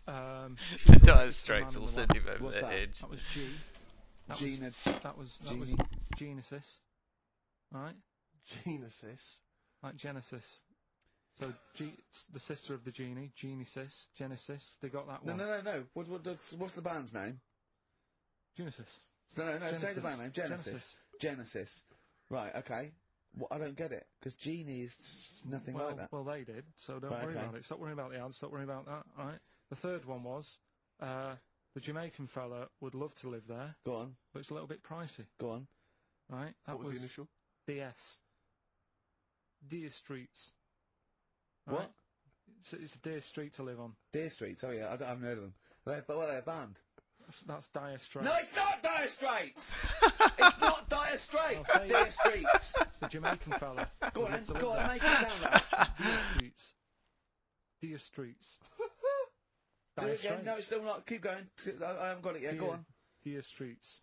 The Dire Straits Straits will send him over What's the that? edge. That was G. That was Genie. Genesis. Right? Genesis. Like Genesis. So, the sister of the genie, Genesis, Genesis, they got that one. No. What's the band's name? Genesis. No, Genesis. say the band name. Genesis. Right, okay. Well, I don't get it, because Genie is nothing like that. Well, they did, so don't Right, worry okay. about it. Stop worrying about the ads, stop worrying about that, right? The third one was, the Jamaican fella would love to live there. Go on. But it's a little bit pricey. Go on. Right? That What was the initial? DS. Deer Streets. What? Right? It's the Deer Street to live on. Deer Streets, oh yeah, I haven't heard of them. But what are they, a band? That's Dire Straits. No, it's not Dire Straits! It's not Dire Straits! I'll say Deer Streets! The Jamaican fella. Go would on, love to live go on, there. make it sound right. Deer Streets. Deer Streets. Do Dire it again. No, Straits. it's still not. Keep going. I haven't got it yet. Go on. Deer Streets.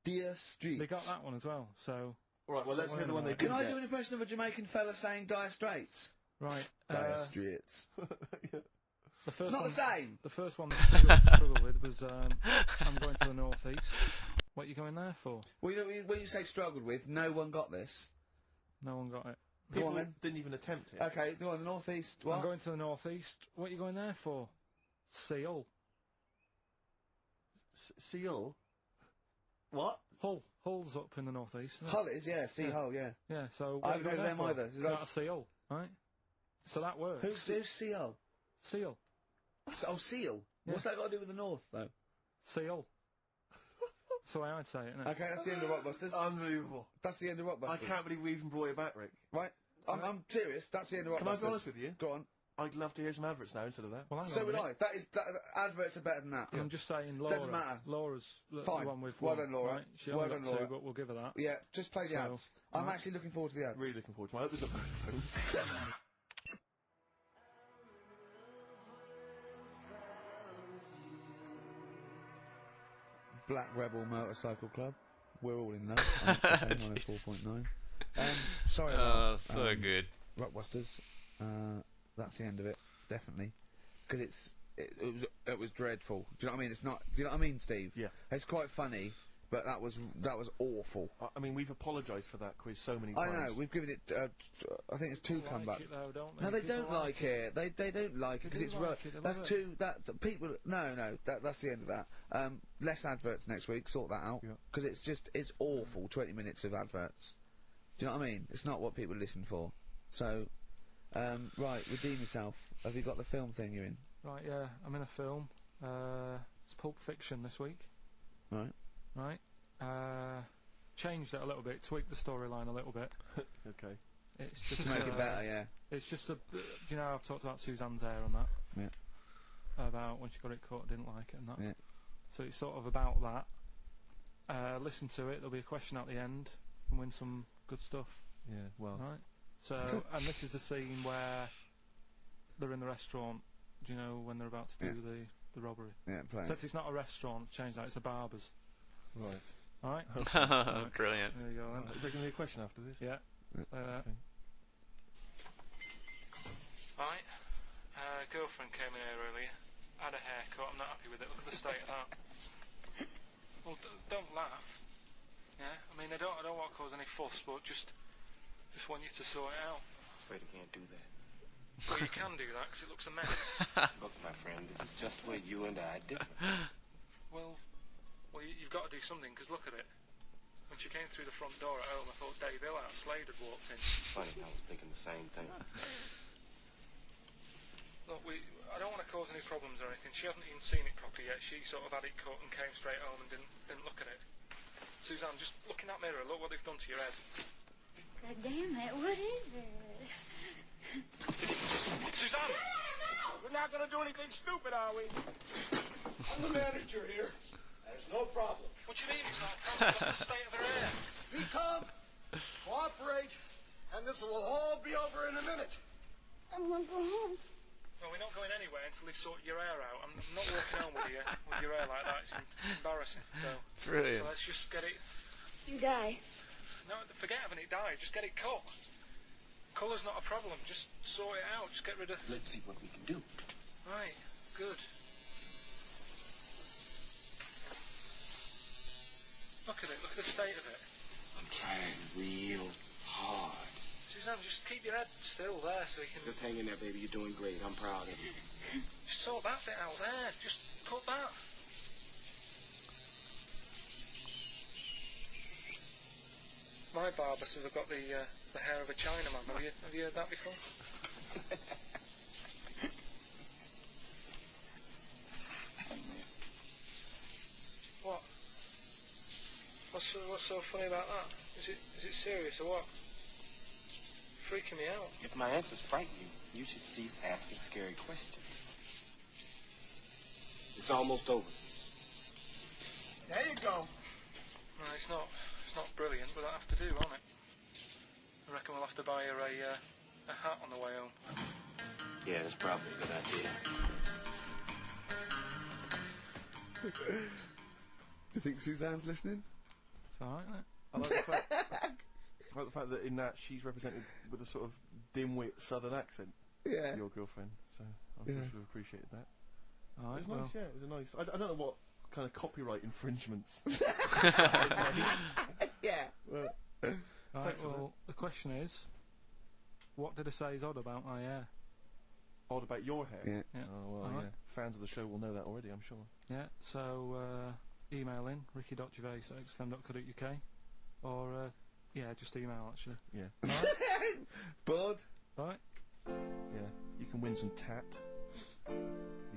Deer Streets. They got that one as well, so... Right, well, let's hear the one they Can didn't I get. do an impression of a Jamaican fella saying Dire Straits? Right. Dire Straits. The first It's not one, the same. The first one that I struggled with was I'm going to the northeast. What are you going there for? Well, when you say struggled with, no one got this. No one got it. Go People on then. didn't even attempt it. Okay, go on, the northeast. What? I'm going to the northeast. What are you going there for? Seal. Seal? What? Hull's up in the northeast. Isn't it? Hull is, yeah. Sea Hull, yeah. Yeah, so I what are you haven't going heard there of them for? either. Is Not that- a seal, right? So that works. Who's Sea Hull? Seal. Oh, Seal. Yeah. What's that got to do with the north, though? Seal. That's the way I'd say it, isn't it? Okay, that's the end of Rockbusters. Unbelievable. That's the end of Rockbusters. I can't believe we even brought it back, Rick. Right? I'm serious. That's the end of Rockbusters. Can I be honest with you? Go on. I'd love to hear some adverts now instead of that. Well, hang So on a would minute. I. Adverts are better than that. And I'm just saying, Laura. Doesn't matter. Laura's the Fine. one with Well one, done, Laura. Right? She Well only done, got two, Laura. but we'll give her that. Yeah, just play the So, ads. I'm right. actually looking forward to the ads. Really looking forward to it. I hope there's a phone. Black Rebel Motorcycle Club. We're all in love. on XFM 104.9. Sorry about so good. Rockbusters. That's the end of it, definitely. Because it was dreadful. Do you know what I mean? It's not. Do you know what I mean, Steve? Yeah. It's quite funny, but that was awful. I mean, we've apologised for that quiz so many I times. know. We've given it. I think it's two People comebacks. like it though, don't they? No, they People don't like it. They don't like it because do it's like right. it, they That's love two. That's people. No. That's the end of that. Less adverts next week. Sort that out. Yeah. Because it's awful. 20 minutes of adverts. Do you know what I mean? It's not what people listen for. So, right, redeem yourself. Have you got the film thing you're in? Right, yeah, I'm in a film. It's Pulp Fiction this week. Right. Right. Changed it a little bit, tweaked the storyline a little bit. Okay. It's just To make it better, yeah. It's just do you know, I've talked about Suzanne's hair and that. Yeah. About when she got it cut, didn't like it and that. Yeah. So it's sort of about that. Listen to it. There'll be a question at the end and win some good stuff. Yeah, well. Right. So, and this is the scene where they're in the restaurant. Do you know when they're about to do the robbery? Yeah, play Except it's not a restaurant. Change that. It's a barber's. Right. All right. Right. Brilliant. There you go. Then. Is there going to be a question after this? Yeah. Okay. Right. Girlfriend came in here earlier. Had a haircut. I'm not happy with it. Look at the state of that. Well, don't laugh. Yeah. I mean, I don't want to cause any fuss, but just want you to sort it out. Afraid I can't do that. Well, you can do that because it looks a mess. Look, my friend, this is just where you and I differ. Well, you've got to do something because look at it. When she came through the front door at home, I thought Dave Hill out Slade had walked in. Funny, I was thinking the same thing. Look, I don't want to cause any problems or anything. She hasn't even seen it properly yet. She sort of had it cut and came straight home and didn't look at it. Suzanne, just look in that mirror. Look what they've done to your head. God damn it, what is it? Suzanne! We're not gonna do anything stupid, are we? I'm the manager here. There's no problem. What do you mean it's not a problem? Look at the state of her hair. Be calm, cooperate, and this will all be over in a minute. I want to go home. Well, we're not going anywhere until they've sorted your hair out. I'm not walking home with you with your hair like that. It's embarrassing. So, Brilliant. So let's just get it. You die. No, forget having it dyed. Just get it cut. Colour's not a problem. Just sort it out. Just get rid of. Let's see what we can do. Right. Good. Look at it. Look at the state of it. I'm trying real hard. Suzanne, just keep your head still there so you can. Just hang in there, baby. You're doing great. I'm proud of you. Just sort that bit out there. Just cut that. My barber says I've got the hair of a Chinaman. Have you heard that before? What? What's so funny about that? Is it serious or what? Freaking me out. If my answers frighten you, you should cease asking scary questions. It's almost over. There you go. No, it's not brilliant, but I have to do, won't it? I reckon we'll have to buy her a hat on the way home. Yeah, that's probably a good idea. Do you think Suzanne's listening? It's alright, isn't it? I like the fact that in that she's represented with a sort of dim-wit southern accent. Yeah. Your girlfriend, so I'm sure she'll have appreciated that. Alright, It was nice, yeah, it was a nice. I don't know what kind of copyright infringements. Yeah. Well, Right, well, the question is, what did I say is odd about my hair? odd about your hair? Yeah. Yeah. Oh, well, Alright. yeah. Fans of the show will know that already, I'm sure. Yeah, so email in ricky.gervais@xfm.co.uk or yeah, just email actually. Yeah. Bored? Right. Yeah. You can win some tat. The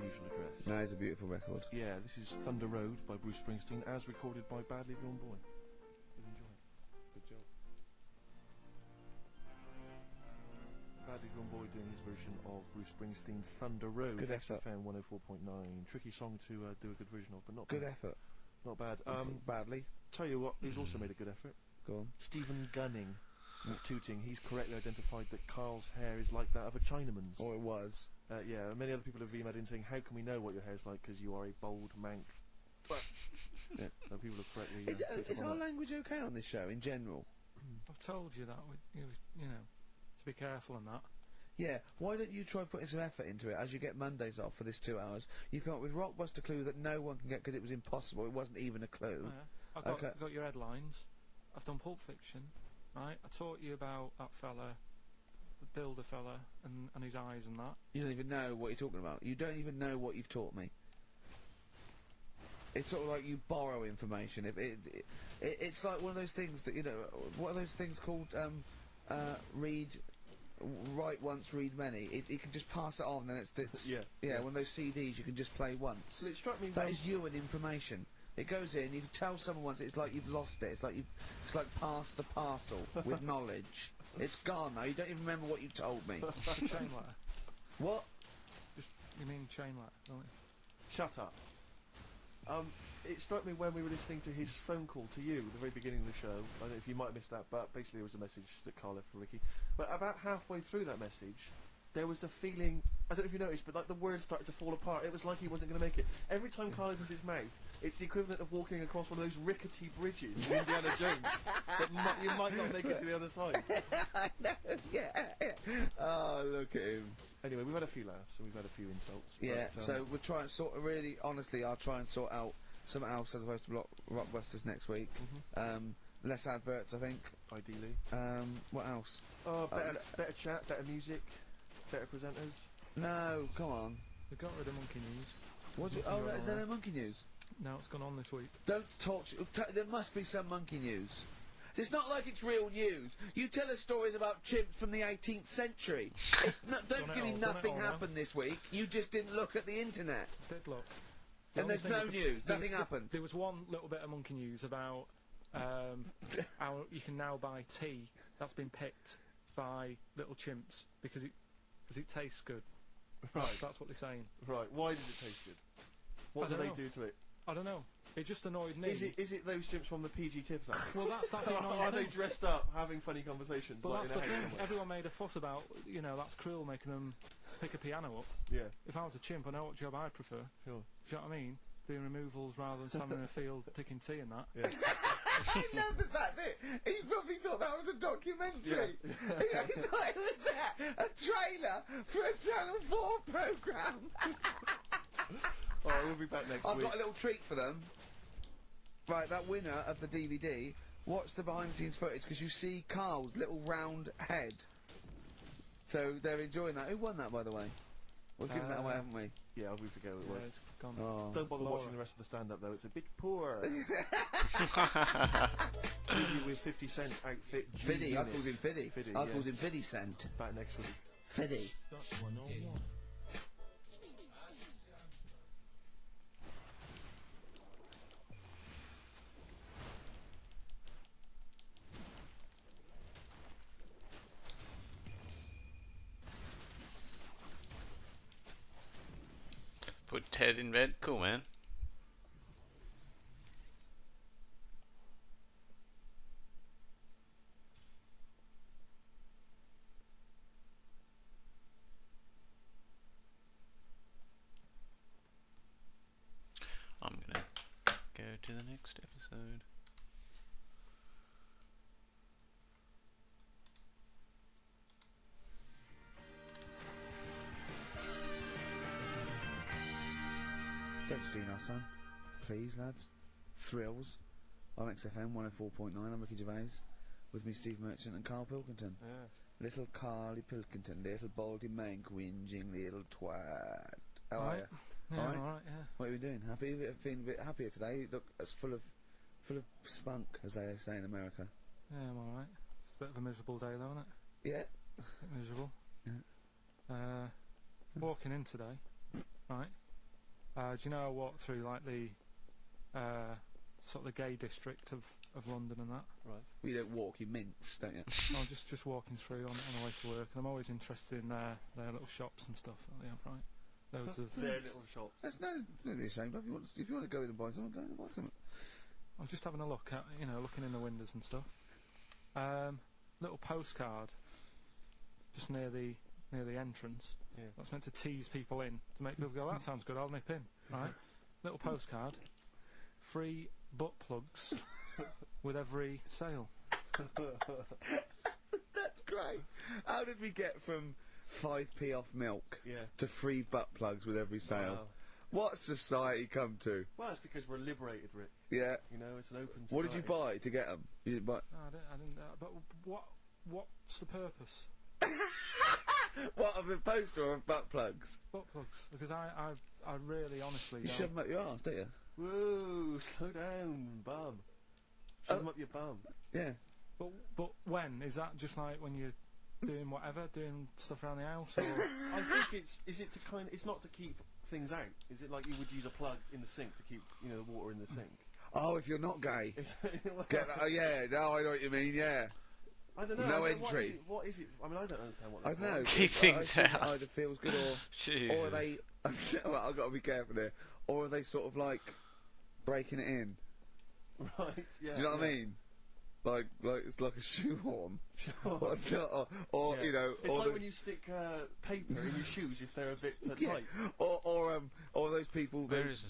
usual address. That is a beautiful record. Yeah, this is Thunder Road by Bruce Springsteen, as recorded by Badly Drawn Boy. Good enjoy. Good job. Badly Drawn Boy doing his version of Bruce Springsteen's Thunder Road. Good effort. XFM 104.9. Tricky song to do a good version of, but not Good bad. effort. Not bad. Badly. Tell you what, who's also made a good effort? Go on. Stephen Gunning. With Tooting, he's correctly identified that Carl's hair is like that of a Chinaman's. Or it was. Yeah, many other people have emailed in saying, how can we know what your hair's like, because you are a bold mank. Yeah, so people have correctly... Is our language okay on this show, in general? I've told you that, you know, to be careful on that. Yeah, why don't you try putting some effort into it as you get Mondays off for this 2 hours? You come up with Rockbuster clue that no one can get because it was impossible, it wasn't even a clue. Oh, yeah. I've got your headlines. I've done Pulp Fiction, right? I taught you about that fella, the builder fella, and his eyes and that. You don't even know what you're talking about. You don't even know what you've taught me. It's sort of like you borrow information. It's like one of those things that, you know, what are those things called? Write once, read many. You can just pass it on, and it's yeah. One of those CDs you can just play once. Well, it struck me that is you and information. It goes in. You can tell someone once. It's like you've lost it. It's like pass the parcel with knowledge. It's gone now. You don't even remember what you told me. Like a chain letter. What? You mean chain letter, don't you? Shut up. It struck me when we were listening to his phone call to you at the very beginning of the show. I don't know if you might have missed that, but basically it was a message that Carl left for Ricky. But about halfway through that message, there was the feeling, I don't know if you noticed, but like the words started to fall apart. It was like he wasn't going to make it. Every time Carl opens his mouth, it's the equivalent of walking across one of those rickety bridges in Indiana Jones that you might not make it to the other side. I know, yeah. Oh, look at him. Anyway, we've had a few laughs and we've had a few insults. Yeah, but, so we'll try and really, honestly, I'll try and sort out something else as opposed to Rockbusters next week. Less adverts, I think. Ideally. What else? Better chat, better music, better presenters. No, come on. We got rid of Monkey News. What's it? Oh, is there no Monkey News? No, it's gone on this week. Don't talk. There must be some Monkey News. It's not like it's real news. You tell us stories about chimps from the 18th century. Don't give me nothing happened this week. You just didn't look at the internet. Did look. And there's no news. Nothing happened. There was one little bit of Monkey News about how you can now buy tea that's been picked by little chimps because it tastes good. Right. That's what they're saying. Right. Why does it taste good? What do they do to it? I don't know. It just annoyed me. Is it those chimps from the PG Tips act? Well, that's the annoying Are thing. they dressed up, having funny conversations? But like that's in the a house thing. somewhere? Everyone made a fuss about, that's cruel, making them pick a piano up. Yeah. If I was a chimp, I know what job I'd prefer. Sure. Do you know what I mean? Doing removals rather than standing in a field picking tea and that. Yeah. I love the fact that he probably thought that was a documentary. Yeah. He thought it was a trailer for a Channel 4 programme. Alright, we'll be back next I've week. got a little treat for them. Right, that winner of the DVD, watch the behind-the-scenes footage, because you see Carl's little round head. So they're enjoying that. Who won that, by the way? We've given that away, haven't we? Yeah, we forget who it was. It's gone. Oh. Don't bother Laura. watching the rest of the stand-up, though. It's a bit poor. Leave you with 50 Cent's outfit. Fiddy, I called him Fiddy. Fiddy, I yeah. called him Fiddy Cent. Back next week. Fiddy. Put Ted in bed. Cool, man. I'm gonna go to the next episode. Don't steal our son. Please, lads. Thrills. On XFM 104.9, I'm Ricky Gervais. With me, Steve Merchant and Carl Pilkington. Yeah. Little Carly Pilkington, little baldy mank, whinging little twat. How are Alright. you? Yeah, Alright? alright, yeah. What are we doing? Happy? Feeling a bit happier today? You look as full of spunk, as they say in America. Yeah, I'm alright. It's a bit of a miserable day, though, isn't it? Yeah. A bit miserable. Yeah. Walking in today, right? Do you know I walked through, like, the, sort of the gay district of London and that? Right. Well, you don't walk, you mince, don't you? I'm just walking through on the way to work, and I'm always interested in their little shops and stuff that they have, right? Loads of... Their little shops. That's no be ashamed of. If you want to go in and buy something, go in and buy something. I'm just having a look at, looking in the windows and stuff. Little postcard just near the entrance. Yeah. That's meant to tease people in, to make people go, that sounds good, I'll nip in. Right? Little postcard. Free butt plugs with every sale. That's great. How did we get from 5p off milk to free butt plugs with every sale? Wow. What's society come to? Well, it's because we're liberated, Rick. Yeah. You know, it's an open society. What did you buy to get them? You didn't buy... No, I didn't. But what's the purpose? What, of the poster or of butt plugs? Butt plugs, because I really, honestly. You don't. shove them up your arse, don't you? Whoa, slow down, bum. Shove them up your bum. Yeah. But when is that? Just like when you're doing whatever, doing stuff around the house, or I think it's not to keep things out. Is it like you would use a plug in the sink to keep the water in the sink? Oh, if you're not gay. Get that, oh yeah, now I know what you mean. Yeah. I don't know. No entry. What is it? I mean, I don't understand what. I don't know. Keep things out. Either feels good or are they? Well, I've got to be careful here. Or are they sort of like breaking it in? Right. Yeah. Do you know what I mean? Like it's like a shoehorn. Sure. or Yeah. you know, It's or like when you stick paper in your shoes if they're a bit tight. or those people, Where is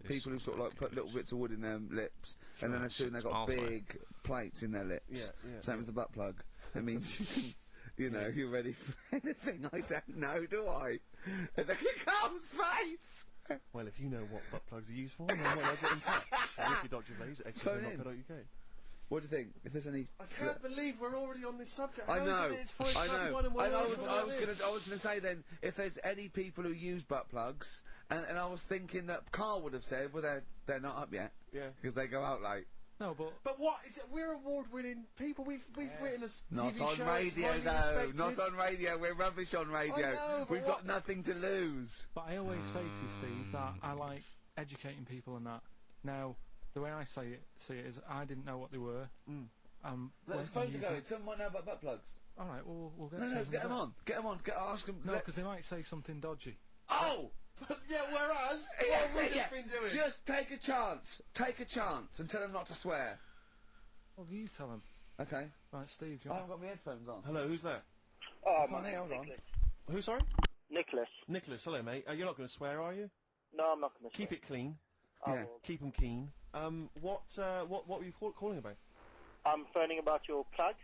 people who sort of like put little bits of wood in their lips, Sure, and then as soon they've got halfway. big plates in their lips. Yeah. Same with the butt plug. It means you can. You know, you're ready for anything. I don't know, do I? And look at Carl's face! Well, if you know what butt plugs are used for, then why not get in touch? Phone in. Ricky.Gervais@xfm.co.uk. What do you think? If there's any... I can't believe we're already on this subject. I How know. is it it's 5 I past know. 1 and we're I already was on this? gonna say then, if there's any people who use butt plugs, and I was thinking that Carl would have said, well, they're not up yet. Yeah. Because they go out late. no, But what is it? We're award-winning people. We've written a Not TV on show. radio, it's no. highly respected. Not on radio. We're rubbish on radio. I know, but We've what- got nothing to lose. But I always say to you, Steve, that I like educating people and that. Now, the way I see it is, I didn't know what they were. Let's when phone to you go. use it- Someone might know about butt plugs. All right, well, we'll get. No, to get them on. Get them on. Ask them. No, because they might say something dodgy. Oh! Yeah, whereas, what have we just been doing? Just take a chance. Take a chance and tell him not to swear. Well, you tell him. Okay. Right, Steve, do you I want... haven't got my headphones on. Hello, who's that? Oh, my name, hold on. Who, sorry? Nicholas. Nicholas, hello, mate. You're not going to swear, are you? No, I'm not going to Keep it clean. Yeah. Keep them keen. What were you calling about? I'm phoning about your plugs.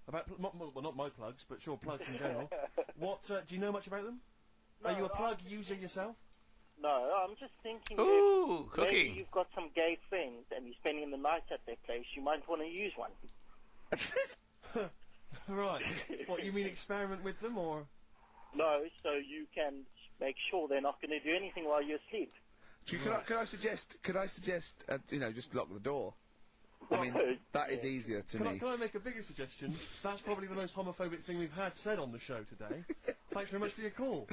About, well, not my plugs, but sure, plugs in general. What, do you know much about them? No, Are you a plug user yourself? No, I'm just thinking Ooh, if cooking. maybe you've got some gay friends and you're spending the night at their place, you might want to use one. Right. What, you mean experiment with them, or...? No, so you can make sure they're not going to do anything while you're asleep. Could I suggest, just lock the door? I mean, that is easier to me. Can I make a bigger suggestion? That's probably the most homophobic thing we've had said on the show today. Thanks very much for your call.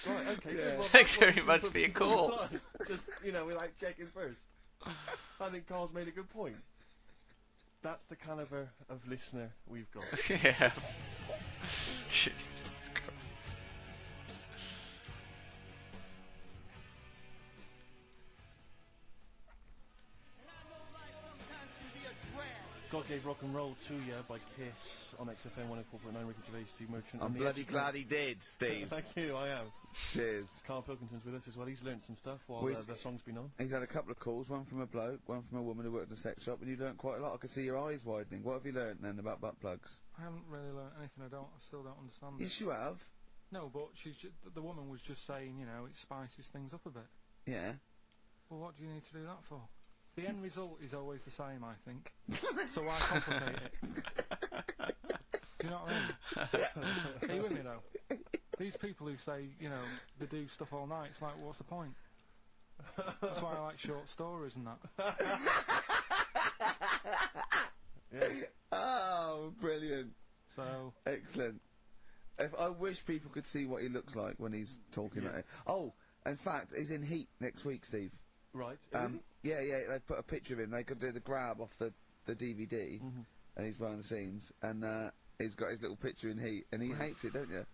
Right, okay. Yeah. Well, Thanks very much for your call. Just, without checking first. I think Carl's made a good point. That's the caliber of listener we've got. Yeah. Jesus Christ. God Gave Rock and Roll to Ya by Kiss on XFM 104.9. Ricky Gervais, Steve Merchant. I'm and the bloody extra- glad he did, Steve. Thank you, I am. Cheers. Carl Pilkington's with us as well. He's learnt some stuff while the song's been on. He's had a couple of calls, one from a bloke, one from a woman who worked in a sex shop, and you learnt quite a lot. I could see your eyes widening. What have you learnt then about butt plugs? I haven't really learnt anything. I still don't understand it. Yes, you have. No, but the woman was just saying, it spices things up a bit. Yeah. Well, what do you need to do that for? The end result is always the same, I think. So why complicate it? Do you know what I mean? Are you with me, though? These people who say, they do stuff all night, it's like, what's the point? That's why I like short stories and that. Yeah. Oh, brilliant. So... Excellent. I wish people could see what he looks like when he's talking about it. Oh, in fact, he's in Heat next week, Steve. Right. Yeah, they put a picture of him. They could do the grab off the DVD, and he's behind the scenes, and he's got his little picture in Heat, and he hates it, don't you?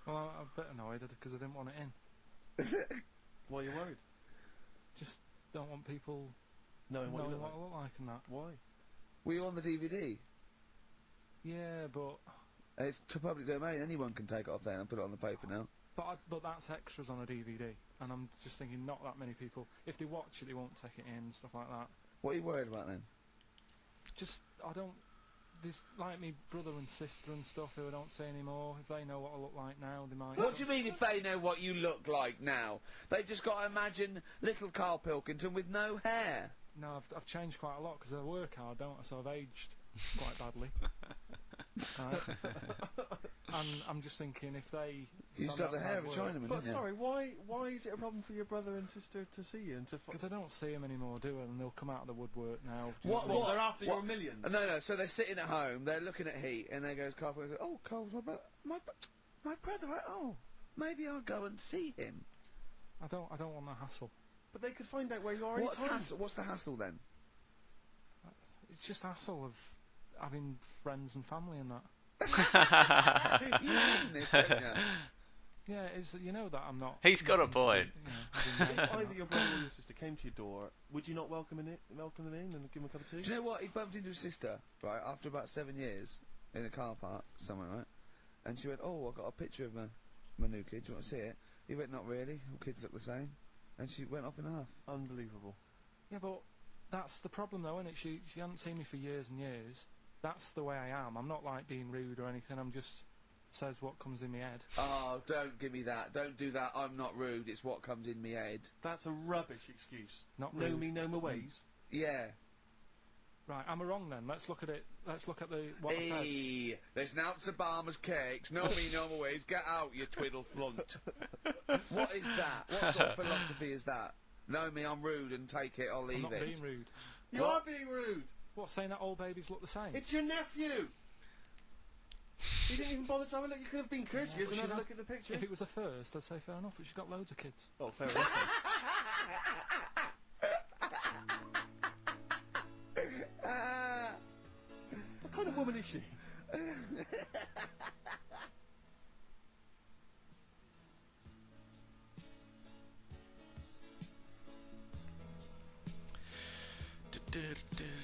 Well, I'm a bit annoyed because I didn't want it in. Why are you worried? Just don't want people knowing what you I look like and that. Why? Were you on the DVD? Yeah, but... It's to public domain. Anyone can take it off there and put it on the paper now. But that's extras on a DVD, and I'm just thinking not that many people. If they watch it, they won't take it in, stuff like that. What are you worried about then? Just, there's like me brother and sister and stuff who I don't see anymore. If they know what I look like now, they might... What do you mean if they know what you look like now? They've just got to imagine little Carl Pilkington with no hair. No, I've changed quite a lot because I work hard, don't I? So I've aged quite badly. And I'm just thinking if they... You used to have the hair of a Chinaman, But didn't you? sorry, why is it a problem for your brother and sister to see you? Because I don't see them anymore, do I? And they'll come out of the woodwork now. What? They're after your millions? No, so they're sitting at home, they're looking at Heat, and there goes Carl Pilkington, oh, Carl's my brother. My brother, oh, maybe I'll go and see him. I don't want the hassle. But they could find out where you are What's anytime. What's the hassle then? It's just hassle of having friends and family and that. You mean this, don't you? Yeah, it's that I'm not... He's got a point. If either your brother or your sister came to your door, would you not welcome them in and give them a cup of tea? Do you know what? He bumped into his sister, right, after about 7 years, in a car park somewhere, right? And she went, oh, I've got a picture of my new kid, do you want to see it? He went, not really, all kids look the same. And she went off in half. Unbelievable. Yeah, but that's the problem though, isn't it? She hasn't seen me for years and years. That's the way I am. I'm not like being rude or anything, I'm just... says what comes in my head. Oh, don't give me that. Don't do that. I'm not rude. It's what comes in my head. That's a rubbish excuse. Not know rude. me, know my ways. Yeah. Right, am I wrong then? Let's look at it. Let's look at what I said. Hey, there's Nouts Obama's cakes. Know me, know my ways. Get out, you twiddle flunt. What is that? What sort of philosophy is that? Know me, I'm rude, and take it or leave I'm not being rude. You are being rude. What, saying that all babies look the same? It's your nephew. You didn't even bother to have a look. You could have been courteous and had a look at the picture. If it was a first, I'd say fair enough, but she's got loads of kids. Oh, fair enough. What kind of woman is she?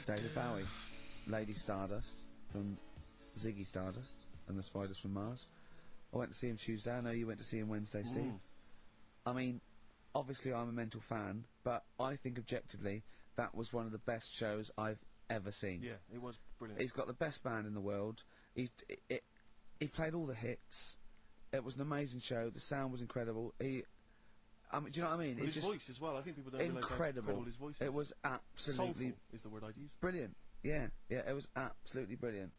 David Bowie, Lady Stardust from Ziggy Stardust and the Spiders from Mars. I went to see him Tuesday. I know you went to see him Wednesday, Steve. I mean, obviously I'm a mental fan, but I think objectively that was one of the best shows I've ever seen. Yeah, it was brilliant. He's got the best band in the world. He played all the hits. It was an amazing show. The sound was incredible. Do you know what I mean? Well, it's his just voice as well. I think people don't realise how incredible. his voice is. It was absolutely soulful is the word I'd use. brilliant. Yeah, it was absolutely brilliant.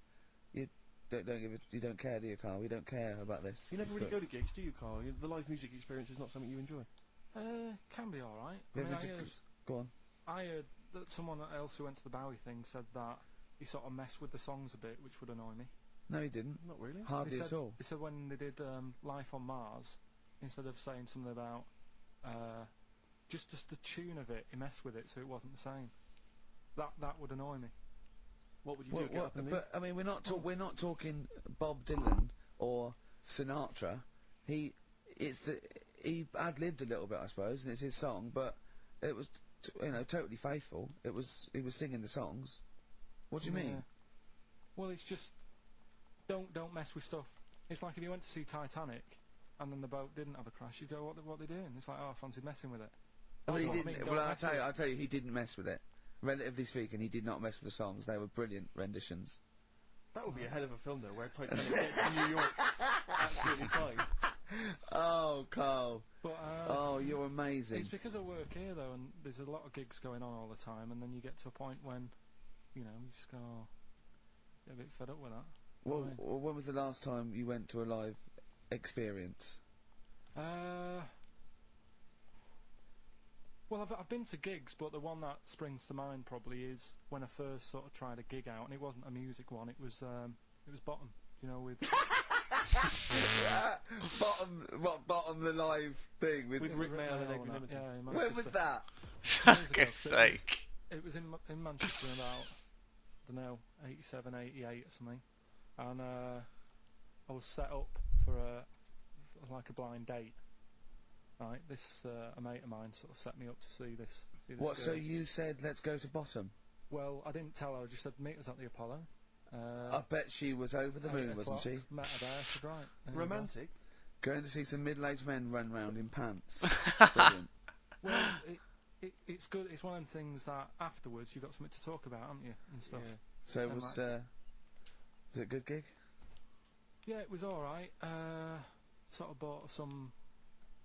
You don't care, do you, Carl? You don't care about this. You never really go to gigs, do you, Carl? The live music experience is not something you enjoy. Can be alright. Go on. I heard that someone else who went to the Bowie thing said that he sort of messed with the songs a bit, which would annoy me. No, he didn't. Not really. Hardly at all. He said when they did Life on Mars, instead of saying something about just the tune of it, he messed with it so it wasn't the same. That would annoy me. What would you do? Get up and leave? But I mean, we're not talking Bob Dylan or Sinatra. He ad-libbed a little bit, I suppose, and it's his song, but it was totally faithful. He was singing the songs. What do you mean? Well, it's just don't mess with stuff. It's like if you went to see Titanic and then the boat didn't have a crash, you go, what are they doing? It's like, oh, I fancied messing with it. Well, he didn't. I'll tell you, he didn't mess with it. Relatively speaking, he did not mess with the songs. They were brilliant renditions. That would be a hell of a film, though, where Titanic gets to New York absolutely fine. Oh, Carl. But, oh, you're amazing. It's because I work here, though, and there's a lot of gigs going on all the time, and then you get to a point when, you just go, get a bit fed up with that. Well, when was the last time you went to a live experience? Well, I've been to gigs, but the one that springs to mind probably is when I first sort of tried a gig out, and it wasn't a music one. It was Bottom, with Bottom the live thing with Rick Mail and Edwin Hamilton. Yeah, when was that? For fuck's sake. It was in Manchester in about, I don't know, 87, 88 or something, and I was set up for a blind date. Right, a mate of mine sort of set me up to see this. What? Girl. So you said let's go to Bottom? Well, I didn't tell her. I just said meet us at the Apollo. I bet she was over the moon, wasn't she? Met her there. I said right. Romantic. Going to see some middle-aged men run round in pants. Brilliant. Well, it's good. It's one of them things that afterwards you've got something to talk about, haven't you, and stuff. Yeah. So was it a good gig? Yeah, it was all right. Sort of bought some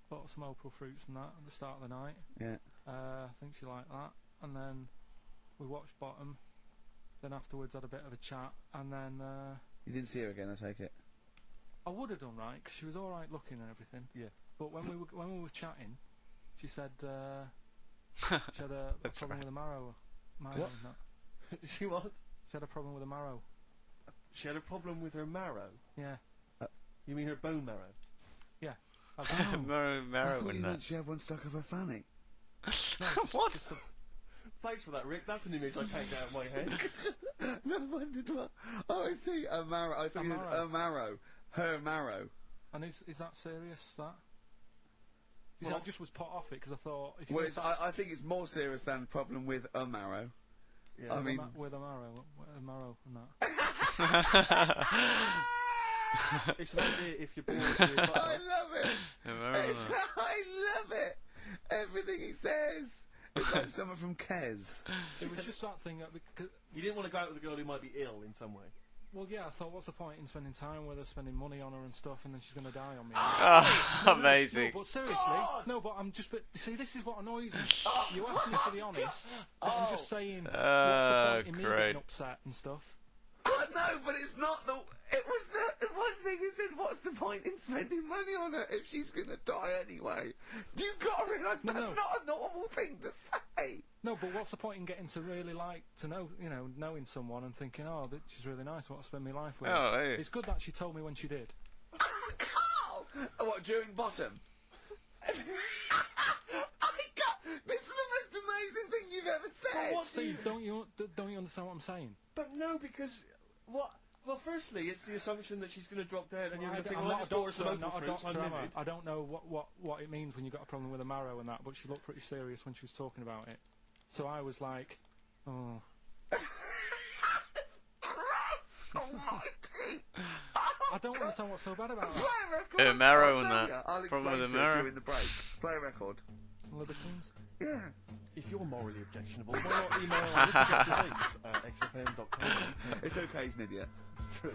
April fruits and that at the start of the night. Yeah. I think she liked that. And then we watched Bottom. Then afterwards had a bit of a chat. And then... you didn't see her again, I take it? I would have done, right, because she was all right looking and everything. Yeah. But when we were chatting, she said she had a problem with a marrow. What? And that. She what? She had a problem with a marrow. She had a problem with her marrow? Yeah. You mean her bone marrow? Yeah. Marrow I thought you in meant that. she had one stuck up her fanny. What? Thanks for that, Rick. That's an image I can't get out of my head. No, I wondered what. I always think a marrow. I think it's a marrow. Her marrow. And is that serious? That? I just was put off it because I thought. If you I think it's more serious than the problem with a marrow. Yeah. I mean, with a marrow and that. It's an idea if you're born with a butter. I love it. I love it. Everything he says. It's like someone from Kes. It was just that thing. You didn't want to go out with a girl who might be ill in some way. Well, yeah, I thought, what's the point in spending time with her, spending money on her and stuff, and then she's going to die on me? Amazing. No, but seriously, I'm just. See, this is what annoys me. You asked me to be honest. But I'm just saying. What's the point in me getting upset and stuff? No, but it's not the. It was the one thing he said. What's the point in spending money on her if she's going to die anyway? You've got to realise that's not a normal thing to say. No, but what's the point in getting to really knowing someone and thinking, oh, she's really nice. I want to spend my life with her. Oh, hey. It's good that she told me when she did. Carl! What, during Bottom? This is the most amazing thing you've ever said. What, Steve? Don't you understand what I'm saying? But no, because what? Well, firstly, it's the assumption that she's going to drop dead, and you're going to think, I'm well, not I just bought her some April fruits. I'm livid. I don't know what it means when you've got a problem with a marrow and that, but she looked pretty serious when she was talking about it. So I was like, Oh. Almighty! I don't understand what's so bad about that. Marrow and I'll that. tell you. Problem with the I'll explain to you marrow. during the break. Play a record. Libertines? Yeah. If you're morally objectionable, why not email xfm.com? It's okay, he's an idiot. True.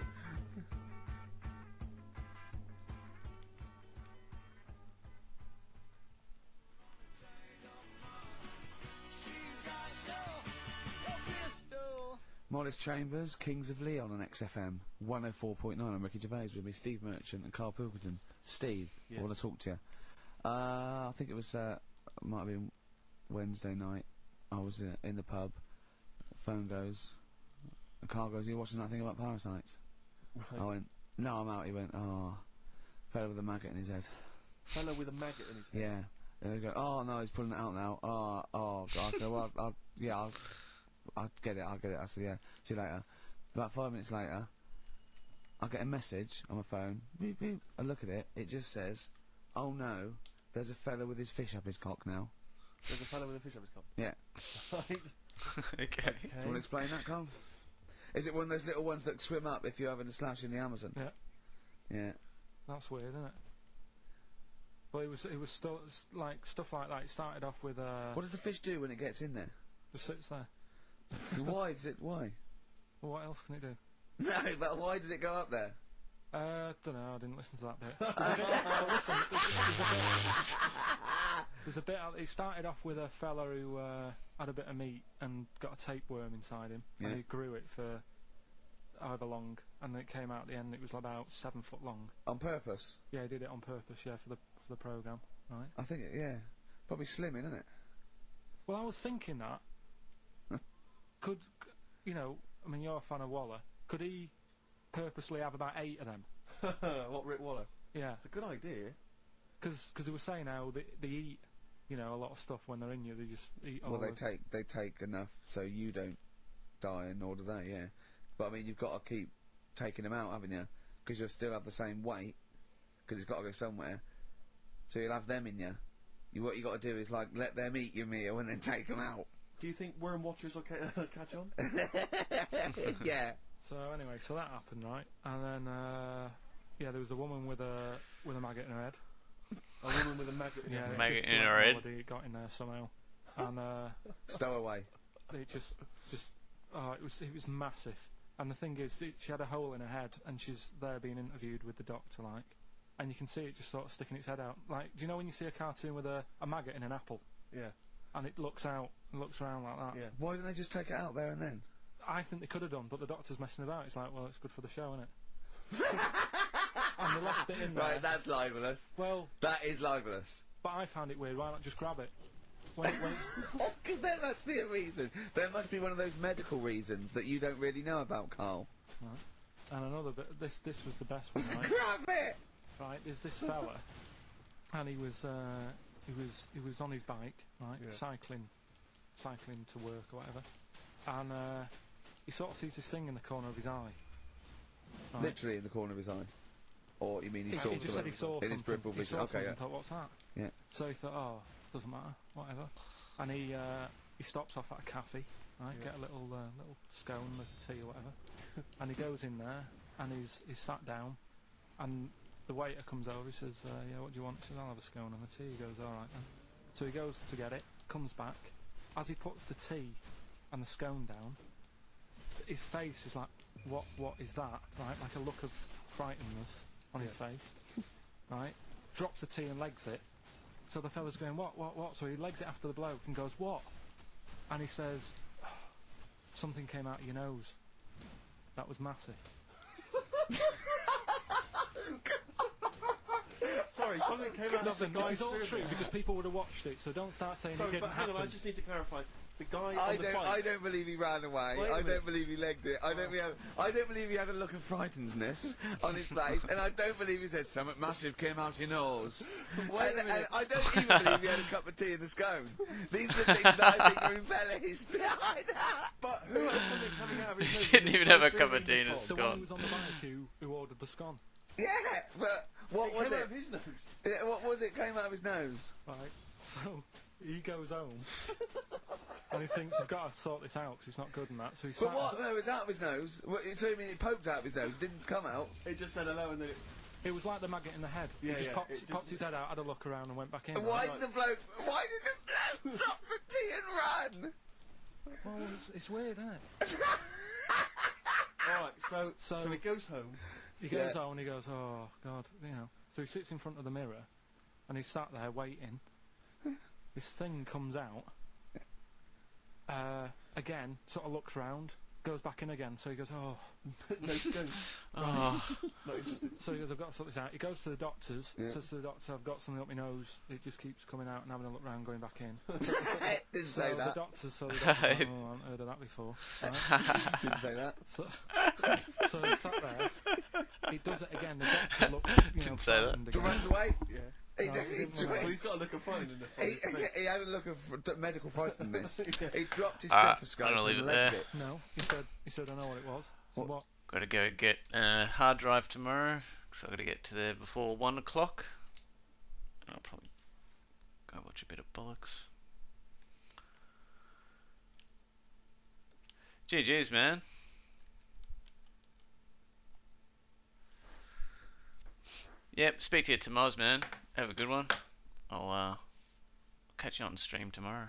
Mollis Chambers, Kings of Leon on XFM 104.9. I'm Ricky Gervais with me, Steve Merchant and Carl Pilkington. Steve, Yes. I want to talk to you. I think it was, might have been Wednesday night. I was in the pub. Phone goes. The car goes, "Are you watching that thing about parasites?" Right. I went, "No, I'm out." He went, "Oh, fella with a maggot in his head." Fellow with a maggot in his head? Yeah. And they go, "Oh, no, he's pulling it out now." Oh, God. I said, "Well, I'll get it. I said, "Yeah, see you later." About 5 minutes later, I get a message on my phone. Beep, beep. I look at it. It just says, "Oh no, there's a fella with his fish up his cock now." There's a fellow with a fish up his cock? Yeah. Okay. Do you want to explain that, Carl? Is it one of those little ones that swim up if you're having a slash in the Amazon? Yeah. Yeah. That's weird, isn't it? But it was like stuff like that. It started off with What does the fish do when it gets in there? Just sits there. Why is it? Why? Well, what else can it do? No, but why does it go up there? Don't know. I didn't listen to that bit. There's a bit. It started off with a fella who had a bit of meat and got a tapeworm inside him, Yeah. and he grew it for however long, and then it came out at the end. It was about 7 foot long. On purpose? Yeah, he did it on purpose. Yeah, for the program, right? I think, yeah. Probably slimming, isn't it? Well, I was thinking that. Could, you know, I mean, you're a fan of Waller. Could he purposely have about 8 of them? What, Rick Waller? Yeah. It's a good idea. Because they were saying how they eat, you know, a lot of stuff when they're in you. They just eat all Well, of they take enough so you don't die, and nor do they, yeah. But, I mean, you've got to keep taking them out, haven't you? Because you'll still have the same weight, because it's got to go somewhere. So you'll have them in you. What you got to do is, like, let them eat your meal and then take them out. Do you think worm watchers will catch on? Yeah. So anyway, so that happened, right? And then, yeah, there was a woman with a maggot in her head. A woman with a maggot in her head? Maggot just in her head. It got in there somehow. And, Stowaway. It just, oh, it was massive. And the thing is, she had a hole in her head, and she's there being interviewed with the doctor, like, and you can see it just sort of sticking its head out. Like, do you know when you see a cartoon with a maggot in an apple? Yeah. And it looks out and looks around like that. Yeah. Why didn't they just take it out there and then? I think they could have done, but the doctor's messing about. It's like, well, it's good for the show, isn't it? And they left it in there. Right, that's libelous. Well, that is libelous. But I found it weird. Why not just grab it? Because there must be a reason. There must be one of those medical reasons that you don't really know about, Carl. Right. And another bit. This was the best one. Right? Grab it. Right. There's this fella, and he was on his bike, right, Yeah. cycling to work or whatever, and he sort of sees this thing in the corner of his eye. Right? Literally in the corner of his eye. Or you mean he saw He just said he saw in his something. peripheral He vision? saw Okay, something yeah. and thought, what's that? Yeah. So he thought, oh, doesn't matter, whatever. And he stops off at a cafe, right, Yeah. get a little scone, a tea or whatever, and he goes in there and he's sat down, and the waiter comes over. He says, yeah, what do you want? He says, I'll have a scone and a tea. He goes, all right then. So he goes to get it, comes back. As he puts the tea and the scone down, his face is like, what is that? Right, like a look of frightenedness on his face. Right, drops the tea and legs it. So the fella's going, what? So he legs it after the bloke and goes, what? And he says, oh, something came out of your nose. That was massive. Sorry, something came out of the Listen, guy's it's all cerebral. true because people would have watched it, so don't start saying Sorry, it didn't but hang happen. on, I just need to clarify. The guy I on the bike... I don't believe he ran away. Wait a I minute. don't believe he legged it. I don't believe he had a look of frightenedness on his face, and I don't believe he said something massive came out your nose. Wait a minute. And I don't even believe he had a cup of tea and a scone. These are the things that I think are embellished. But who had something coming out of his nose? He didn't even have a cup of tea and a The one scone. who was on the bike who ordered the scone. Yeah, but what was came it? out of his nose. Yeah, what was it? Came out of his nose. Right, so he goes home And he thinks, I've got to sort this out because it's not good and that. So he But sat what? No, it's out of his nose. So you mean it poked out of his nose? It didn't come out? It just said hello and then it... It was like the maggot in the head. Yeah, he just yeah, popped his head out, had a look around and went back in. And why did the bloke drop the tea and run? Well, it's weird, isn't it? Alright, so he goes home. He goes home and he goes, oh, God, you know. So he sits in front of the mirror and he's sat there waiting. This thing comes out. Again, sort of looks round, goes back in again. So he goes, oh. No skin. Oh. Not interested. So he goes, I've got to sort this out. He goes to the doctors, says to the doctor, I've got something up my nose. It just keeps coming out and having a look round, going back in. Didn't say that. The doctor's like, oh, I haven't heard of that before. Right? Didn't say that. So he sat there. He does it again. The doctor looks, Didn't say that. He runs away. Yeah. Well, he's got a look of frightenness. He had a look of medical frightenness. He dropped his I'm stethoscope gonna leave and it left there. it. No, he said, I know what it was. So what? Gotta go get a hard drive tomorrow, so I gotta get to there before 1 o'clock. And I'll probably go watch a bit of bollocks. GG's, man. Yep, speak to you tomorrow, man. Have a good one. I'll catch you on stream tomorrow.